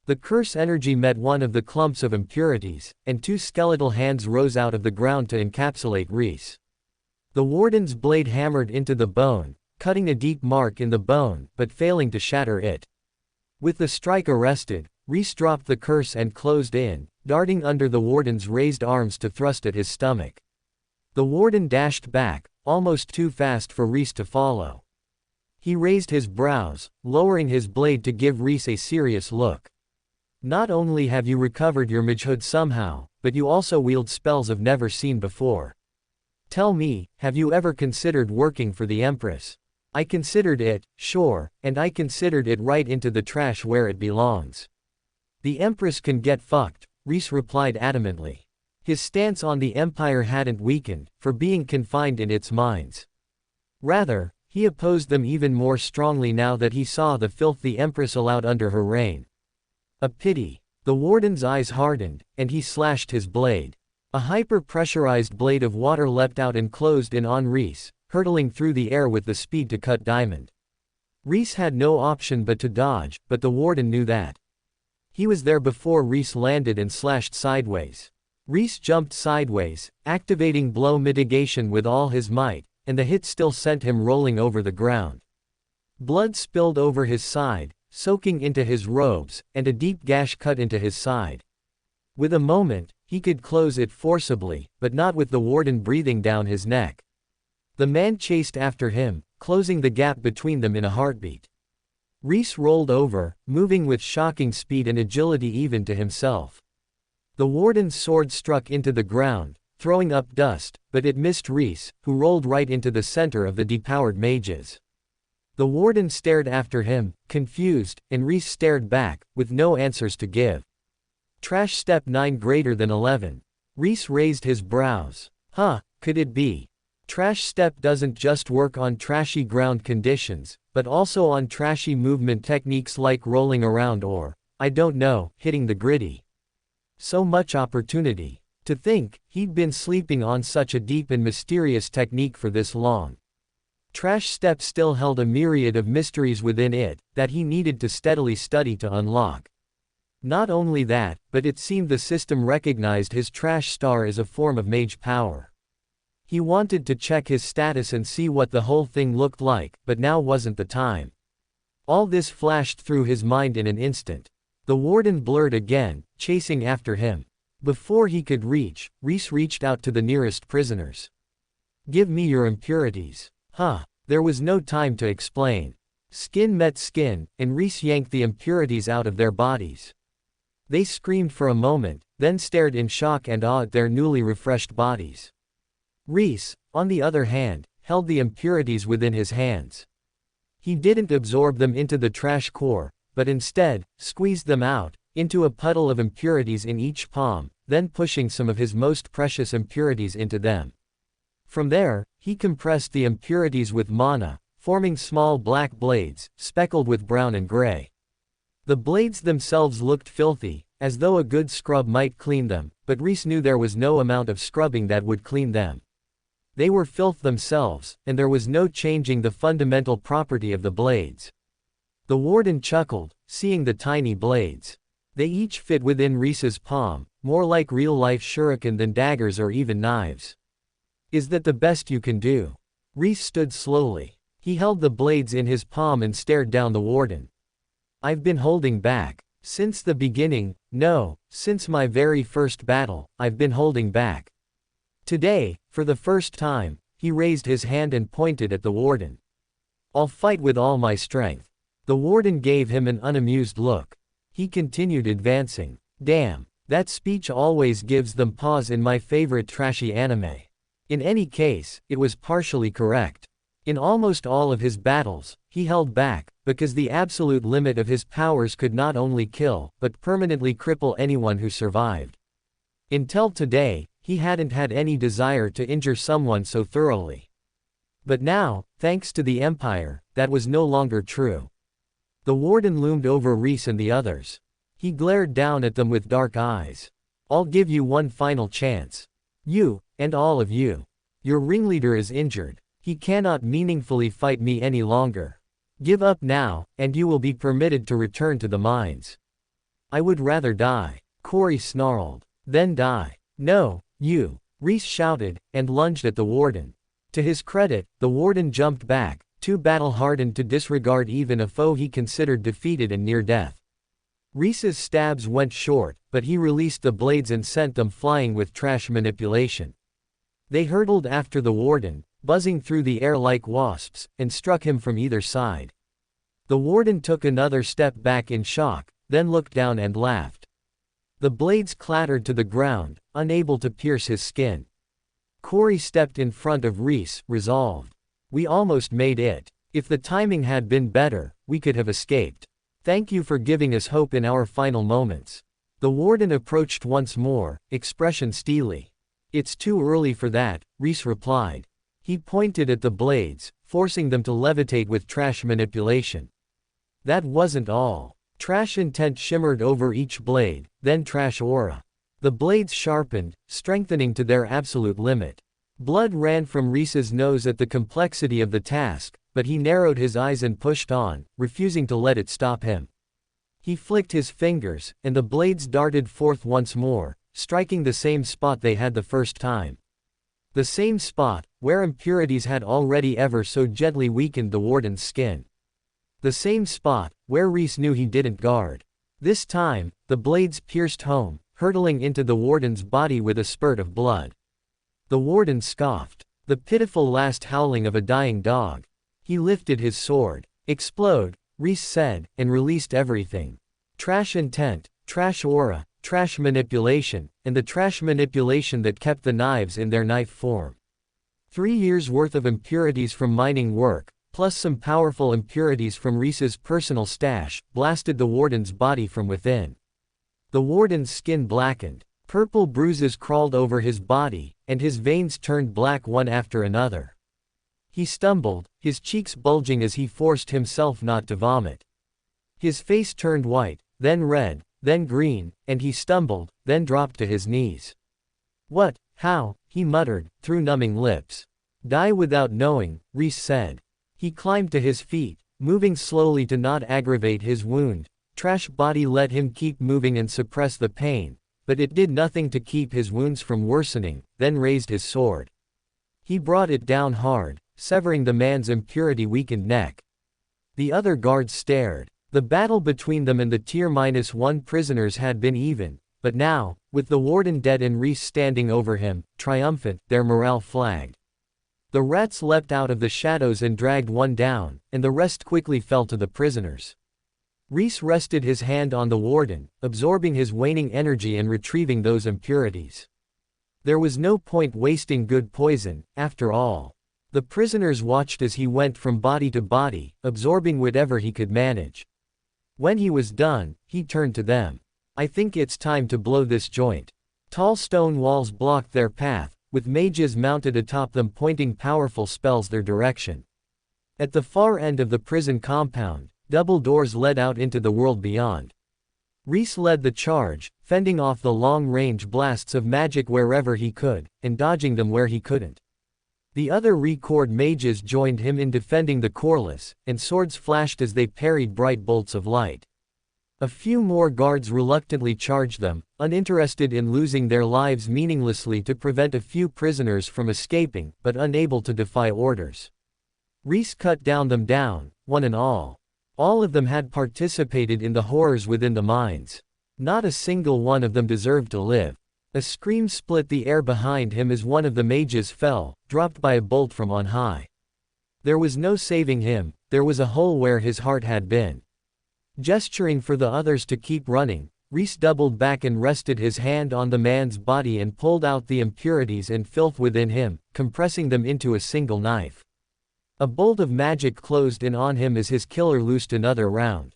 [SPEAKER 1] The curse energy met one of the clumps of impurities, and two skeletal hands rose out of the ground to encapsulate Rhys. The warden's blade hammered into the bone, cutting a deep mark in the bone, but failing to shatter it. With the strike arrested, Rhys dropped the curse and closed in, darting under the warden's raised arms to thrust at his stomach. The warden dashed back, almost too fast for Rhys to follow. He raised his brows, lowering his blade to give Rhys a serious look. "Not only have you recovered your magehood somehow, but you also wield spells I've never seen before. Tell me, have you ever considered working for the Empress?" "I considered it, sure, and I considered it right into the trash where it belongs." "The Empress can get fucked," Rhys replied adamantly. His stance on the Empire hadn't weakened, for being confined in its mines. Rather, he opposed them even more strongly now that he saw the filth the Empress allowed under her reign. A pity. The warden's eyes hardened, and he slashed his blade. A hyper-pressurized blade of water leapt out and closed in on Rhys, hurtling through the air with the speed to cut diamond. Rhys had no option but to dodge, but the warden knew that. He was there before Rhys landed and slashed sideways. Rhys jumped sideways, activating blow mitigation with all his might, and the hit still sent him rolling over the ground. Blood spilled over his side, soaking into his robes, and a deep gash cut into his side. With a moment, he could close it forcibly, but not with the warden breathing down his neck. The man chased after him, closing the gap between them in a heartbeat. Rhys rolled over, moving with shocking speed and agility even to himself. The warden's sword struck into the ground, throwing up dust, but it missed Rhys, who rolled right into the center of the depowered mages. The warden stared after him, confused, and Rhys stared back, with no answers to give. Trash step 9 greater than 11. Rhys raised his brows. Huh, could it be? Trash step doesn't just work on trashy ground conditions, but also on trashy movement techniques like rolling around or, I don't know, hitting the gritty. So much opportunity. To think, he'd been sleeping on such a deep and mysterious technique for this long. Trash step still held a myriad of mysteries within it, that he needed to steadily study to unlock. Not only that, but it seemed the system recognized his trash star as a form of mage power. He wanted to check his status and see what the whole thing looked like, but now wasn't the time. All this flashed through his mind in an instant. The warden blurred again, chasing after him. Before he could reach, Rhys reached out to the nearest prisoners. Give me your impurities. Huh. There was no time to explain. Skin met skin, and Rhys yanked the impurities out of their bodies. They screamed for a moment, then stared in shock and awe at their newly refreshed bodies. Rhys, on the other hand, held the impurities within his hands. He didn't absorb them into the trash core, but instead, squeezed them out, into a puddle of impurities in each palm, then pushing some of his most precious impurities into them. From there, he compressed the impurities with mana, forming small black blades, speckled with brown and gray. The blades themselves looked filthy, as though a good scrub might clean them, but Rhys knew there was no amount of scrubbing that would clean them. They were filth themselves, and there was no changing the fundamental property of the blades. The warden chuckled, seeing the tiny blades. They each fit within Rhys's palm, more like real-life shuriken than daggers or even knives. Is that the best you can do? Rhys stood slowly. He held the blades in his palm and stared down the warden. I've been holding back. Since the beginning, no, since my very first battle, I've been holding back. Today, for the first time, he raised his hand and pointed at the warden. I'll fight with all my strength. The warden gave him an unamused look. He continued advancing. Damn, that speech always gives them pause in my favorite trashy anime. In any case, it was partially correct. In almost all of his battles, he held back, because the absolute limit of his powers could not only kill, but permanently cripple anyone who survived. Until today, he hadn't had any desire to injure someone so thoroughly. But now, thanks to the Empire, that was no longer true. The warden loomed over Rhys and the others. He glared down at them with dark eyes. I'll give you one final chance. You, and all of you. Your ringleader is injured. He cannot meaningfully fight me any longer. Give up now, and you will be permitted to return to the mines. I would rather die. Corey snarled. Then die. No, you. Rhys shouted, and lunged at the warden. To his credit, the warden jumped back, too battle-hardened to disregard even a foe he considered defeated and near death. Rhys's stabs went short, but he released the blades and sent them flying with trash manipulation. They hurtled after the warden, buzzing through the air like wasps, and struck him from either side. The warden took another step back in shock, then looked down and laughed. The blades clattered to the ground, unable to pierce his skin. Corey stepped in front of Rhys, resolved. We almost made it. If the timing had been better, we could have escaped. Thank you for giving us hope in our final moments. The warden approached once more, expression steely. It's too early for that, Rhys replied. He pointed at the blades, forcing them to levitate with trash manipulation. That wasn't all. Trash intent shimmered over each blade, then trash aura. The blades sharpened, strengthening to their absolute limit. Blood ran from Rhys's nose at the complexity of the task, but he narrowed his eyes and pushed on, refusing to let it stop him. He flicked his fingers, and the blades darted forth once more, striking the same spot they had the first time. The same spot, where impurities had already ever so gently weakened the warden's skin. The same spot, where Rhys knew he didn't guard. This time, the blades pierced home, hurtling into the warden's body with a spurt of blood. The warden scoffed, the pitiful last howling of a dying dog. He lifted his sword. Explode, Rhys said, and released everything. Trash intent, trash aura, trash manipulation, and the trash manipulation that kept the knives in their knife form. 3 years' worth of impurities from mining work, plus some powerful impurities from Rhys's personal stash, blasted the warden's body from within. The warden's skin blackened. Purple bruises crawled over his body, and his veins turned black one after another. He stumbled, his cheeks bulging as he forced himself not to vomit. His face turned white, then red, then green, and he stumbled, then dropped to his knees. "What? How?" he muttered, through numbing lips. "Die without knowing," Rhys said. He climbed to his feet, moving slowly to not aggravate his wound. Trash body let him keep moving and suppress the pain, but it did nothing to keep his wounds from worsening, then raised his sword. He brought it down hard, severing the man's impurity-weakened neck. The other guards stared. The battle between them and the Tier -1 prisoners had been even, but now, with the warden dead and Rhys standing over him, triumphant, their morale flagged. The rats leapt out of the shadows and dragged one down, and the rest quickly fell to the prisoners. Rhys rested his hand on the warden, absorbing his waning energy and retrieving those impurities. There was no point wasting good poison, after all. The prisoners watched as he went from body to body, absorbing whatever he could manage. When he was done, he turned to them. "I think it's time to blow this joint." Tall stone walls blocked their path, with mages mounted atop them pointing powerful spells their direction. At the far end of the prison compound, double doors led out into the world beyond. Rhys led the charge, fending off the long-range blasts of magic wherever he could, and dodging them where he couldn't. The other record mages joined him in defending the coreless, and swords flashed as they parried bright bolts of light. A few more guards reluctantly charged them, uninterested in losing their lives meaninglessly to prevent a few prisoners from escaping, but unable to defy orders. Rhys cut them down, one and all. All of them had participated in the horrors within the mines. Not a single one of them deserved to live. A scream split the air behind him as one of the mages fell, dropped by a bolt from on high. There was no saving him, there was a hole where his heart had been. Gesturing for the others to keep running, Rhys doubled back and rested his hand on the man's body and pulled out the impurities and filth within him, compressing them into a single knife. A bolt of magic closed in on him as his killer loosed another round.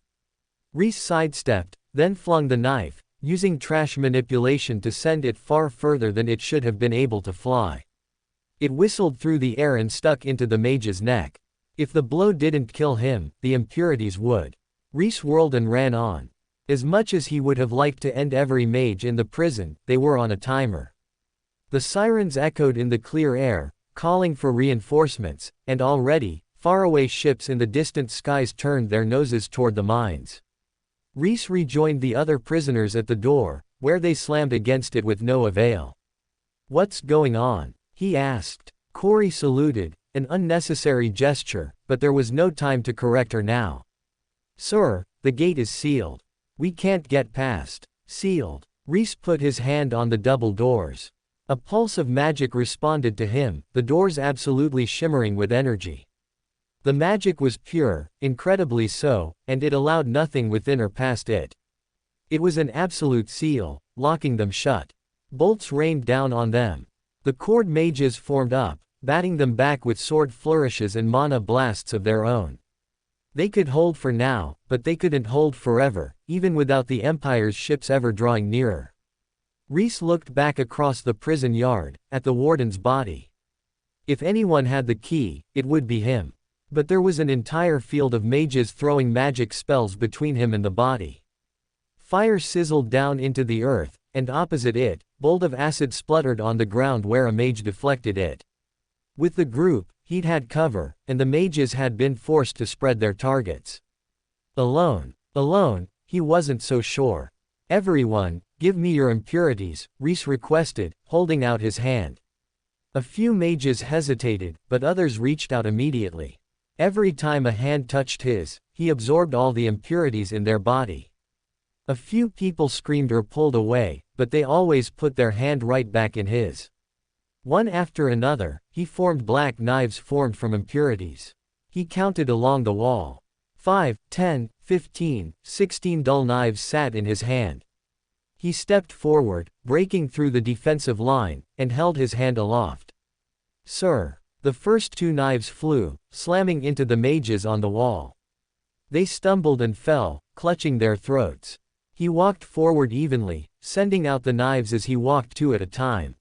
[SPEAKER 1] Rhys sidestepped, then flung the knife, using trash manipulation to send it far further than it should have been able to fly. It whistled through the air and stuck into the mage's neck. If the blow didn't kill him, the impurities would. Rhys whirled and ran on. As much as he would have liked to end every mage in the prison, they were on a timer. The sirens echoed in the clear air, calling for reinforcements, and already, faraway ships in the distant skies turned their noses toward the mines. Rhys rejoined the other prisoners at the door, where they slammed against it with no avail. "What's going on?" he asked. Corey saluted, an unnecessary gesture, but there was no time to correct her now. "Sir, the gate is sealed. We can't get past." "Sealed." Rhys put his hand on the double doors. A pulse of magic responded to him, the doors absolutely shimmering with energy. The magic was pure, incredibly so, and it allowed nothing within or past it. It was an absolute seal, locking them shut. Bolts rained down on them. The cord mages formed up, batting them back with sword flourishes and mana blasts of their own. They could hold for now, but they couldn't hold forever, even without the Empire's ships ever drawing nearer. Rhys looked back across the prison yard, at the warden's body. If anyone had the key, it would be him. But there was an entire field of mages throwing magic spells between him and the body. Fire sizzled down into the earth, and opposite it, bolt of acid spluttered on the ground where a mage deflected it. With the group, he'd had cover, and the mages had been forced to spread their targets. Alone, he wasn't so sure. Everyone, give me your impurities, Rhys requested, holding out his hand. A few mages hesitated, but others reached out immediately. Every time a hand touched his, he absorbed all the impurities in their body. A few people screamed or pulled away, but they always put their hand right back in his. One after another, he formed black knives formed from impurities. He counted along the wall. 5, 10, 15, 16 dull knives sat in his hand. He stepped forward, breaking through the defensive line, and held his hand aloft. Sir. The first 2 knives flew, slamming into the mages on the wall. They stumbled and fell, clutching their throats. He walked forward evenly, sending out the knives as he walked 2 at a time.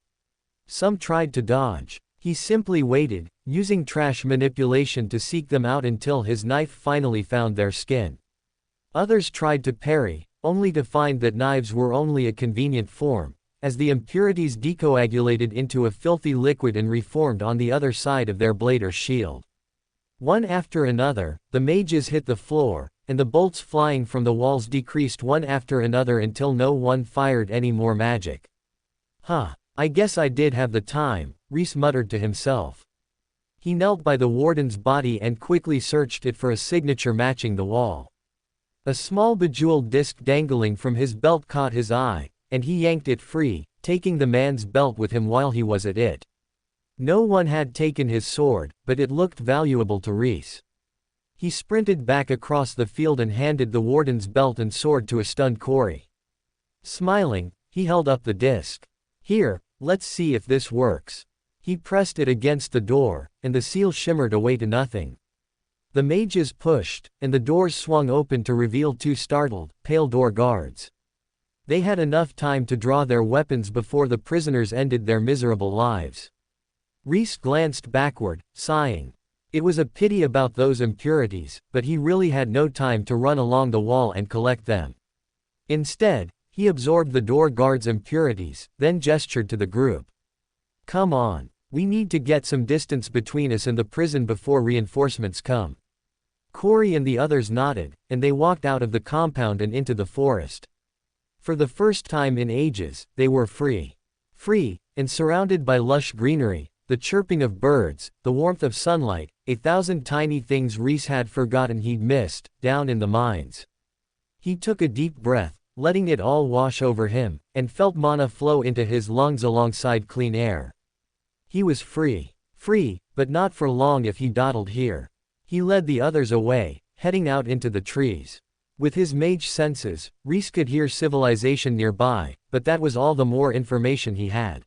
[SPEAKER 1] Some tried to dodge. He simply waited, using trash manipulation to seek them out until his knife finally found their skin. Others tried to parry, only to find that knives were only a convenient form, as the impurities decoagulated into a filthy liquid and reformed on the other side of their blade or shield. One after another, the mages hit the floor, and the bolts flying from the walls decreased one after another until no one fired any more magic. I guess I did have the time, Rhys muttered to himself. He knelt by the warden's body and quickly searched it for a signature matching the wall. A small bejeweled disc dangling from his belt caught his eye, and he yanked it free, taking the man's belt with him while he was at it. No one had taken his sword, but it looked valuable to Rhys. He sprinted back across the field and handed the warden's belt and sword to a stunned Corey. Smiling, he held up the disc. Here, let's see if this works. He pressed it against the door, and the seal shimmered away to nothing. The mages pushed, and the doors swung open to reveal 2 startled, pale door guards. They had enough time to draw their weapons before the prisoners ended their miserable lives. Rhys glanced backward, sighing. It was a pity about those impurities, but he really had no time to run along the wall and collect them. Instead, he absorbed the door guards' impurities, then gestured to the group. Come on, we need to get some distance between us and the prison before reinforcements come. Corey and the others nodded, and they walked out of the compound and into the forest. For the first time in ages, they were free. Free, and surrounded by lush greenery, the chirping of birds, the warmth of sunlight, 1,000 tiny things Rhys had forgotten he'd missed, down in the mines. He took a deep breath, letting it all wash over him, and felt mana flow into his lungs alongside clean air. He was free. Free, but not for long if he dawdled here. He led the others away, heading out into the trees. With his mage senses, Rhys could hear civilization nearby, but that was all the more information he had.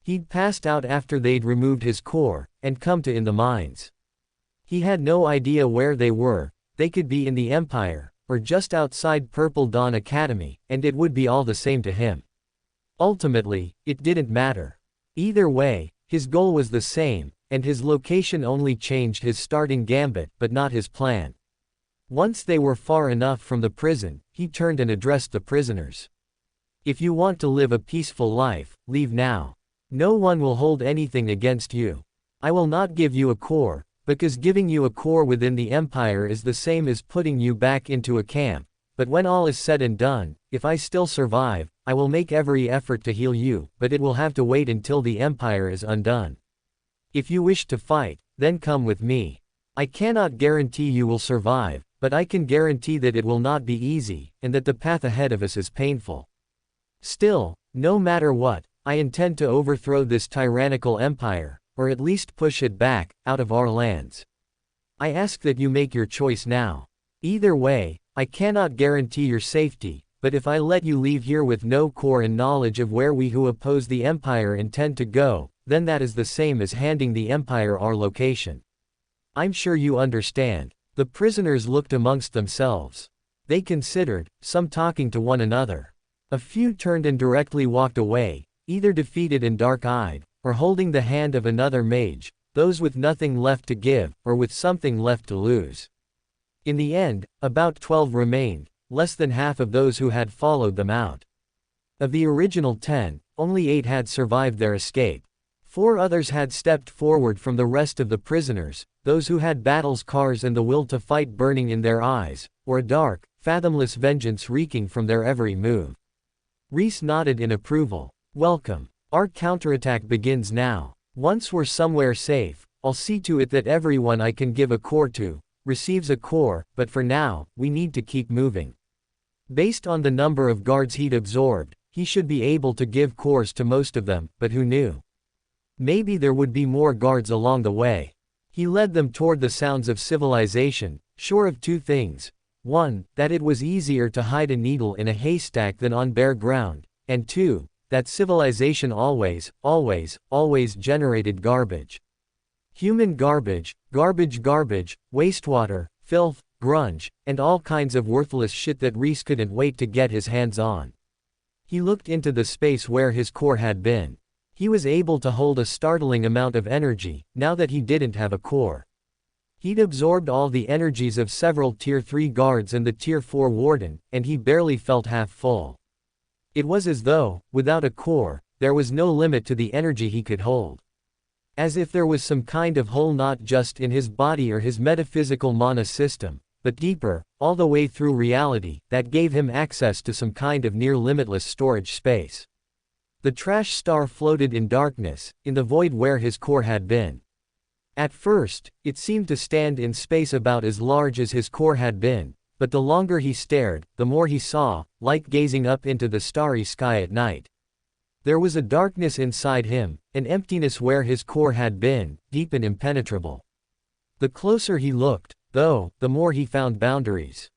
[SPEAKER 1] He'd passed out after they'd removed his core, and come to in the mines. He had no idea where they were. They could be in the Empire, or just outside Purple Dawn Academy, and it would be all the same to him. Ultimately, it didn't matter. Either way, his goal was the same, and his location only changed his starting gambit but not his plan. Once they were far enough from the prison, he turned and addressed the prisoners. If you want to live a peaceful life, leave now. No one will hold anything against you. I will not give you a core, because giving you a core within the Empire is the same as putting you back into a camp, but when all is said and done, if I still survive, I will make every effort to heal you, but it will have to wait until the Empire is undone. If you wish to fight, then come with me. I cannot guarantee you will survive, but I can guarantee that it will not be easy, and that the path ahead of us is painful. Still, no matter what, I intend to overthrow this tyrannical empire, or at least push it back, out of our lands. I ask that you make your choice now. Either way, I cannot guarantee your safety, but if I let you leave here with no core and knowledge of where we who oppose the empire intend to go, then that is the same as handing the empire our location. I'm sure you understand. The prisoners looked amongst themselves. They considered, some talking to one another. A few turned and directly walked away, either defeated and dark-eyed, or holding the hand of another mage, those with nothing left to give, or with something left to lose. In the end, about 12 remained, less than half of those who had followed them out. Of the original 10, only 8 had survived their escape. 4 others had stepped forward from the rest of the prisoners, those who had battle scars and the will to fight burning in their eyes, or a dark, fathomless vengeance reeking from their every move. Rhys nodded in approval. Welcome. Our counterattack begins now. Once we're somewhere safe, I'll see to it that everyone I can give a core to receives a core, but for now, we need to keep moving. Based on the number of guards he'd absorbed, he should be able to give cores to most of them, but who knew? Maybe there would be more guards along the way. He led them toward the sounds of civilization, sure of 2 things. 1, that it was easier to hide a needle in a haystack than on bare ground, and 2, that civilization always generated garbage. Human garbage, wastewater, filth, grunge, and all kinds of worthless shit that Rhys couldn't wait to get his hands on. He looked into the space where his core had been. He was able to hold a startling amount of energy, now that he didn't have a core. He'd absorbed all the energies of several Tier 3 guards and the Tier 4 warden, and he barely felt half full. It was as though, without a core, there was no limit to the energy he could hold. As if there was some kind of hole not just in his body or his metaphysical mana system, but deeper, all the way through reality, that gave him access to some kind of near-limitless storage space. The trash star floated in darkness, in the void where his core had been. At first, it seemed to stand in space about as large as his core had been, but the longer he stared, the more he saw, like gazing up into the starry sky at night. There was a darkness inside him, an emptiness where his core had been, deep and impenetrable. The closer he looked, though, the more he found boundaries.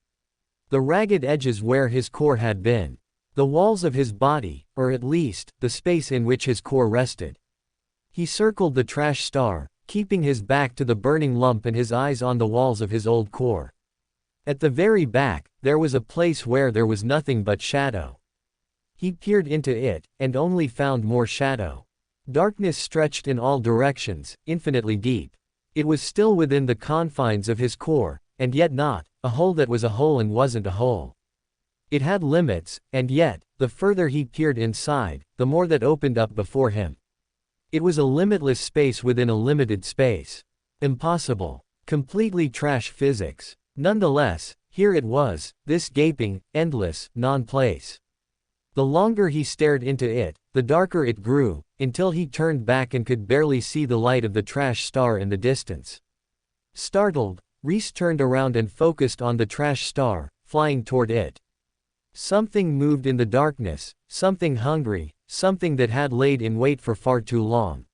[SPEAKER 1] The ragged edges where his core had been. The walls of his body, or at least, the space in which his core rested. He circled the trash star, keeping his back to the burning lump and his eyes on the walls of his old core. At the very back, there was a place where there was nothing but shadow. He peered into it, and only found more shadow. Darkness stretched in all directions, infinitely deep. It was still within the confines of his core, and yet not, a hole that was a hole and wasn't a hole. It had limits, and yet, the further he peered inside, the more that opened up before him. It was a limitless space within a limited space. Impossible. Completely trash physics. Nonetheless, here it was, this gaping, endless, non-place. The longer he stared into it, the darker it grew, until he turned back and could barely see the light of the trash star in the distance. Startled, Rhys turned around and focused on the trash star, flying toward it. Something moved in the darkness, something hungry, something that had laid in wait for far too long.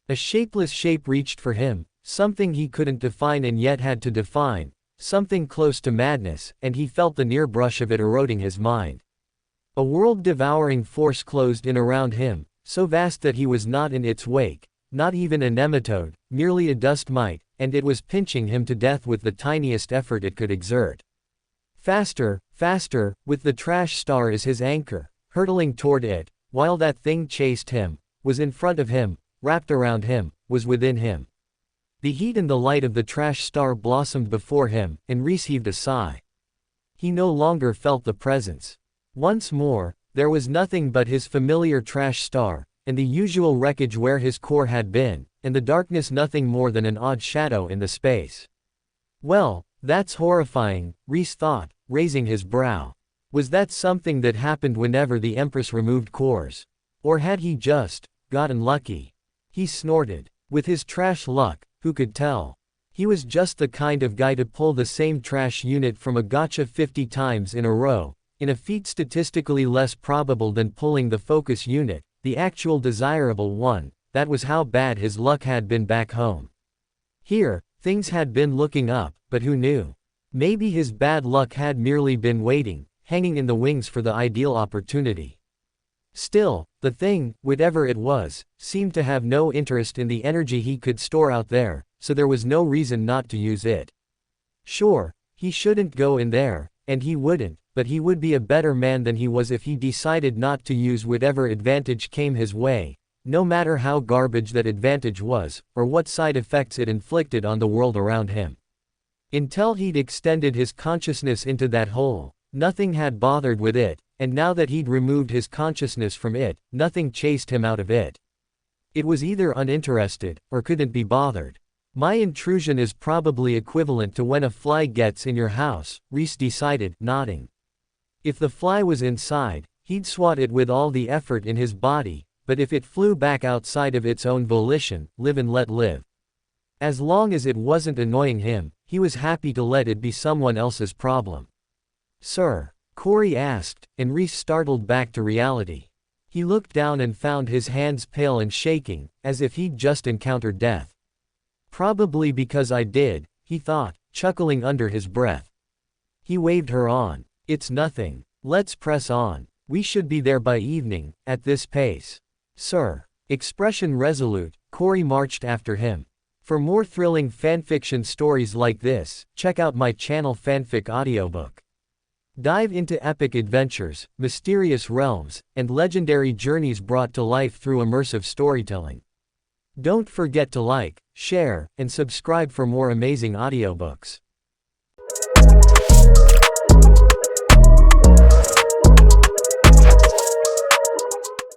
[SPEAKER 1] A shapeless shape reached for him, something he couldn't define and yet had to define, something close to madness, and he felt the near brush of it eroding his mind. A world-devouring force closed in around him, so vast that he was not in its wake, not even a nematode, merely a dust mite, and it was pinching him to death with the tiniest effort it could exert. Faster, faster, with the trash star as his anchor, hurtling toward it, while that thing chased him, was in front of him, wrapped around him, was within him. The heat and the light of the trash star blossomed before him, and Rhys heaved a sigh. He no longer felt the presence. Once more, there was nothing but his familiar trash star, and the usual wreckage where his core had been, and the darkness nothing more than an odd shadow in the space. Well, that's horrifying, Rhys thought, raising his brow. Was that something that happened whenever the Empress removed cores? Or had he just gotten lucky? He snorted. With his trash luck, who could tell? He was just the kind of guy to pull the same trash unit from a gotcha 50 times in a row, in a feat statistically less probable than pulling the focus unit, the actual desirable one. That was how bad his luck had been back home. Here, things had been looking up, but who knew? Maybe his bad luck had merely been waiting, hanging in the wings for the ideal opportunity. Still, the thing, whatever it was, seemed to have no interest in the energy he could store out there, so there was no reason not to use it. Sure, he shouldn't go in there, and he wouldn't, but he would be a better man than he was if he decided not to use whatever advantage came his way, no matter how garbage that advantage was, or what side effects it inflicted on the world around him. Until he'd extended his consciousness into that hole, Nothing had bothered with it, and now that he'd removed his consciousness from it, nothing chased him out of it. It was either uninterested, or couldn't be bothered. My intrusion is probably equivalent to when a fly gets in your house, Rhys decided, nodding. If the fly was inside, he'd swat it with all the effort in his body, but if it flew back outside of its own volition, live and let live. As long as it wasn't annoying him, he was happy to let it be someone else's problem. Sir? Corey asked, and Rhys startled back to reality. He looked down and found his hands pale and shaking, as if he'd just encountered death. Probably because I did, he thought, chuckling under his breath. He waved her on. It's nothing. Let's press on. We should be there by evening, at this pace. Sir. Expression resolute, Corey marched after him. For more thrilling fanfiction stories like this, check out my channel Fanfic Audiobook. Dive into epic adventures, mysterious realms, and legendary journeys brought to life through immersive storytelling. Don't forget to like, share, and subscribe for more amazing audiobooks.